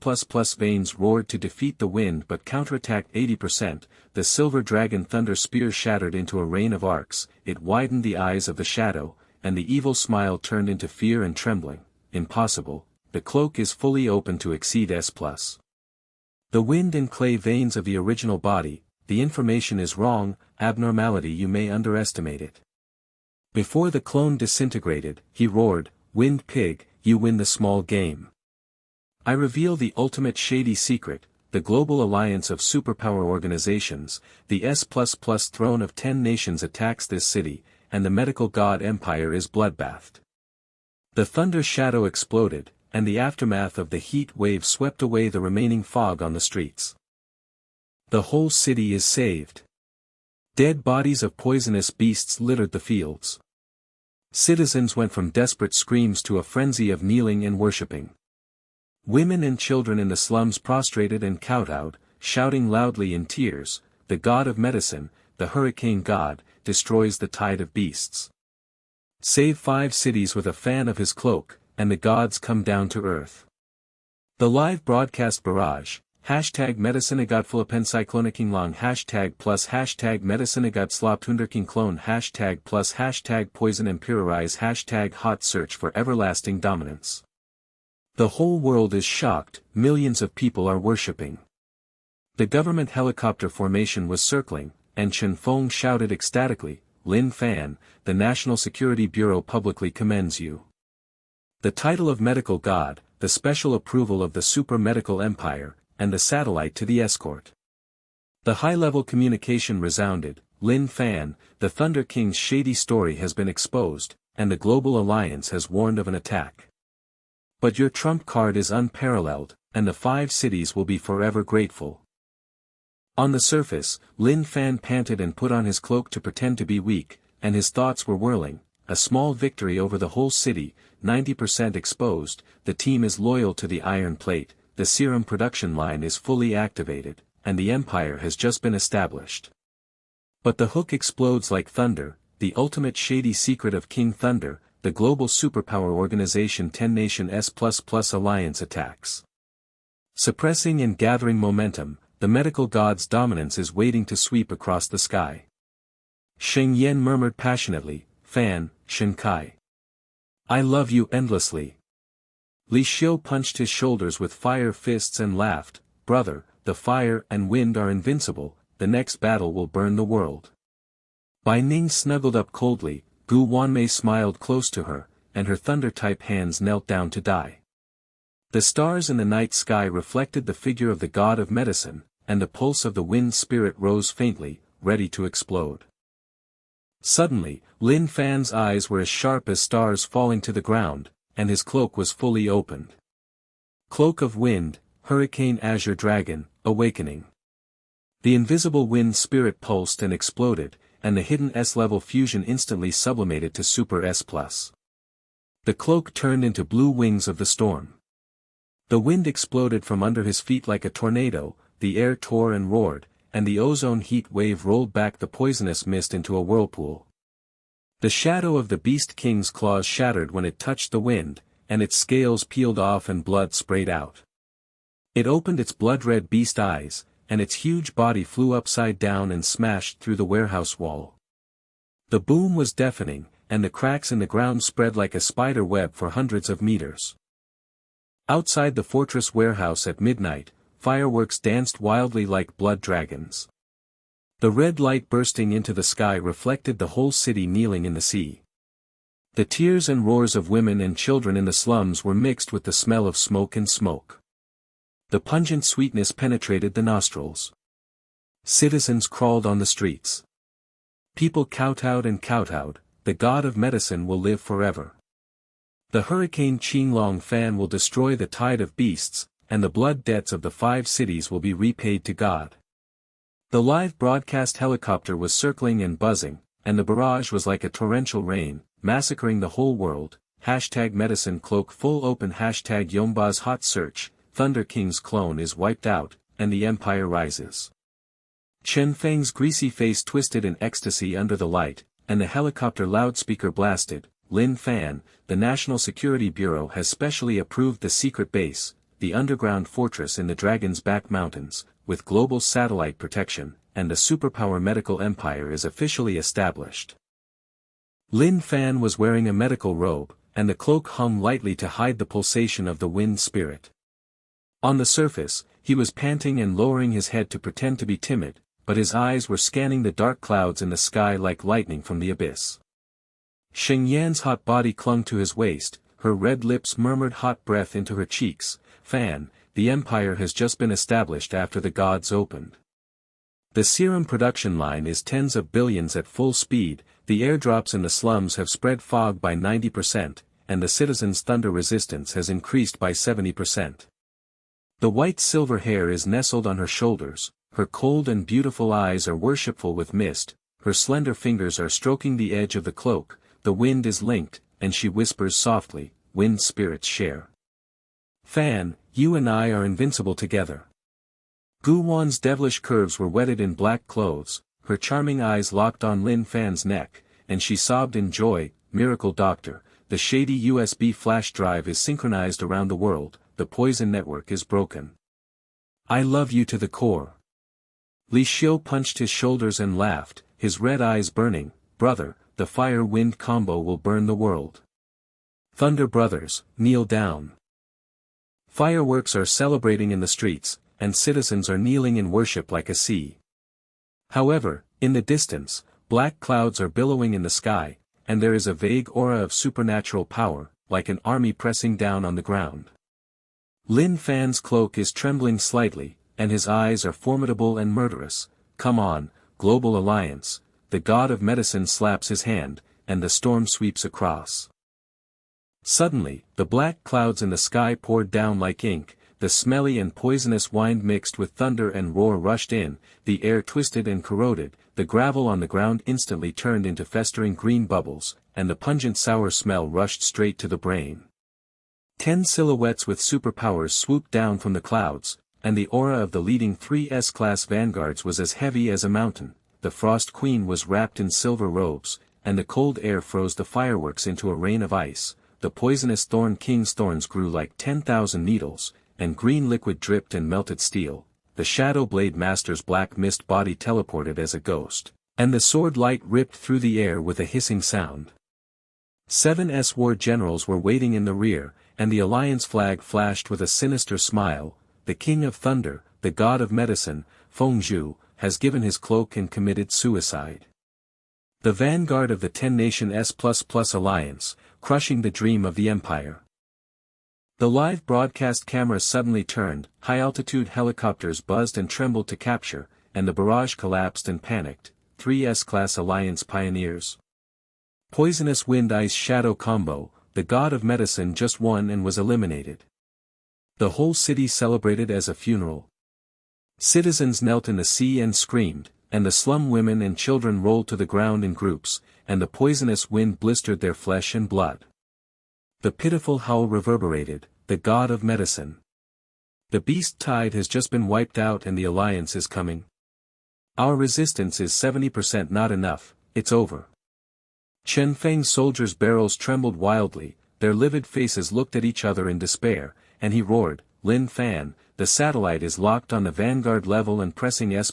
veins roared to defeat the wind but counterattacked 80%, the Silver Dragon Thunder Spear shattered into a rain of arcs, it widened the eyes of the shadow, and the evil smile turned into fear and trembling, impossible, the cloak is fully open to exceed S+. The wind and clay veins of the original body, the information is wrong, abnormality you may underestimate it. Before the clone disintegrated, he roared, Wind Pig, you win the small game. I reveal the ultimate shady secret, the global alliance of superpower organizations, the S++ throne of 10 nations attacks this city, and the medical god empire is bloodbathed. The thunder shadow exploded, and the aftermath of the heat wave swept away the remaining fog on the streets. The whole city is saved. Dead bodies of poisonous beasts littered the fields. Citizens went from desperate screams to a frenzy of kneeling and worshipping. Women and children in the slums prostrated and kowtowed, shouting loudly in tears, the god of medicine, the hurricane god, destroys the tide of beasts. Save 5 cities with a fan of his cloak, and the gods come down to earth. The live broadcast barrage, hashtag Medicinagodphilippencycloniking hashtag plus hashtag Medicinagodsloptunderkingclone hashtag plus hashtag poison empirize hashtag hot search for everlasting dominance. The whole world is shocked, millions of people are worshipping. The government helicopter formation was circling, and Chen Feng shouted ecstatically, Lin Fan, the National Security Bureau publicly commends you. The title of medical god, the special approval of the super medical empire, and the satellite to the escort. The high-level communication resounded, Lin Fan, the Thunder King's shady story has been exposed, and the Global Alliance has warned of an attack. But your trump card is unparalleled, and the 5 cities will be forever grateful. On the surface, Lin Fan panted and put on his cloak to pretend to be weak, and his thoughts were whirling, a small victory over the whole city, 90% exposed, the team is loyal to the iron plate, the serum production line is fully activated, and the empire has just been established. But the hook explodes like thunder, the ultimate shady secret of King Thunder, the global superpower organization 10-nation S++ alliance attacks. Suppressing and gathering momentum, the medical god's dominance is waiting to sweep across the sky. Sheng Yan murmured passionately, Fan, Shen Kai. I love you endlessly. Li Xiu punched his shoulders with fire fists and laughed, brother, the fire and wind are invincible, the next battle will burn the world. Bai Ning snuggled up coldly, Gu Wanmei smiled close to her, and her thunder-type hands knelt down to die. The stars in the night sky reflected the figure of the god of medicine, and the pulse of the wind spirit rose faintly, ready to explode. Suddenly, Lin Fan's eyes were as sharp as stars falling to the ground, and his cloak was fully opened. Cloak of Wind, Hurricane Azure Dragon, Awakening. The invisible wind spirit pulsed and exploded, and the hidden S-level fusion instantly sublimated to Super S+. The cloak turned into blue wings of the storm. The wind exploded from under his feet like a tornado, the air tore and roared, and the ozone heat wave rolled back the poisonous mist into a whirlpool. The shadow of the Beast King's claws shattered when it touched the wind, and its scales peeled off and blood sprayed out. It opened its blood-red beast eyes, and its huge body flew upside down and smashed through the warehouse wall. The boom was deafening, and the cracks in the ground spread like a spider web for hundreds of meters. Outside the fortress warehouse at midnight, fireworks danced wildly like blood dragons. The red light bursting into the sky reflected the whole city kneeling in the sea. The tears and roars of women and children in the slums were mixed with the smell of smoke and smoke. The pungent sweetness penetrated the nostrils. Citizens crawled on the streets. People kowtowed and kowtowed, the god of medicine will live forever. The hurricane Lin Fan will destroy the tide of beasts, and the blood debts of the 5 cities will be repaid to God. The live broadcast helicopter was circling and buzzing, and the barrage was like a torrential rain, massacring the whole world. #medicine cloak full open #Yomba's hot search, Thunder King's clone is wiped out, and the empire rises. Chen Feng's greasy face twisted in ecstasy under the light, and the helicopter loudspeaker blasted, Lin Fan, the National Security Bureau has specially approved the secret base, the underground fortress in the Dragon's Back Mountains, with global satellite protection, and the superpower medical empire is officially established. Lin Fan was wearing a medical robe, and the cloak hung lightly to hide the pulsation of the wind spirit. On the surface, he was panting and lowering his head to pretend to be timid, but his eyes were scanning the dark clouds in the sky like lightning from the abyss. Sheng Yan's hot body clung to his waist, her red lips murmured hot breath into her cheeks. Fan, the empire has just been established after the gods opened. The serum production line is tens of billions at full speed, the airdrops in the slums have spread fog by 90%, and the citizens' thunder resistance has increased by 70%. The white-silver hair is nestled on her shoulders, her cold and beautiful eyes are worshipful with mist, her slender fingers are stroking the edge of the cloak, the wind is linked, and she whispers softly, "Wind spirits share. Fan, you and I are invincible together." Gu Wan's devilish curves were wetted in black clothes, her charming eyes locked on Lin Fan's neck, and she sobbed in joy, "Miracle Doctor, the shady USB flash drive is synchronized around the world, the poison network is broken. I love you to the core." Li Xiu punched his shoulders and laughed, his red eyes burning, "Brother, the fire-wind combo will burn the world. Thunder brothers, kneel down." Fireworks are celebrating in the streets, and citizens are kneeling in worship like a sea. However, in the distance, black clouds are billowing in the sky, and there is a vague aura of supernatural power, like an army pressing down on the ground. Lin Fan's cloak is trembling slightly, and his eyes are formidable and murderous. "Come on, Global Alliance." The god of medicine slaps his hand, and the storm sweeps across. Suddenly, the black clouds in the sky poured down like ink, the smelly and poisonous wind mixed with thunder and roar rushed in, the air twisted and corroded, the gravel on the ground instantly turned into festering green bubbles, and the pungent sour smell rushed straight to the brain. 10 silhouettes with superpowers swooped down from the clouds, and the aura of the leading 3 S-class vanguards was as heavy as a mountain. The Frost Queen was wrapped in silver robes, and the cold air froze the fireworks into a rain of ice. The poisonous Thorn King's thorns grew like 10,000 needles, and green liquid dripped and melted steel. The Shadow Blade Master's black mist body teleported as a ghost, and the sword light ripped through the air with a hissing sound. 7 S-War generals were waiting in the rear, and the Alliance flag flashed with a sinister smile. The King of Thunder, the god of medicine, Feng Zhu, has given his cloak and committed suicide. The vanguard of the 10-nation S++ alliance, crushing the dream of the empire. The live broadcast cameras suddenly turned, high-altitude helicopters buzzed and trembled to capture, and the barrage collapsed and panicked. 3 S-class alliance pioneers. Poisonous wind-ice shadow combo, the god of medicine just won and was eliminated. The whole city celebrated as a funeral. Citizens knelt in the sea and screamed, and the slum women and children rolled to the ground in groups, and the poisonous wind blistered their flesh and blood. The pitiful howl reverberated, "The god of medicine. The beast tide has just been wiped out and the alliance is coming. Our resistance is 70% not enough, it's over." Chen Feng's soldiers' barrels trembled wildly, their livid faces looked at each other in despair, and he roared, "Lin Fan, the satellite is locked on the Vanguard level and pressing S+,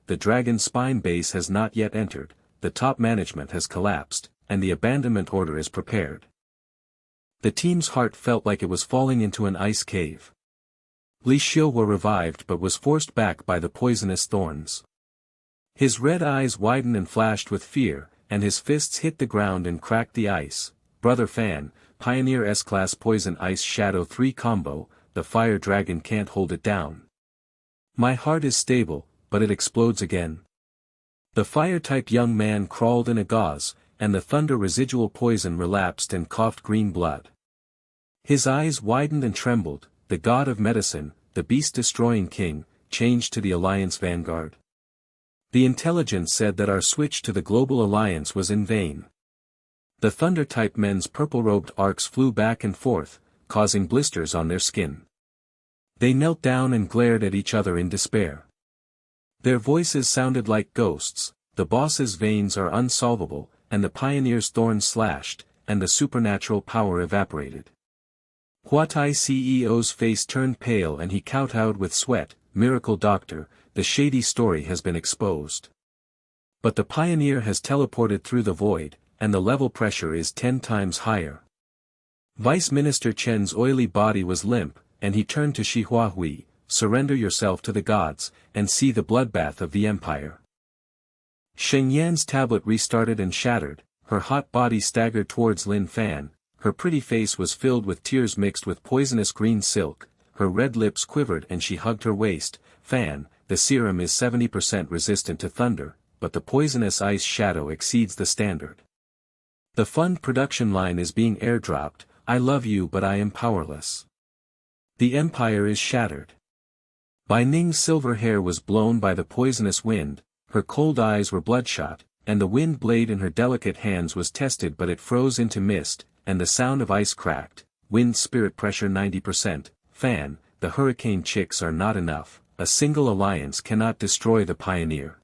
the Dragon Spine base has not yet entered, the top management has collapsed, and the abandonment order is prepared. The team's heart felt like it was falling into an ice cave. Li Xiuhua revived but was forced back by the poisonous thorns. His red eyes widened and flashed with fear, and his fists hit the ground and cracked the ice. Brother Fan, Pioneer S-Class Poison Ice Shadow 3 combo, the fire dragon can't hold it down. My heart is stable, but it explodes again. The fire-type young man crawled in a gauze, and the thunder residual poison relapsed and coughed green blood. His eyes widened and trembled. The god of medicine, the beast-destroying king, changed to the Alliance Vanguard. The intelligence said that our switch to the Global Alliance was in vain. The thunder-type men's purple-robed arcs flew back and forth, causing blisters on their skin. They knelt down and glared at each other in despair. Their voices sounded like ghosts. The boss's veins are unsolvable, and the pioneer's thorns slashed, and the supernatural power evaporated. Huatai CEO's face turned pale and he kowtowed with sweat. Miracle Doctor, the shady story has been exposed. But the pioneer has teleported through the void, and the level pressure is 10 times higher. Vice Minister Chen's oily body was limp, and he turned to Shi Huahui, surrender yourself to the gods, and see the bloodbath of the Empire. Sheng Yan's tablet restarted and shattered, her hot body staggered towards Lin Fan, her pretty face was filled with tears mixed with poisonous green silk, her red lips quivered and she hugged her waist. Fan, the serum is 70% resistant to thunder, but the poisonous ice shadow exceeds the standard. The fund production line is being airdropped. I love you but I am powerless. The Empire is shattered. Bai Ning's silver hair was blown by the poisonous wind, her cold eyes were bloodshot, and the wind blade in her delicate hands was tested but it froze into mist, and the sound of ice cracked. Wind spirit pressure 90%. Fan, the hurricane chicks are not enough, a single alliance cannot destroy the pioneer.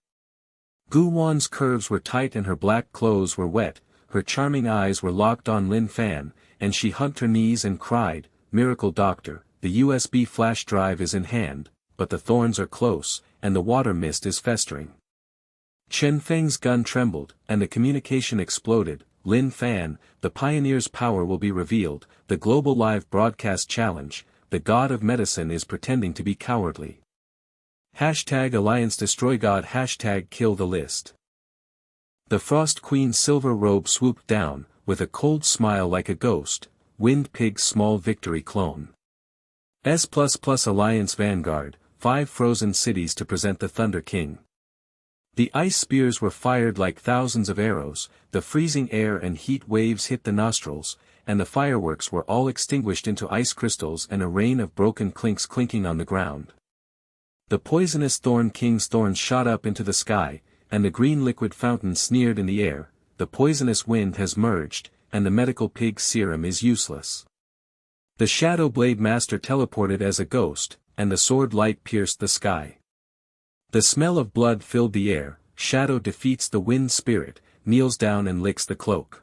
Gu Wan's curves were tight and her black clothes were wet, her charming eyes were locked on Lin Fan, and she hugged her knees and cried, Miracle Doctor, the USB flash drive is in hand, but the thorns are close, and the water mist is festering. Chen Feng's gun trembled, and the communication exploded. Lin Fan, the pioneer's power will be revealed. The global live broadcast challenge, the god of medicine is pretending to be cowardly. Hashtag Alliance Destroy God. Hashtag Kill the List. The Frost Queen's silver robe swooped down, with a cold smile like a ghost. Wind Pig's small victory clone. S++ Alliance Vanguard, 5 frozen cities to present the Thunder King. The ice spears were fired like thousands of arrows, the freezing air and heat waves hit the nostrils, and the fireworks were all extinguished into ice crystals and a rain of broken clinks clinking on the ground. The poisonous Thorn King's thorns shot up into the sky, and the green liquid fountain sneered in the air. The poisonous wind has merged, and the medical pig serum is useless. The Shadow Blade Master teleported as a ghost, and the sword light pierced the sky. The smell of blood filled the air. Shadow defeats the wind spirit, kneels down and licks the cloak.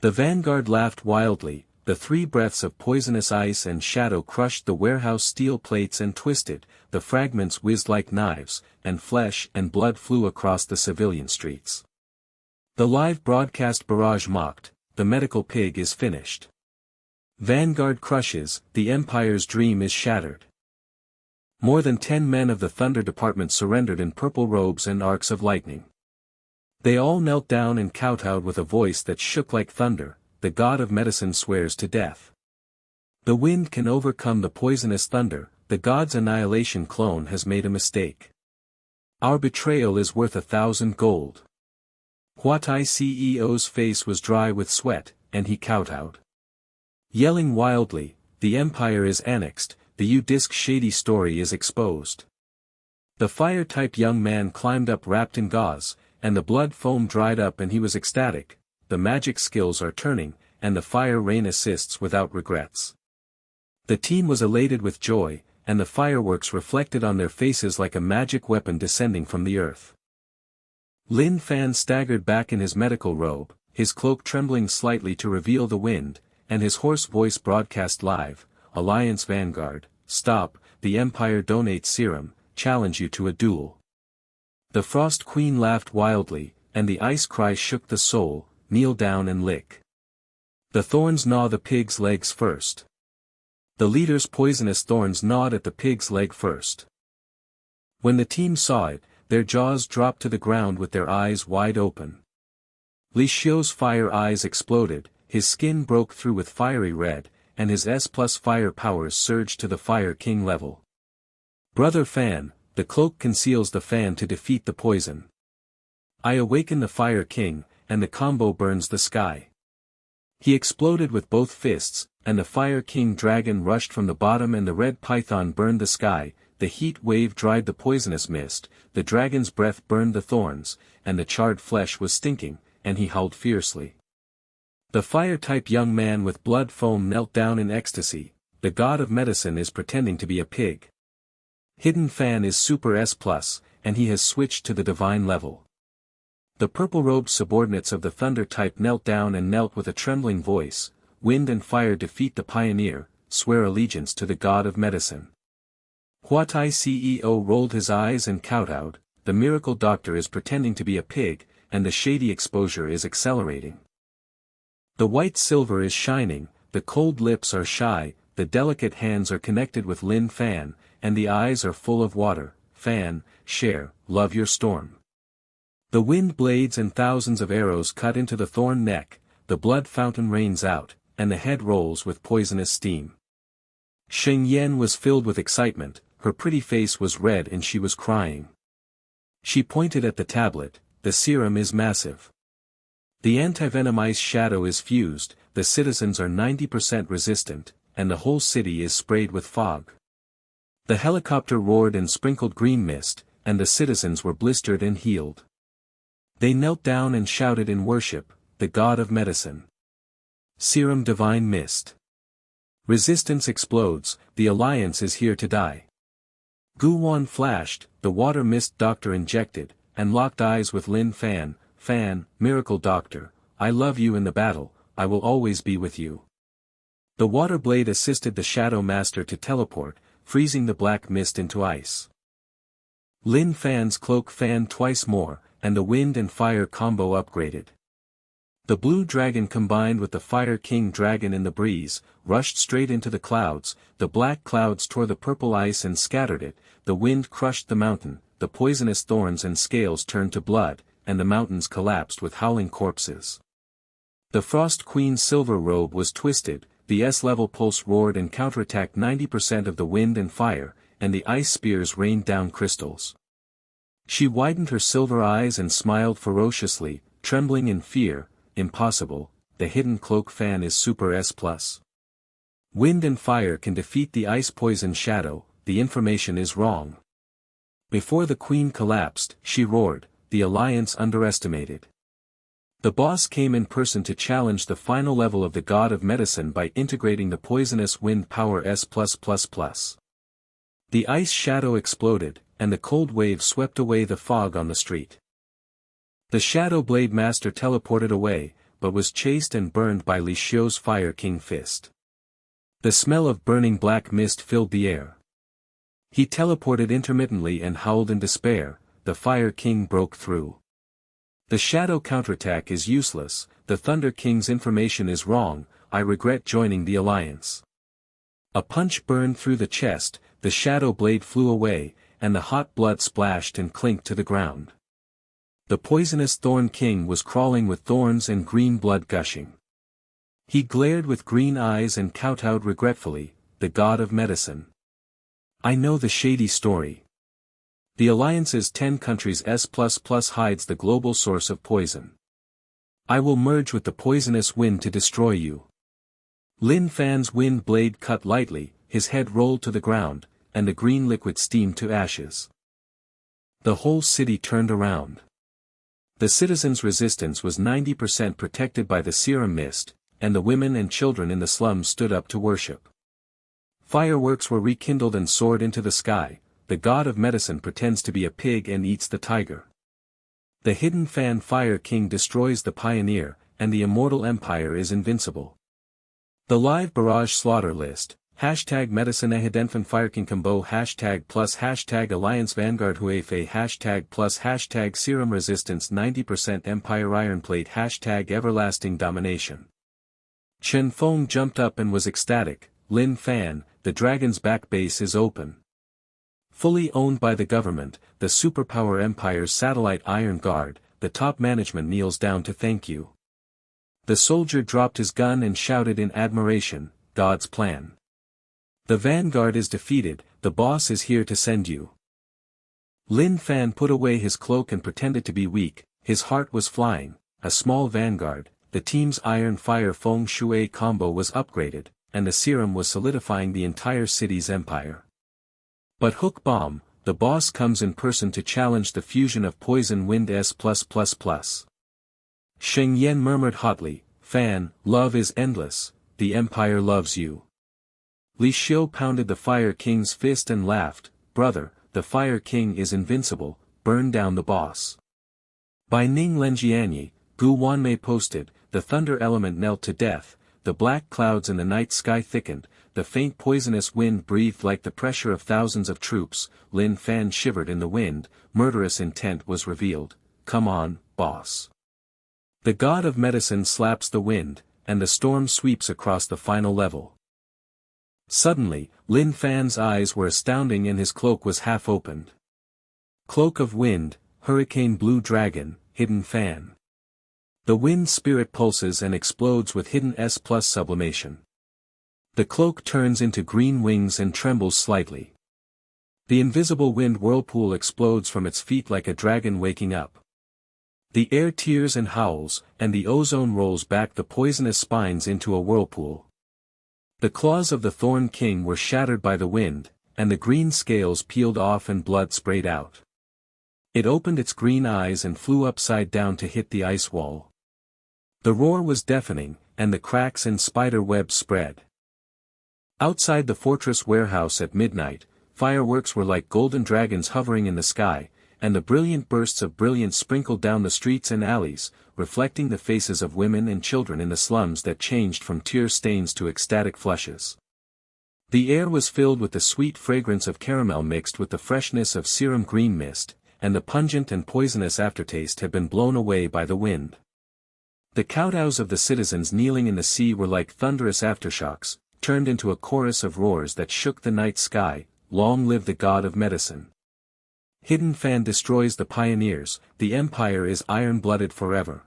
The Vanguard laughed wildly. The 3 breaths of poisonous ice and shadow crushed the warehouse steel plates and twisted, the fragments whizzed like knives, and flesh and blood flew across the civilian streets. The live broadcast barrage mocked, the medical pig is finished. Vanguard crushes, the Empire's dream is shattered. More than 10 men of the Thunder Department surrendered in purple robes and arcs of lightning. They all knelt down and kowtowed with a voice that shook like thunder. The god of medicine swears to death. The wind can overcome the poisonous thunder. The god's annihilation clone has made a mistake. Our betrayal is worth 1,000 gold. Huatai CEO's face was dry with sweat, and he kowtowed. Yelling wildly, the Empire is annexed, the U-Disc shady story is exposed. The fire-type young man climbed up wrapped in gauze, and the blood foam dried up and he was ecstatic. The magic skills are turning, and the fire rain assists without regrets. The team was elated with joy, and the fireworks reflected on their faces like a magic weapon descending from the earth. Lin Fan staggered back in his medical robe, his cloak trembling slightly to reveal the wind, and his hoarse voice broadcast live, Alliance Vanguard, stop, the Empire donates serum, challenge you to a duel. The Frost Queen laughed wildly, and the ice cry shook the soul, kneel down and lick. The thorns gnaw the pig's legs first. The leader's poisonous thorns gnawed at the pig's leg first. When the team saw it, their jaws dropped to the ground with their eyes wide open. Li Xiu's fire eyes exploded, his skin broke through with fiery red, and his S+ fire powers surged to the Fire King level. Brother Fan, the cloak conceals the fan to defeat the poison. I awaken the Fire King, and the combo burns the sky. He exploded with both fists, and the Fire King dragon rushed from the bottom and the red python burned the sky, the heat wave dried the poisonous mist, the dragon's breath burned the thorns, and the charred flesh was stinking, and he howled fiercely. The fire-type young man with blood foam knelt down in ecstasy, the god of medicine is pretending to be a pig. Hidden Fan is Super S+, and he has switched to the divine level. The purple-robed subordinates of the thunder-type knelt down and knelt with a trembling voice, wind and fire defeat the pioneer, swear allegiance to the god of medicine. Huatai CEO rolled his eyes and kowtowed, the miracle doctor is pretending to be a pig, and the shady exposure is accelerating. The white silver is shining, the cold lips are shy, the delicate hands are connected with Lin Fan, and the eyes are full of water. Fan, share, love your storm. The wind blades and thousands of arrows cut into the thorn neck, the blood fountain rains out, and the head rolls with poisonous steam. Sheng Yan was filled with excitement, her pretty face was red and she was crying. She pointed at the tablet, the serum is massive. The antivenom ice shadow is fused, the citizens are 90% resistant, and the whole city is sprayed with fog. The helicopter roared and sprinkled green mist, and the citizens were blistered and healed. They knelt down and shouted in worship, the god of medicine. Serum divine mist. Resistance explodes, the alliance is here to die. Guwan flashed, the water mist doctor injected, and locked eyes with Lin Fan. Fan, miracle doctor, I love you in the battle, I will always be with you. The water blade assisted the shadow master to teleport, freezing the black mist into ice. Lin Fan's cloak fanned twice more, and the wind and fire combo upgraded. The blue dragon combined with the Fire King dragon in the breeze, rushed straight into the clouds, the black clouds tore the purple ice and scattered it, the wind crushed the mountain, the poisonous thorns and scales turned to blood, and the mountains collapsed with howling corpses. The Frost Queen's silver robe was twisted, the S-level pulse roared and counterattacked 90% of the wind and fire, and the ice spears rained down crystals. She widened her silver eyes and smiled ferociously, trembling in fear. Impossible, the hidden cloak fan is Super S+. Wind and fire can defeat the ice poison shadow, the information is wrong. Before the queen collapsed, she roared, the alliance underestimated. The boss came in person to challenge the final level of the god of medicine by integrating the poisonous wind power S+++. The ice shadow exploded, and the cold wave swept away the fog on the street. The Shadow Blade Master teleported away, but was chased and burned by Li Xiu's Fire King fist. The smell of burning black mist filled the air. He teleported intermittently and howled in despair, the Fire King broke through. The Shadow counterattack is useless, the Thunder King's information is wrong, I regret joining the alliance. A punch burned through the chest, the Shadow Blade flew away, and the hot blood splashed and clinked to the ground. The poisonous Thorn King was crawling with thorns and green blood gushing. He glared with green eyes and kowtowed regretfully, the god of medicine. I know the shady story. The Alliance's 10 countries S++ hides the global source of poison. I will merge with the poisonous wind to destroy you. Lin Fan's wind blade cut lightly, his head rolled to the ground, and the green liquid steamed to ashes. The whole city turned around. The citizens' resistance was 90% protected by the serum mist, and the women and children in the slums stood up to worship. Fireworks were rekindled and soared into the sky. The god of medicine pretends to be a pig and eats the tiger. The hidden Fan Fire King destroys the pioneer, and the immortal empire is invincible. The live barrage slaughter list, Hashtag medicine ahedenfen fireking combo hashtag plus hashtag alliance vanguard huefe hashtag plus hashtag serum resistance 90% empire iron plate hashtag everlasting domination. Chen Feng jumped up and was ecstatic. Lin Fan, the dragon's back base is open. Fully owned by the government, the superpower empire's satellite iron guard, the top management kneels down to thank you. The soldier dropped his gun and shouted in admiration, God's plan. The vanguard is defeated, the boss is here to send you. Lin Fan put away his cloak and pretended to be weak, his heart was flying, a small vanguard, the team's iron fire feng shui combo was upgraded, and the serum was solidifying the entire city's empire. But hook bomb, the boss comes in person to challenge the fusion of poison wind S+++. Sheng Yan murmured hotly, Fan, love is endless, the empire loves you. Li Xiu pounded the Fire King's fist and laughed, brother, the Fire King is invincible, burn down the boss. By Ning Lenjianyi, Gu Wanmei posted, the thunder element knelt to death, the black clouds in the night sky thickened, the faint poisonous wind breathed like the pressure of thousands of troops, Lin Fan shivered in the wind, murderous intent was revealed, come on, boss. The god of medicine slaps the wind, and the storm sweeps across the final level. Suddenly, Lin Fan's eyes were astounding and his cloak was half opened. Cloak of wind, hurricane blue dragon, hidden fan. The wind spirit pulses and explodes with hidden S+ sublimation. The cloak turns into green wings and trembles slightly. The invisible wind whirlpool explodes from its feet like a dragon waking up. The air tears and howls, and the ozone rolls back the poisonous spines into a whirlpool. The claws of the Thorn King were shattered by the wind, and the green scales peeled off and blood sprayed out. It opened its green eyes and flew upside down to hit the ice wall. The roar was deafening, and the cracks and spider webs spread. Outside the fortress warehouse at midnight, fireworks were like golden dragons hovering in the sky, and the brilliant bursts of brilliance sprinkled down the streets and alleys, reflecting the faces of women and children in the slums that changed from tear stains to ecstatic flushes. The air was filled with the sweet fragrance of caramel mixed with the freshness of serum green mist, and the pungent and poisonous aftertaste had been blown away by the wind. The kowtows of the citizens kneeling in the sea were like thunderous aftershocks, turned into a chorus of roars that shook the night sky, long live the god of medicine. Hidden Fan destroys the pioneers, the empire is iron-blooded forever.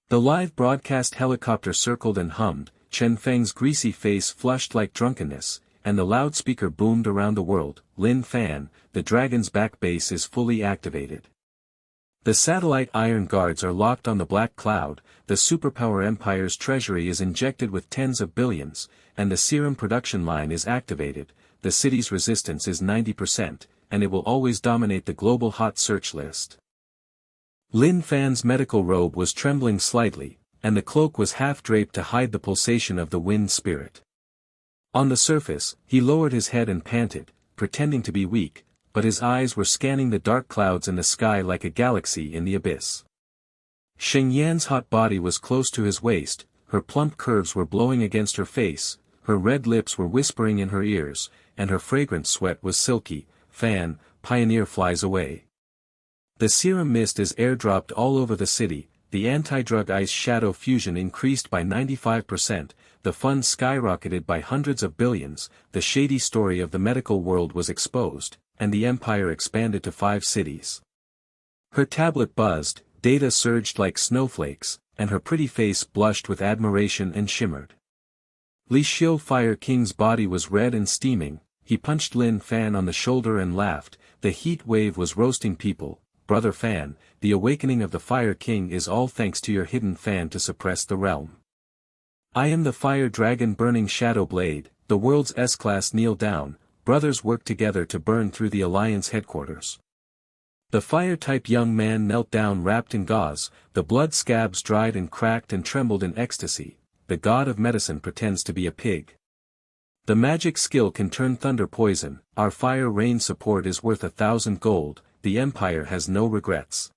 The live broadcast helicopter circled and hummed, Chen Feng's greasy face flushed like drunkenness, and the loudspeaker boomed around the world, Lin Fan, the dragon's back base is fully activated. The satellite iron guards are locked on the black cloud, the superpower empire's treasury is injected with tens of billions, and the serum production line is activated, the city's resistance is 90%, and it will always dominate the global hot search list. Lin Fan's medical robe was trembling slightly, and the cloak was half draped to hide the pulsation of the wind spirit. On the surface, he lowered his head and panted, pretending to be weak, but his eyes were scanning the dark clouds in the sky like a galaxy in the abyss. Sheng Yan's hot body was close to his waist, her plump curves were blowing against her face, her red lips were whispering in her ears, and her fragrant sweat was silky. Fan, pioneer flies away. The serum mist is airdropped all over the city, the anti-drug ice shadow fusion increased by 95%, the funds skyrocketed by hundreds of billions, the shady story of the medical world was exposed, and the empire expanded to 5 cities. Her tablet buzzed, data surged like snowflakes, and her pretty face blushed with admiration and shimmered. Li Xiu Fire King's body was red and steaming, he punched Lin Fan on the shoulder and laughed, the heat wave was roasting people, brother Fan, the awakening of the Fire King is all thanks to your hidden fan to suppress the realm. I am the fire dragon burning shadow blade, the world's S-class kneel down, brothers work together to burn through the Alliance headquarters. The fire-type young man knelt down wrapped in gauze, the blood scabs dried and cracked and trembled in ecstasy, the god of medicine pretends to be a pig. The magic skill can turn thunder poison, our fire rain support is worth 1,000 gold, the empire has no regrets.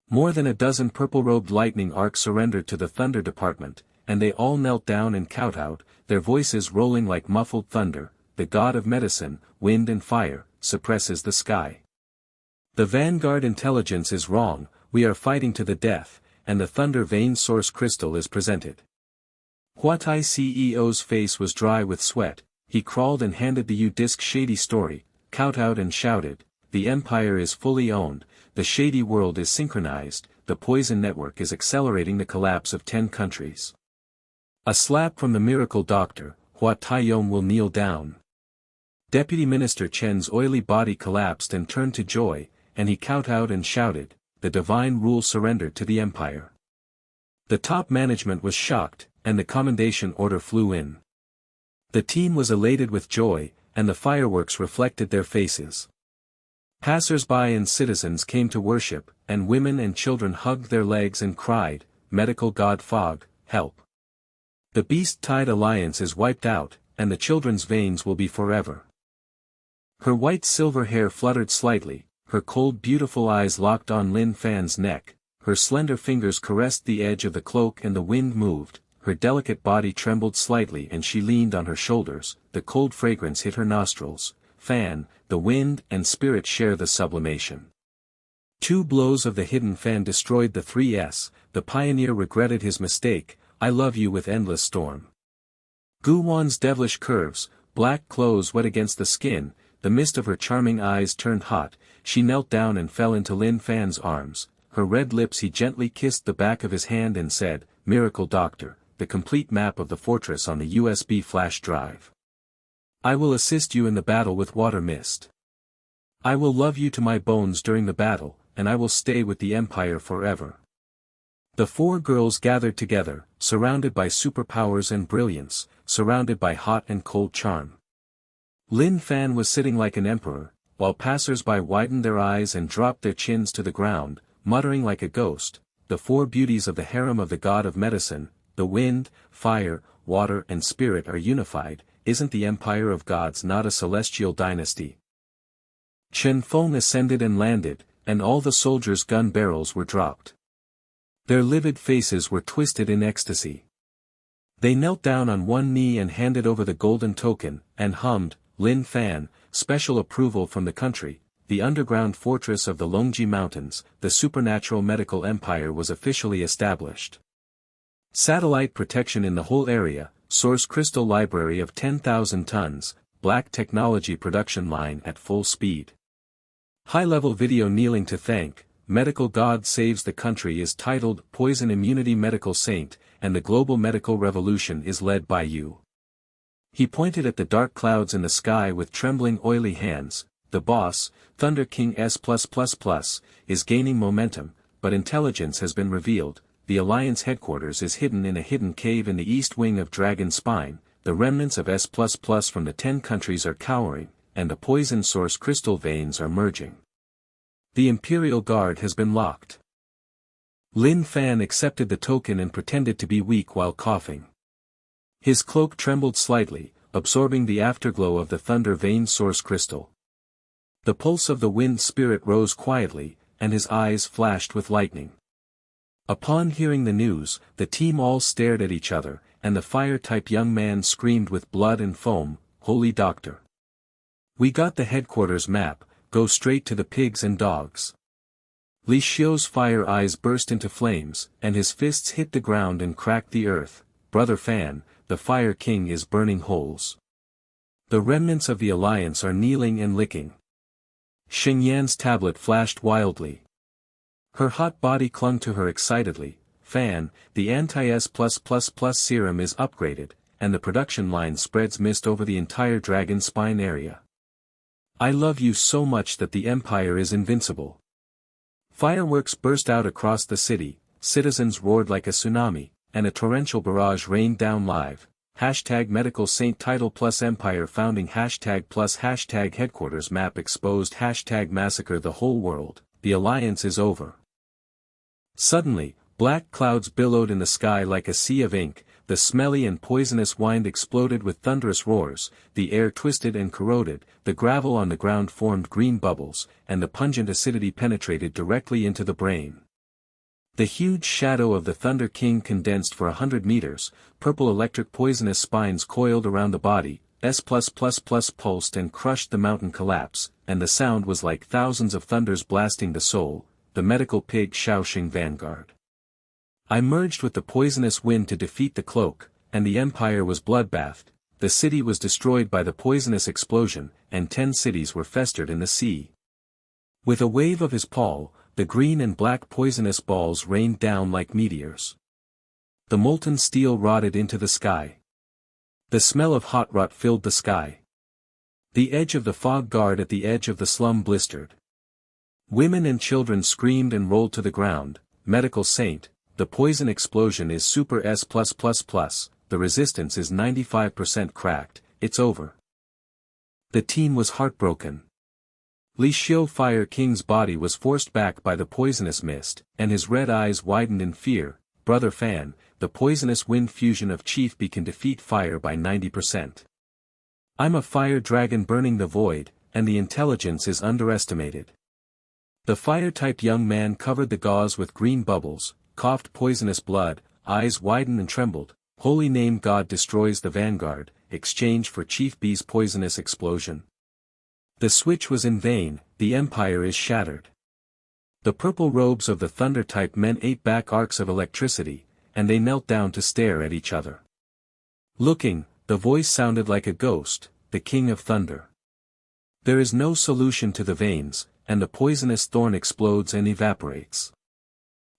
More than a dozen purple-robed lightning arcs surrendered to the thunder department, and they all knelt down and kowtowed, their voices rolling like muffled thunder. The god of medicine, wind and fire, suppresses the sky. The vanguard intelligence is wrong, we are fighting to the death, and the thunder vein source crystal is presented. Huatai CEO's face was dry with sweat, he crawled and handed the U-Disc shady story, kowtowed and shouted, the empire is fully owned, the shady world is synchronized, the poison network is accelerating the collapse of 10 countries. A slap from the miracle doctor, Hua Taiyong will kneel down. Deputy Minister Chen's oily body collapsed and turned to joy, and he kowtowed and shouted, the divine rule surrendered to the empire. The top management was shocked, and the commendation order flew in. The team was elated with joy, and the fireworks reflected their faces. Passers-by and citizens came to worship, and women and children hugged their legs and cried, medical god Fog, help. The beast-tide alliance is wiped out, and the children's veins will be forever. Her white silver hair fluttered slightly, her cold beautiful eyes locked on Lin Fan's neck, her slender fingers caressed the edge of the cloak and the wind moved, her delicate body trembled slightly and she leaned on her shoulders, the cold fragrance hit her nostrils. Fan, the wind and spirit share the sublimation. 2 blows of the hidden fan destroyed the 3S, the pioneer regretted his mistake, I love you with endless storm. Gu Wan's devilish curves, black clothes wet against the skin, the mist of her charming eyes turned hot, she knelt down and fell into Lin Fan's arms, her red lips he gently kissed the back of his hand and said, miracle doctor, the complete map of the fortress on the USB flash drive. I will assist you in the battle with water mist. I will love you to my bones during the battle, and I will stay with the empire forever. The 4 girls gathered together, surrounded by superpowers and brilliance, surrounded by hot and cold charm. Lin Fan was sitting like an emperor, while passers-by widened their eyes and dropped their chins to the ground, muttering like a ghost, the 4 beauties of the harem of the god of medicine, the wind, fire, water and spirit are unified, isn't the empire of gods not a celestial dynasty? Chen Feng ascended and landed, and all the soldiers' gun barrels were dropped. Their livid faces were twisted in ecstasy. They knelt down on one knee and handed over the golden token, and hummed, Lin Fan, special approval from the country, the underground fortress of the Longji Mountains, the supernatural medical empire was officially established. Satellite protection in the whole area, source crystal library of 10,000 tons, black technology production line at full speed. High-level video kneeling to thank, medical god saves the country is titled Poison Immunity Medical Saint, and the global medical revolution is led by you. He pointed at the dark clouds in the sky with trembling oily hands, the boss, Thunder King S+++, is gaining momentum, but intelligence has been revealed, the Alliance headquarters is hidden in a hidden cave in the east wing of Dragon Spine, the remnants of S++ from the 10 countries are cowering, and the poison source crystal veins are merging. The Imperial Guard has been locked. Lin Fan accepted the token and pretended to be weak while coughing. His cloak trembled slightly, absorbing the afterglow of the thunder vein source crystal. The pulse of the wind spirit rose quietly, and his eyes flashed with lightning. Upon hearing the news, the team all stared at each other, and the fire-type young man screamed with blood and foam, Holy Doctor! We got the headquarters map, go straight to the pigs and dogs. Li Xiu's fire eyes burst into flames, and his fists hit the ground and cracked the earth. Brother Fan, the Fire King is burning holes. The remnants of the Alliance are kneeling and licking. Xingyan's tablet flashed wildly. Her hot body clung to her excitedly. Fan, the anti-S+++ serum is upgraded, and the production line spreads mist over the entire Dragon Spine area. I love you so much that the Empire is invincible. Fireworks burst out across the city, citizens roared like a tsunami, and a torrential barrage rained down live. Hashtag Medical Saint Title plus Empire Founding Hashtag plus Hashtag Headquarters Map Exposed Hashtag Massacre the whole world, the Alliance is over. Suddenly, black clouds billowed in the sky like a sea of ink, the smelly and poisonous wind exploded with thunderous roars, the air twisted and corroded, the gravel on the ground formed green bubbles, and the pungent acidity penetrated directly into the brain. The huge shadow of the Thunder King condensed for 100 meters, purple electric poisonous spines coiled around the body, pulsed and crushed the mountain collapse, and the sound was like thousands of thunders blasting the soul, the medical pig Shaoxing vanguard. I merged with the poisonous wind to defeat the cloak, and the empire was bloodbathed, the city was destroyed by the poisonous explosion, and 10 cities were festered in the sea. With a wave of his paw, the green and black poisonous balls rained down like meteors. The molten steel rotted into the sky. The smell of hot rot filled the sky. The edge of the fog guard at the edge of the slum blistered. Women and children screamed and rolled to the ground. Medical saint, the poison explosion is super S+++, the resistance is 95% cracked, it's over. The team was heartbroken. Li Xiu Fire King's body was forced back by the poisonous mist, and his red eyes widened in fear. Brother Fan, the poisonous wind fusion of Chief B can defeat fire by 90%. I'm a fire dragon burning the void, and the intelligence is underestimated. The fire-typed young man covered the gauze with green bubbles, coughed poisonous blood, eyes widened and trembled. Holy name God destroys the vanguard, exchange for Chief B's poisonous explosion. The switch was in vain, the empire is shattered. The purple robes of the thunder-type men ate back arcs of electricity, and they knelt down to stare at each other. Looking, the voice sounded like a ghost, the king of thunder. There is no solution to the veins, and the poisonous thorn explodes and evaporates.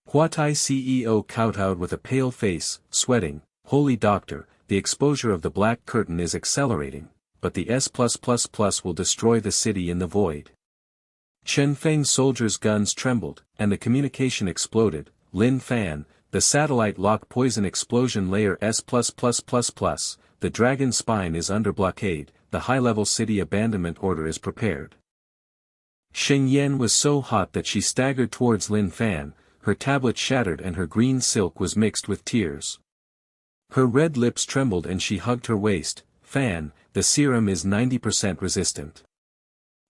Huatai CEO kowtowed with a pale face, sweating, Holy Doctor, the exposure of the black curtain is accelerating, but the S+++ will destroy the city in the void. Chen Feng's soldiers' guns trembled, and the communication exploded. Lin Fan, the satellite lock poison explosion layer S++++, the dragon spine is under blockade, the high-level city abandonment order is prepared. Sheng Yan was so hot that she staggered towards Lin Fan, her tablet shattered and her green silk was mixed with tears. Her red lips trembled and she hugged her waist. Fan, the serum is 90% resistant.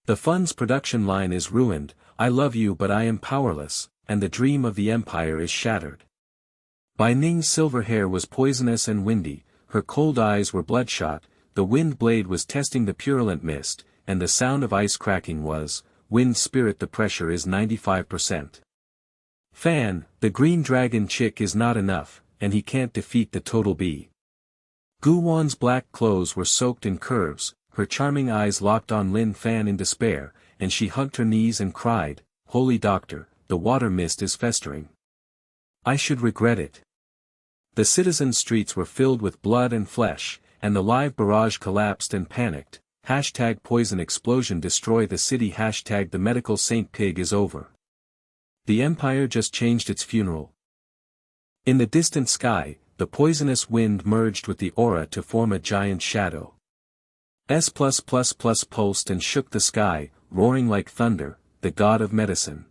The fun's production line is ruined, I love you but I am powerless, and the dream of the empire is shattered. Bai Ning's silver hair was poisonous and windy, her cold eyes were bloodshot, the wind blade was testing the purulent mist, and the sound of ice cracking was, wind spirit the pressure is 95%. Fan, the green dragon chick is not enough, and he can't defeat the total B. Gu Wan's black clothes were soaked in curves, her charming eyes locked on Lin Fan in despair, and she hugged her knees and cried, Holy Doctor, the water mist is festering. I should regret it. The citizens' streets were filled with blood and flesh, and the live barrage collapsed and panicked. Hashtag poison explosion destroy the city. Hashtag the medical saint pig is over. The empire just changed its funeral. In the distant sky, the poisonous wind merged with the aura to form a giant shadow. S+++ pulsed and shook the sky, roaring like thunder, the god of medicine.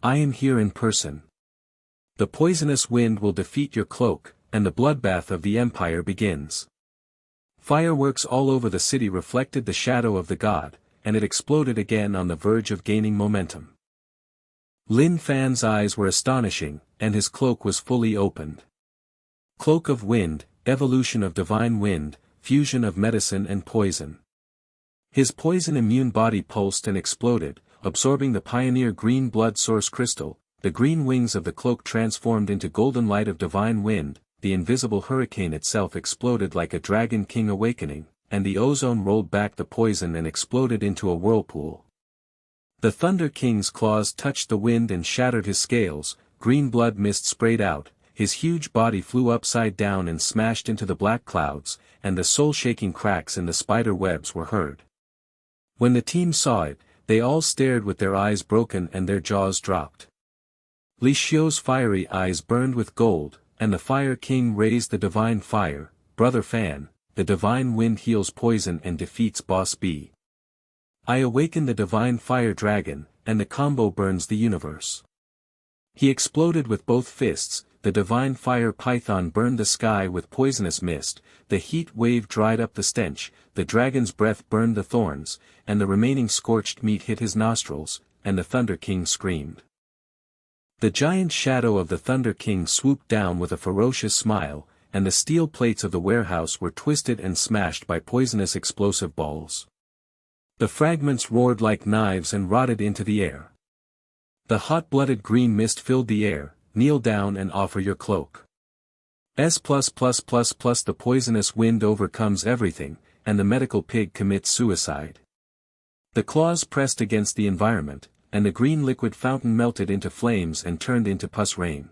I am here in person. The poisonous wind will defeat your cloak, and the bloodbath of the empire begins. Fireworks all over the city reflected the shadow of the god, and it exploded again on the verge of gaining momentum. Lin Fan's eyes were astonishing, and his cloak was fully opened. Cloak of wind, evolution of divine wind, fusion of medicine and poison. His poison-immune body pulsed and exploded, absorbing the pioneer green blood source crystal. The green wings of the cloak transformed into golden light of divine wind, the invisible hurricane itself exploded like a dragon king awakening, and the ozone rolled back the poison and exploded into a whirlpool. The Thunder King's claws touched the wind and shattered his scales, green blood mist sprayed out, his huge body flew upside down and smashed into the black clouds, and the soul-shaking cracks in the spider webs were heard. When the team saw it, they all stared with their eyes broken and their jaws dropped. Li Xiu's fiery eyes burned with gold, and the Fire King raised the divine fire. Brother Fan, the divine wind heals poison and defeats Boss B. I awaken the divine fire dragon, and the combo burns the universe. He exploded with both fists, the divine fire python burned the sky with poisonous mist, the heat wave dried up the stench, the dragon's breath burned the thorns, and the remaining scorched meat hit his nostrils, and the Thunder King screamed. The giant shadow of the Thunder King swooped down with a ferocious smile, and the steel plates of the warehouse were twisted and smashed by poisonous explosive balls. The fragments roared like knives and rotted into the air. The hot-blooded green mist filled the air. Kneel down and offer your cloak. The poisonous wind overcomes everything, and the medical pig commits suicide. The claws pressed against the environment, and the green liquid fountain melted into flames and turned into pus rain.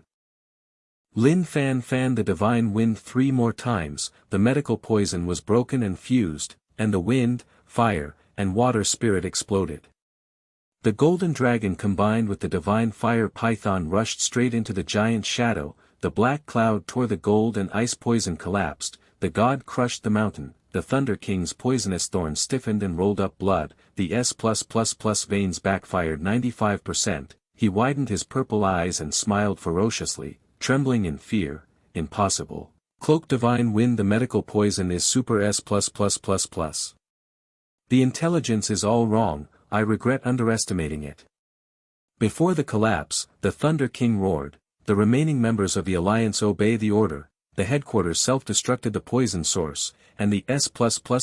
Lin Fan fanned the divine wind 3 more times, the medical poison was broken and fused, and the wind, fire, and water spirit exploded. The golden dragon combined with the divine fire python rushed straight into the giant shadow, the black cloud tore the gold and ice poison collapsed, the god crushed the mountain, the Thunder King's poisonous thorn stiffened and rolled up blood, the S+++ veins backfired 95%, he widened his purple eyes and smiled ferociously, trembling in fear, impossible. Cloak divine wind the medical poison is super S++++. The intelligence is all wrong, I regret underestimating it. Before the collapse, the Thunder King roared, the remaining members of the Alliance obey the order, the headquarters self-destructed the poison source, and the S++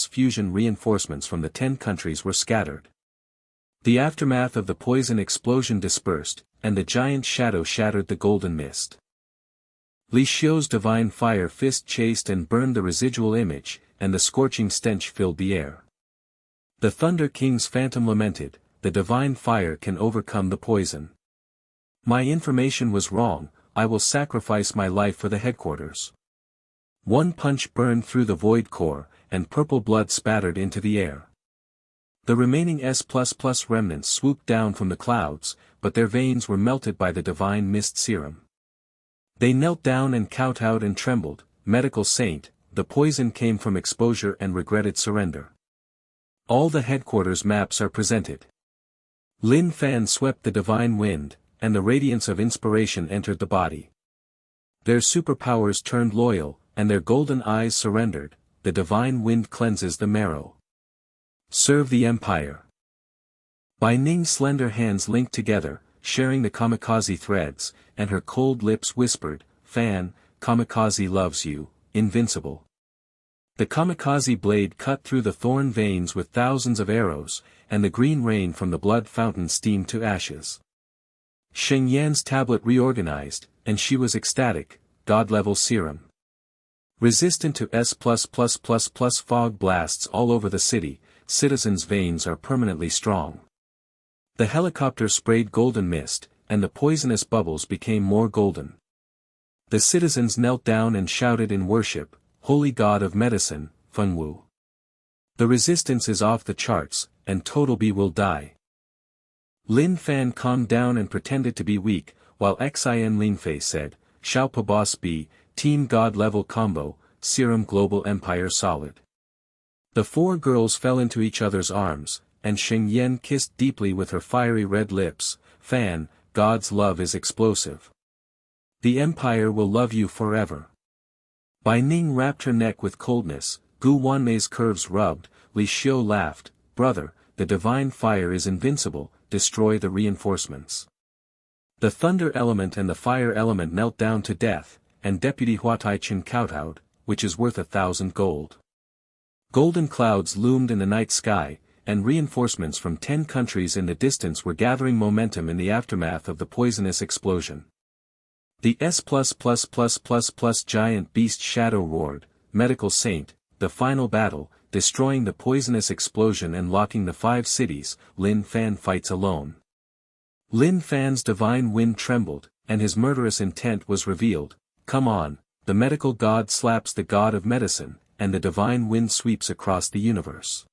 fusion reinforcements from the 10 countries were scattered. The aftermath of the poison explosion dispersed, and the giant shadow shattered the golden mist. Li Xiu's divine fire fist chased and burned the residual image, and the scorching stench filled the air. The Thunder King's phantom lamented, the divine fire can overcome the poison. My information was wrong, I will sacrifice my life for the headquarters. One punch burned through the void core, and purple blood spattered into the air. The remaining S++ remnants swooped down from the clouds, but their veins were melted by the divine mist serum. They knelt down and kowtowed and trembled, medical saint, the poison came from exposure and regretted surrender. All the headquarters maps are presented. Lin Fan swept the divine wind, and the radiance of inspiration entered the body. Their superpowers turned loyal, and their golden eyes surrendered, the divine wind cleanses the marrow. Serve the Empire. Bai Ning's slender hands linked together, sharing the kamikaze threads, and her cold lips whispered, Fan, kamikaze loves you, invincible. The kamikaze blade cut through the thorn veins with thousands of arrows, and the green rain from the blood fountain steamed to ashes. Sheng Yan's tablet reorganized, and she was ecstatic, god-level serum. Resistant to S++++ fog blasts all over the city, citizens' veins are permanently strong. The helicopter sprayed golden mist, and the poisonous bubbles became more golden. The citizens knelt down and shouted in worship, Holy God of Medicine, Fengwu. The resistance is off the charts, and Totalby will die. Lin Fan calmed down and pretended to be weak, while Xin Linfei said, Xiao Pa Boss B, Team God level combo, Serum Global Empire solid. The 4 girls fell into each other's arms, and Sheng Yan kissed deeply with her fiery red lips, Fan, God's love is explosive. The Empire will love you forever. Bai Ning wrapped her neck with coldness, Gu Wanmei's curves rubbed, Li Xiu laughed, Brother, the divine fire is invincible, destroy the reinforcements. The thunder element and the fire element knelt down to death, and Deputy Huataichen kowtowed, which is worth 1,000 gold. Golden clouds loomed in the night sky, and reinforcements from 10 countries in the distance were gathering momentum in the aftermath of the poisonous explosion. The S++++ giant beast shadow roared, Medical Saint, the final battle, destroying the poisonous explosion and locking the 5 cities, Lin Fan fights alone. Lin Fan's divine wind trembled, and his murderous intent was revealed, come on, the medical god slaps the god of medicine, and the divine wind sweeps across the universe.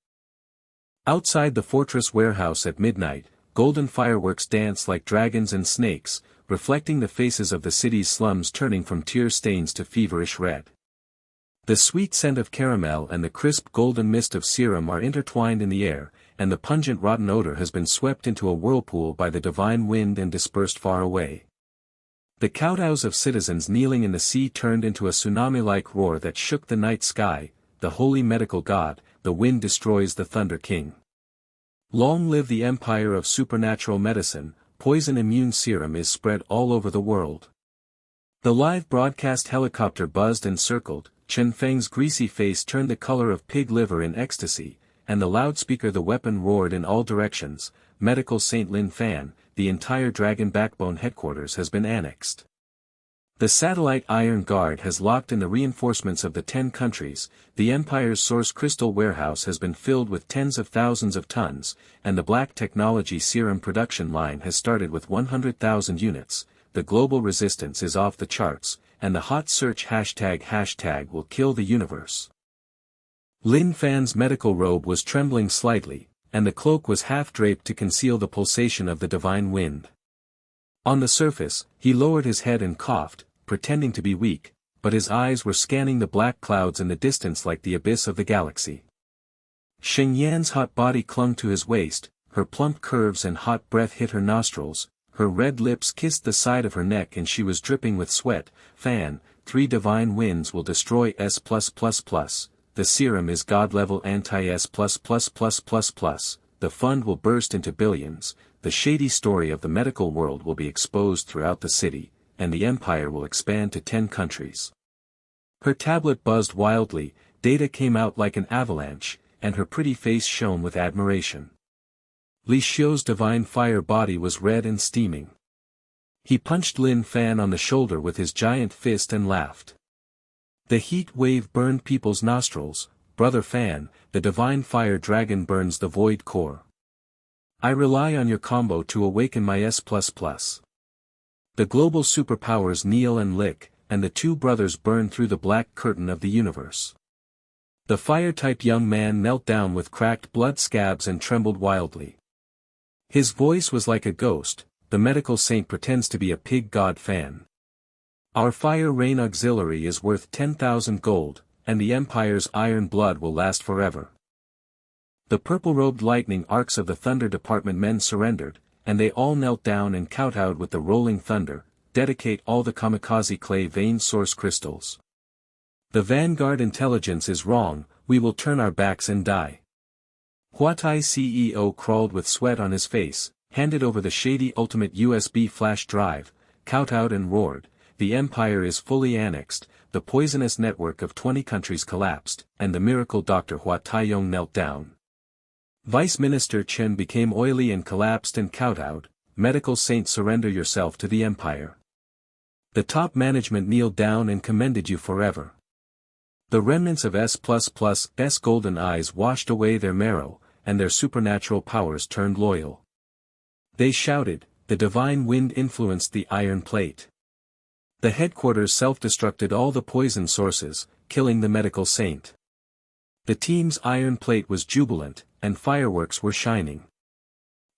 Outside the fortress warehouse at midnight, golden fireworks danced like dragons and snakes, reflecting the faces of the city's slums turning from tear stains to feverish red. The sweet scent of caramel and the crisp golden mist of serum are intertwined in the air, and the pungent rotten odor has been swept into a whirlpool by the divine wind and dispersed far away. The kowtows of citizens kneeling in the sea turned into a tsunami-like roar that shook the night sky, the holy medical god, the wind destroys the Thunder King. Long live the empire of supernatural medicine, poison immune serum is spread all over the world. The live broadcast helicopter buzzed and circled, Chen Feng's greasy face turned the color of pig liver in ecstasy, and the loudspeaker the weapon roared in all directions. Medical Saint Lin Fan, the entire Dragon Backbone headquarters has been annexed. The satellite Iron Guard has locked in the reinforcements of the 10 countries, the Empire's source crystal warehouse has been filled with tens of thousands of tons, and the black technology serum production line has started with 100,000 units. The global resistance is off the charts, and the hot search hashtag will kill the universe. Lin Fan's medical robe was trembling slightly, and the cloak was half draped to conceal the pulsation of the divine wind. On the surface, he lowered his head and coughed, pretending to be weak, but his eyes were scanning the black clouds in the distance like the abyss of the galaxy. Xing Yan's hot body clung to his waist, her plump curves and hot breath hit her nostrils, her red lips kissed the side of her neck and she was dripping with sweat. Fan, 3 divine winds will destroy S+++. The serum is God-level anti-S+++++. The fund will burst into billions. The shady story of the medical world will be exposed throughout the city, and the empire will expand to 10 countries. Her tablet buzzed wildly, data came out like an avalanche, and her pretty face shone with admiration. Li Xiu's divine fire body was red and steaming. He punched Lin Fan on the shoulder with his giant fist and laughed. The heat wave burned people's nostrils. Brother Fan, the divine fire dragon burns the void core. I rely on your combo to awaken my S++. The global superpowers kneel and lick, and the 2 brothers burn through the black curtain of the universe. The fire-type young man knelt down with cracked blood scabs and trembled wildly. His voice was like a ghost. The medical saint pretends to be a pig god Fan. Our fire rain auxiliary is worth 10,000 gold, and the Empire's iron blood will last forever. The purple-robed lightning arcs of the Thunder Department men surrendered, and they all knelt down and kowtowed with the rolling thunder. Dedicate all the kamikaze clay vein source crystals. The Vanguard intelligence is wrong, we will turn our backs and die. Huatai CEO crawled with sweat on his face, handed over the shady ultimate USB flash drive, kowtowed and roared. The Empire is fully annexed, the poisonous network of 20 countries collapsed, and the miracle Dr. Hua Taiyong knelt down. Vice Minister Chen became oily and collapsed and kowtowed. Medical saint, surrender yourself to the Empire. The top management kneeled down and commended you forever. The remnants of S++'s golden eyes washed away their marrow, and their supernatural powers turned loyal. They shouted, the divine wind influenced the iron plate. The headquarters self-destructed all the poison sources, killing the medical saint. The team's iron plate was jubilant, and fireworks were shining.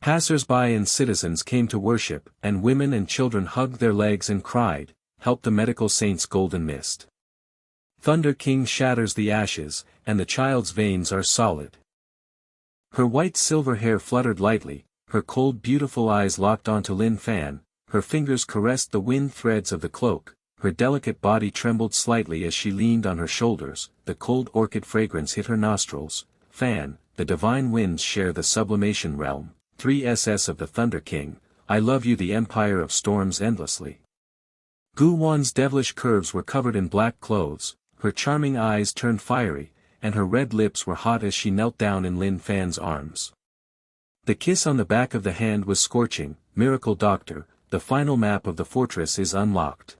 Passers-by and citizens came to worship, and women and children hugged their legs and cried, help the medical saint's golden mist. Thunder King shatters the ashes, and the child's veins are solid. Her white silver hair fluttered lightly, her cold beautiful eyes locked onto Lin Fan, her fingers caressed the wind threads of the cloak, her delicate body trembled slightly as she leaned on her shoulders, the cold orchid fragrance hit her nostrils. Fan, the divine winds share the sublimation realm, 3SS of the Thunder King, I love you, the Empire of Storms endlessly. Gu Wan's devilish curves were covered in black clothes, her charming eyes turned fiery, and her red lips were hot as she knelt down in Lin Fan's arms. The kiss on the back of the hand was scorching. Miracle Doctor, the final map of the fortress is unlocked.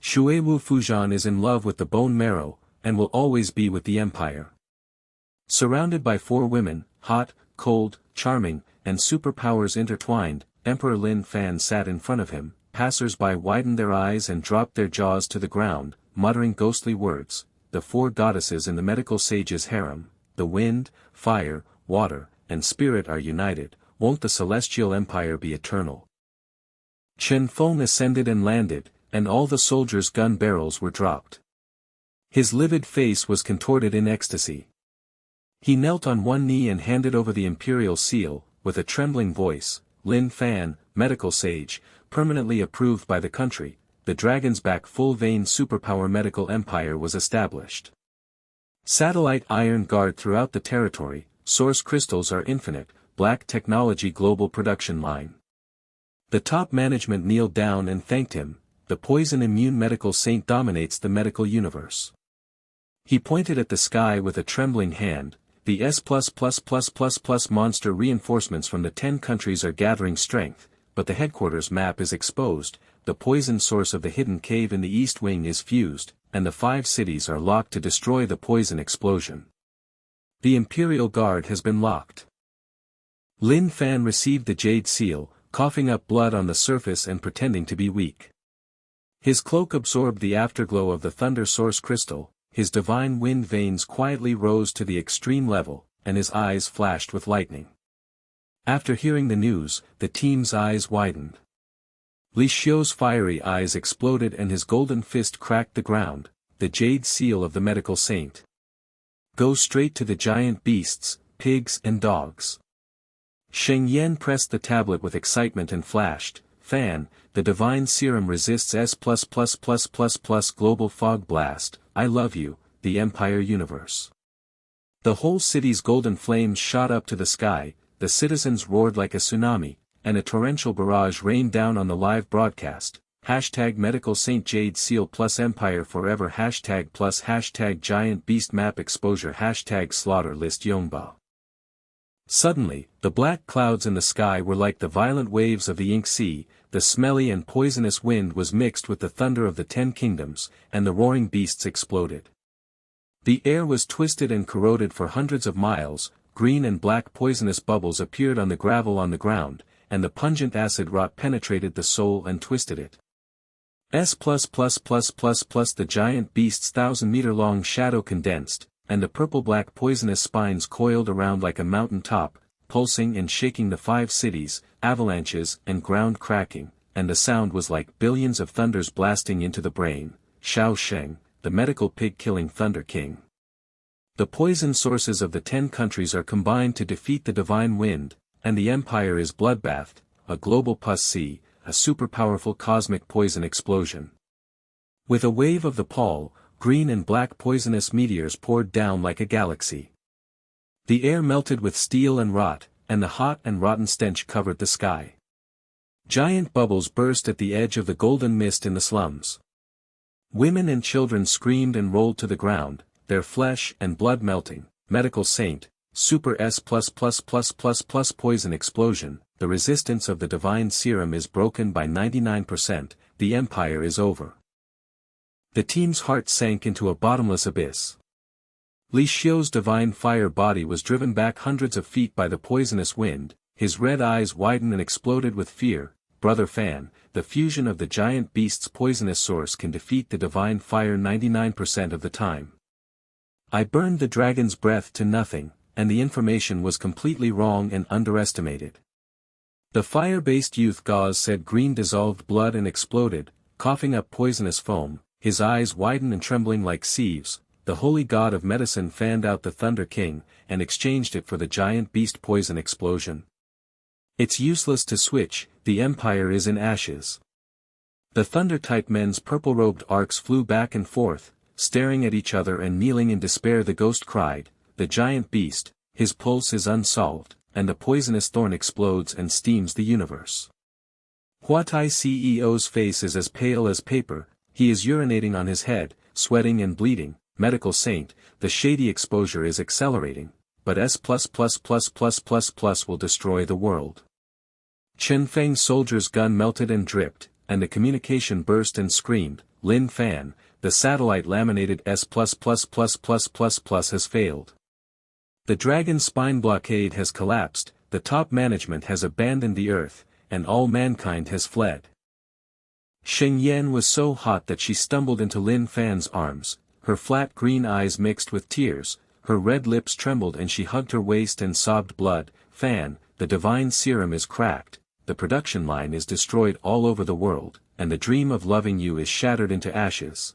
Shui Wu Fujian is in love with the bone marrow, and will always be with the Empire. Surrounded by 4 women, hot, cold, charming, and superpowers intertwined, Emperor Lin Fan sat in front of him. Passers-by widened their eyes and dropped their jaws to the ground, muttering ghostly words. The 4 goddesses in the medical sage's harem, the wind, fire, water, and spirit are united. Won't the celestial empire be eternal? Chen Feng ascended and landed, and all the soldiers' gun barrels were dropped. His livid face was contorted in ecstasy. He knelt on one knee and handed over the imperial seal, with a trembling voice. Lin Fan, medical sage, permanently approved by the country, the Dragon's Back full-vein superpower medical empire was established. Satellite Iron Guard throughout the territory, source crystals are infinite, black technology global production line. The top management kneeled down and thanked him. The poison-immune medical saint dominates the medical universe. He pointed at the sky with a trembling hand. The S+++++ monster reinforcements from the 10 countries are gathering strength, but the headquarters map is exposed, the poison source of the hidden cave in the east wing is fused, and the 5 cities are locked to destroy the poison explosion. The Imperial Guard has been locked. Lin Fan received the Jade Seal, coughing up blood on the surface and pretending to be weak. His cloak absorbed the afterglow of the Thunder Source crystal, his divine wind veins quietly rose to the extreme level, and his eyes flashed with lightning. After hearing the news, the team's eyes widened. Li Xiu's fiery eyes exploded and his golden fist cracked the ground, the Jade Seal of the medical saint. Go straight to the giant beasts, pigs and dogs. Sheng Yan pressed the tablet with excitement and flashed, Fan, the divine serum resists S+++++ global fog blast, I love you, the Empire Universe. The whole city's golden flames shot up to the sky, the citizens roared like a tsunami, and a torrential barrage rained down on the live broadcast. Hashtag Medical Saint Jade Seal plus Empire Forever hashtag plus hashtag Giant Beast Map Exposure hashtag Slaughter List Yongba. Suddenly, the black clouds in the sky were like the violent waves of the Ink Sea, the smelly and poisonous wind was mixed with the thunder of the 10 kingdoms, and the roaring beasts exploded. The air was twisted and corroded for hundreds of miles, green and black poisonous bubbles appeared on the gravel on the ground, and the pungent acid rot penetrated the soul and twisted it. The giant beast's 1,000-meter-long shadow condensed, and the purple-black poisonous spines coiled around like a mountain top, pulsing and shaking the 5 cities, avalanches and ground cracking, and the sound was like billions of thunders blasting into the brain. Xiao Sheng, the medical pig-killing Thunder King. The poison sources of the 10 countries are combined to defeat the divine wind, and the empire is bloodbathed, a global pus sea, a superpowerful cosmic poison explosion. With a wave of the pall, green and black poisonous meteors poured down like a galaxy. The air melted with steel and rot, and the hot and rotten stench covered the sky. Giant bubbles burst at the edge of the golden mist in the slums. Women and children screamed and rolled to the ground, their flesh and blood melting. Medical Saint, Super S++++ poison explosion, the resistance of the divine serum is broken by 99%, the empire is over. The team's heart sank into a bottomless abyss. Li Xiu's divine fire body was driven back hundreds of feet by the poisonous wind, his red eyes widened and exploded with fear. Brother Fan, the fusion of the giant beast's poisonous source can defeat the divine fire 99% of the time. I burned the dragon's breath to nothing, and the information was completely wrong and underestimated. The fire-based youth gauze said green dissolved blood and exploded, coughing up poisonous foam. His eyes widened and trembling like sieves, the holy god of medicine fanned out the Thunder King, and exchanged it for the giant beast poison explosion. It's useless to switch, the empire is in ashes. The Thunder-type men's purple-robed arcs flew back and forth, staring at each other and kneeling in despair. The ghost cried, the giant beast, his pulse is unsolved, and the poisonous thorn explodes and steams the universe. Huatai CEO's face is as pale as paper. He is urinating on his head, sweating and bleeding. Medical Saint, the shady exposure is accelerating, but S+++++ will destroy the world. Chen Feng's soldier's gun melted and dripped, and the communication burst and screamed, Lin Fan, the satellite laminated S+++++ has failed. The dragon's spine blockade has collapsed, the top management has abandoned the earth, and all mankind has fled. Sheng Yan was so hot that she stumbled into Lin Fan's arms, her flat green eyes mixed with tears, her red lips trembled and she hugged her waist and sobbed blood. Fan, the divine serum is cracked, the production line is destroyed all over the world, and the dream of loving you is shattered into ashes.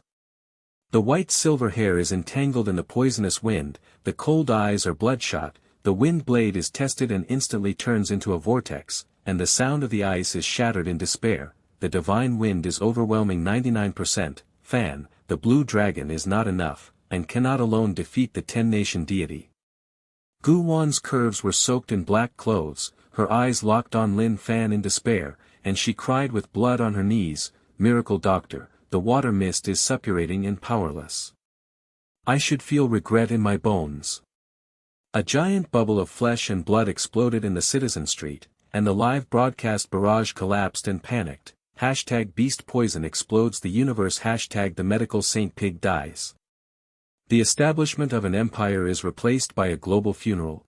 The white silver hair is entangled in the poisonous wind, the cold eyes are bloodshot, the wind blade is tested and instantly turns into a vortex, and the sound of the ice is shattered in despair. The divine wind is overwhelming 99%, Fan, the blue dragon is not enough, and cannot alone defeat the 10-nation deity. Gu Wan's curves were soaked in black clothes, her eyes locked on Lin Fan in despair, and she cried with blood on her knees, "Miracle doctor, the water mist is suppurating and powerless. I should feel regret in my bones." A giant bubble of flesh and blood exploded in the citizen street, and the live broadcast barrage collapsed and panicked. #beast poison explodes the universe. #the medical saint pig dies. The establishment of an empire is replaced by a global funeral.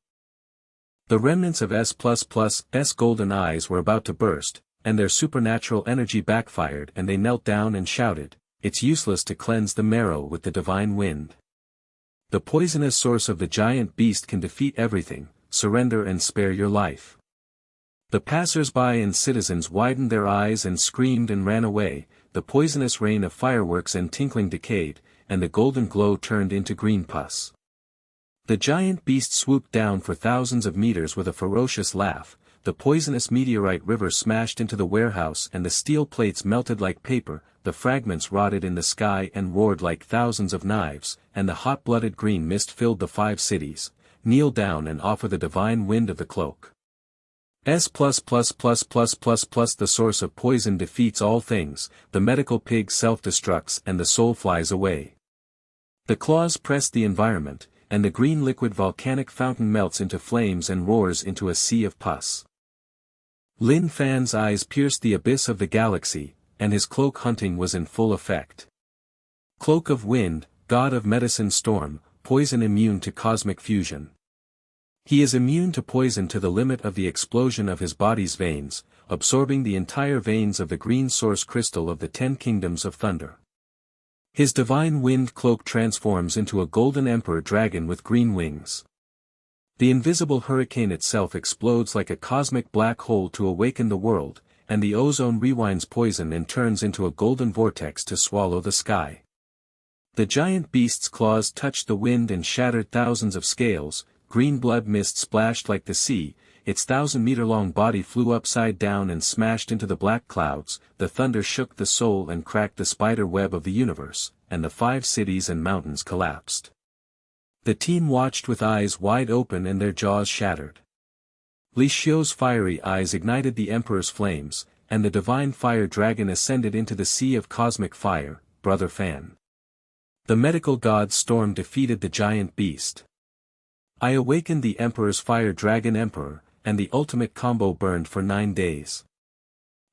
The remnants of S++'s golden eyes were about to burst, and their supernatural energy backfired, and they knelt down and shouted, "It's useless to cleanse the marrow with the divine wind. The poisonous source of the giant beast can defeat everything, surrender and spare your life." The passers-by and citizens widened their eyes and screamed and ran away. The poisonous rain of fireworks and tinkling decayed, and the golden glow turned into green pus. The giant beast swooped down for thousands of meters with a ferocious laugh. The poisonous meteorite river smashed into the warehouse and the steel plates melted like paper, the fragments rotted in the sky and roared like thousands of knives, and the hot-blooded green mist filled the 5 cities. Kneel down and offer the divine wind of the cloak. The source of poison defeats all things, the medical pig self-destructs and the soul flies away. The claws press the environment, and the green liquid volcanic fountain melts into flames and roars into a sea of pus. Lin Fan's eyes pierced the abyss of the galaxy, and his cloak hunting was in full effect. Cloak of wind, god of medicine storm, poison immune to cosmic fusion. He is immune to poison to the limit of the explosion of his body's veins, absorbing the entire veins of the green source crystal of the 10 kingdoms of thunder. His divine wind cloak transforms into a golden emperor dragon with green wings. The invisible hurricane itself explodes like a cosmic black hole to awaken the world, and the ozone rewinds poison and turns into a golden vortex to swallow the sky. The giant beast's claws touched the wind and shattered thousands of scales, green blood mist splashed like the sea, its 1,000-meter-long body flew upside down and smashed into the black clouds, the thunder shook the soul and cracked the spider web of the universe, and the 5 cities and mountains collapsed. The team watched with eyes wide open and their jaws shattered. Li Xiu's fiery eyes ignited the Emperor's flames, and the divine fire dragon ascended into the sea of cosmic fire. Brother Fan. The medical god Storm defeated the giant beast. I awakened the Emperor's fire dragon Emperor, and the ultimate combo burned for 9 days.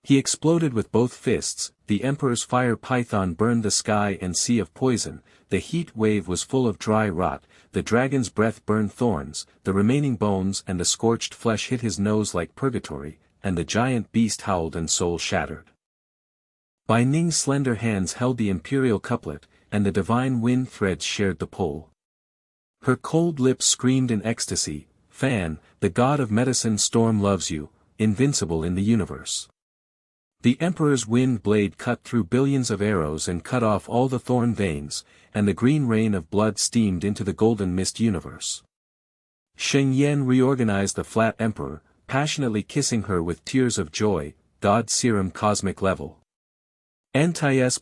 He exploded with both fists, the Emperor's fire python burned the sky and sea of poison, the heat wave was full of dry rot, the dragon's breath burned thorns, the remaining bones and the scorched flesh hit his nose like purgatory, and the giant beast howled and soul shattered. Bai Ning's slender hands held the imperial couplet, and the divine wind threads shared the pole. Her cold lips screamed in ecstasy, "Fan, the god of medicine Storm loves you, invincible in the universe." The Emperor's wind blade cut through billions of arrows and cut off all the thorn veins, and the green rain of blood steamed into the golden mist universe. Sheng Yan reorganized the flat Emperor, passionately kissing her with tears of joy, God serum cosmic level. Anti-S++++++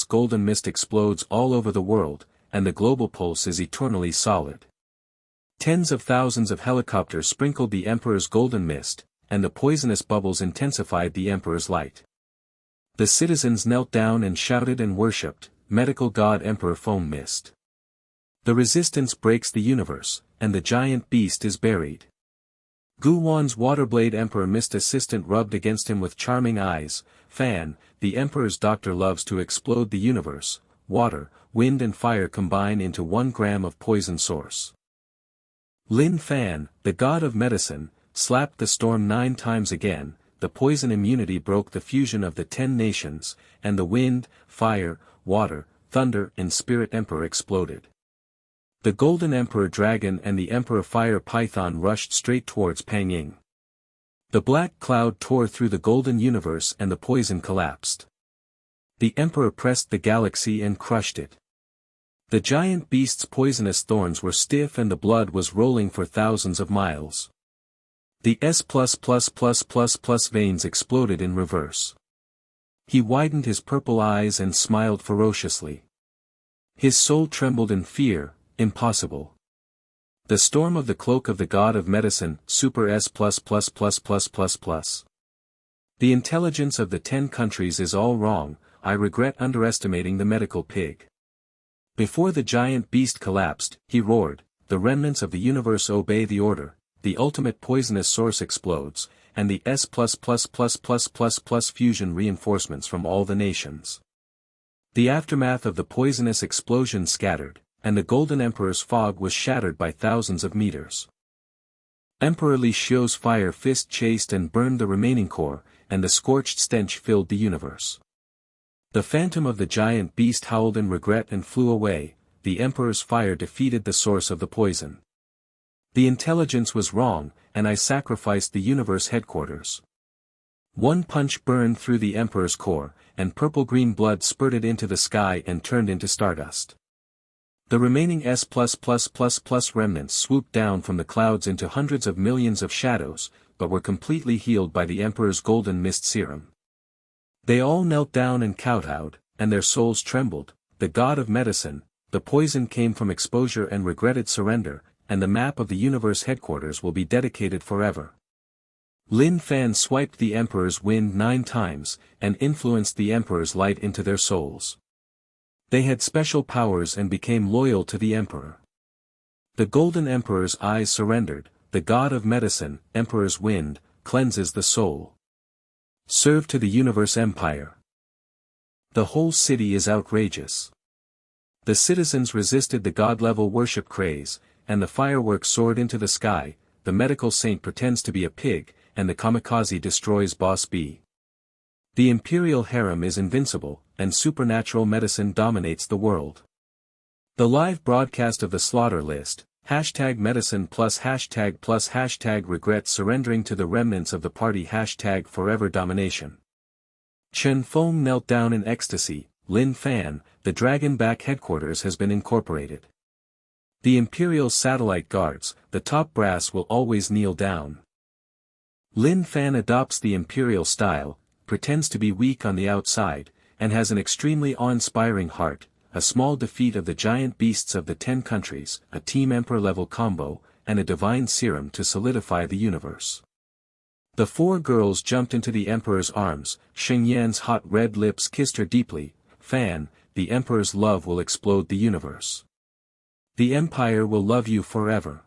golden mist explodes all over the world, and the global pulse is eternally solid. Tens of thousands of helicopters sprinkled the Emperor's golden mist, and the poisonous bubbles intensified the Emperor's light. The citizens knelt down and shouted and worshipped, medical god Emperor Foam Mist. The resistance breaks the universe, and the giant beast is buried. Gu Wan's waterblade Emperor Mist assistant rubbed against him with charming eyes, "Fan, the Emperor's doctor loves to explode the universe, water, wind and fire combine into 1 gram of poison source." Lin Fan, the god of medicine, slapped the storm 9 times again, the poison immunity broke the fusion of the 10 nations, and the wind, fire, water, thunder and spirit emperor exploded. The golden emperor dragon and the emperor fire python rushed straight towards Pangying. The black cloud tore through the golden universe and the poison collapsed. The emperor pressed the galaxy and crushed it. The giant beast's poisonous thorns were stiff and the blood was rolling for thousands of miles. The S+++++ veins exploded in reverse. He widened his purple eyes and smiled ferociously. His soul trembled in fear, impossible. The storm of the cloak of the god of medicine, super S+++++++. The intelligence of the 10 countries is all wrong, I regret underestimating the medical pig. Before the giant beast collapsed, he roared, the remnants of the universe obey the order, the ultimate poisonous source explodes, and the S++++++ fusion reinforcements from all the nations. The aftermath of the poisonous explosion scattered, and the Golden Emperor's fog was shattered by thousands of meters. Emperor Li Xiu's fire fist chased and burned the remaining core, and the scorched stench filled the universe. The phantom of the giant beast howled in regret and flew away, the Emperor's fire defeated the source of the poison. The intelligence was wrong, and I sacrificed the universe headquarters. One punch burned through the Emperor's core, and purple-green blood spurted into the sky and turned into stardust. The remaining S+++ remnants swooped down from the clouds into hundreds of millions of shadows, but were completely healed by the Emperor's golden mist serum. They all knelt down and kowtowed, and their souls trembled, the god of medicine, the poison came from exposure and regretted surrender, and the map of the universe headquarters will be dedicated forever. Lin Fan swiped the Emperor's wind 9 times, and influenced the Emperor's light into their souls. They had special powers and became loyal to the Emperor. The Golden Emperor's eyes surrendered, the god of medicine, Emperor's wind, cleanses the soul. Serve to the universe empire. The whole city is outrageous. The citizens resisted the god-level worship craze, and the fireworks soared into the sky, the medical saint pretends to be a pig, and the kamikaze destroys Boss B. The imperial harem is invincible, and supernatural medicine dominates the world. The live broadcast of the slaughter list, #medicine plus #regret surrendering to the remnants of the party #forever domination. Chen Feng knelt down in ecstasy, Lin Fan, the Dragonback headquarters has been incorporated. The Imperial Satellite Guards, the top brass will always kneel down. Lin Fan adopts the Imperial style, pretends to be weak on the outside, and has an extremely awe-inspiring heart, a small defeat of the giant beasts of the 10 countries, a Team Emperor-level combo, and a divine serum to solidify the universe. The 4 girls jumped into the Emperor's arms, Sheng Yan's hot red lips kissed her deeply, Fan, the Emperor's love will explode the universe. The Empire will love you forever.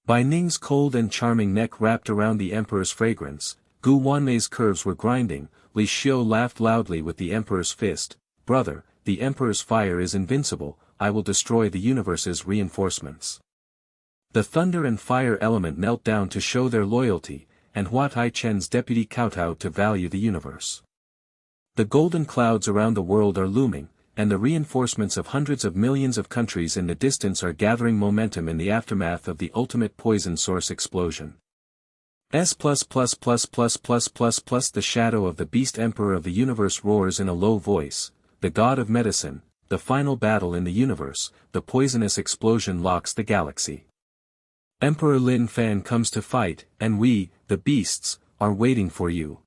Bai Ning's cold and charming neck wrapped around the Emperor's fragrance, Gu Wanmei's curves were grinding, Li Xiu laughed loudly with the Emperor's fist, brother, the Emperor's fire is invincible, I will destroy the universe's reinforcements. The thunder and fire element knelt down to show their loyalty, and Hua Tai-chen's deputy kowtowed to value the universe. The golden clouds around the world are looming, and the reinforcements of hundreds of millions of countries in the distance are gathering momentum in the aftermath of the ultimate poison source explosion. S++++++++ the shadow of the beast emperor of the universe roars in a low voice, the god of medicine, the final battle in the universe, the poisonous explosion locks the galaxy. Emperor Lin Fan comes to fight, and we, the beasts, are waiting for you.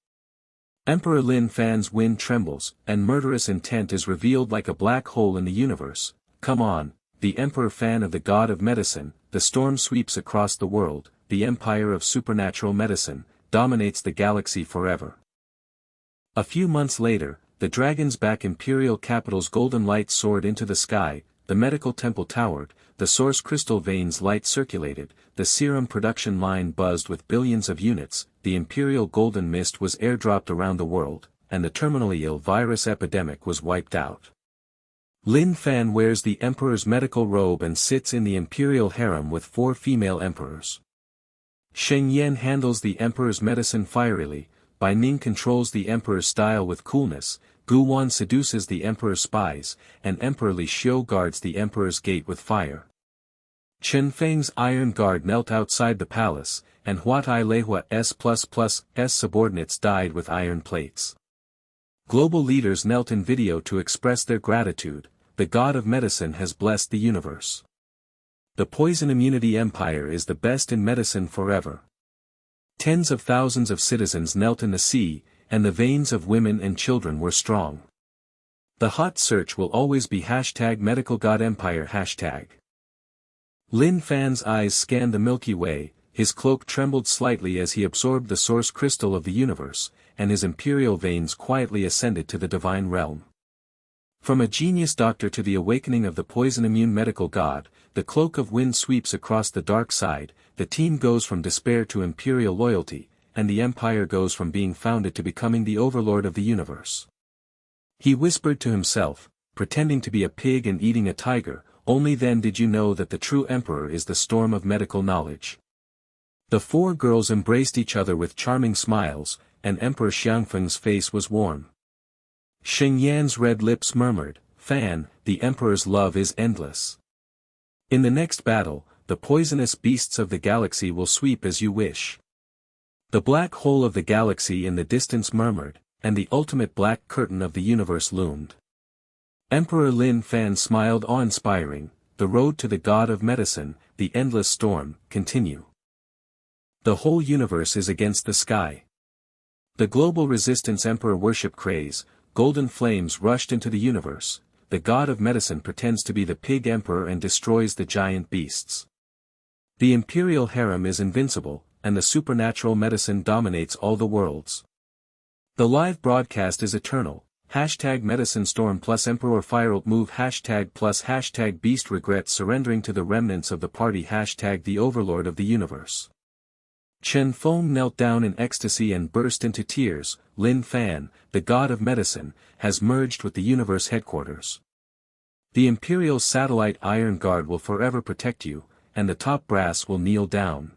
Emperor Lin Fan's wind trembles, and murderous intent is revealed like a black hole in the universe. Come on, the Emperor Fan of the god of medicine, the storm sweeps across the world, the empire of supernatural medicine, dominates the galaxy forever. A few months later, the dragon's back imperial capital's golden light soared into the sky, the medical temple towered, the source crystal veins light circulated, the serum production line buzzed with billions of units, the imperial golden mist was airdropped around the world, and the terminally ill virus epidemic was wiped out. Lin Fan wears the emperor's medical robe and sits in the imperial harem with 4 female emperors. Sheng Yan handles the emperor's medicine fierily, Bai Ning controls the emperor's style with coolness, Gu Wan seduces the emperor's spies, and Emperor Li Xiu guards the emperor's gate with fire. Chen Feng's iron guard knelt outside the palace, and Hua Tai Leihua's subordinates died with iron plates. Global leaders knelt in video to express their gratitude, the god of medicine has blessed the universe. The poison immunity empire is the best in medicine forever. Tens of thousands of citizens knelt in the sea, and the veins of women and children were strong. The hot search will always be #MedicalGodEmpire#. Lin Fan's eyes scanned the Milky Way, his cloak trembled slightly as he absorbed the source crystal of the universe, and his imperial veins quietly ascended to the divine realm. From a genius doctor to the awakening of the poison-immune medical god, the cloak of wind sweeps across the dark side, the team goes from despair to imperial loyalty, and the empire goes from being founded to becoming the overlord of the universe. He whispered to himself, pretending to be a pig and eating a tiger, only then did you know that the true emperor is the storm of medical knowledge. The four girls embraced each other with charming smiles, and Emperor Xiangfeng's face was warm. Xingyan's red lips murmured, "Fan, the emperor's love is endless. In the next battle, the poisonous beasts of the galaxy will sweep as you wish." The black hole of the galaxy in the distance murmured, and the ultimate black curtain of the universe loomed. Emperor Lin Fan smiled awe-inspiring, "The road to the god of medicine, the endless storm, continue. The whole universe is against the sky." The global resistance emperor worship craze, golden flames rushed into the universe, the god of medicine pretends to be the pig emperor and destroys the giant beasts. The imperial harem is invincible, and the supernatural medicine dominates all the worlds. The live broadcast is eternal, #medicine storm plus emperor fire move #plus #beast regrets surrendering to the remnants of the party #the overlord of the universe. Chen Feng knelt down in ecstasy and burst into tears. Lin Fan, the god of medicine, has merged with the universe headquarters. The imperial satellite Iron Guard will forever protect you, and the top brass will kneel down.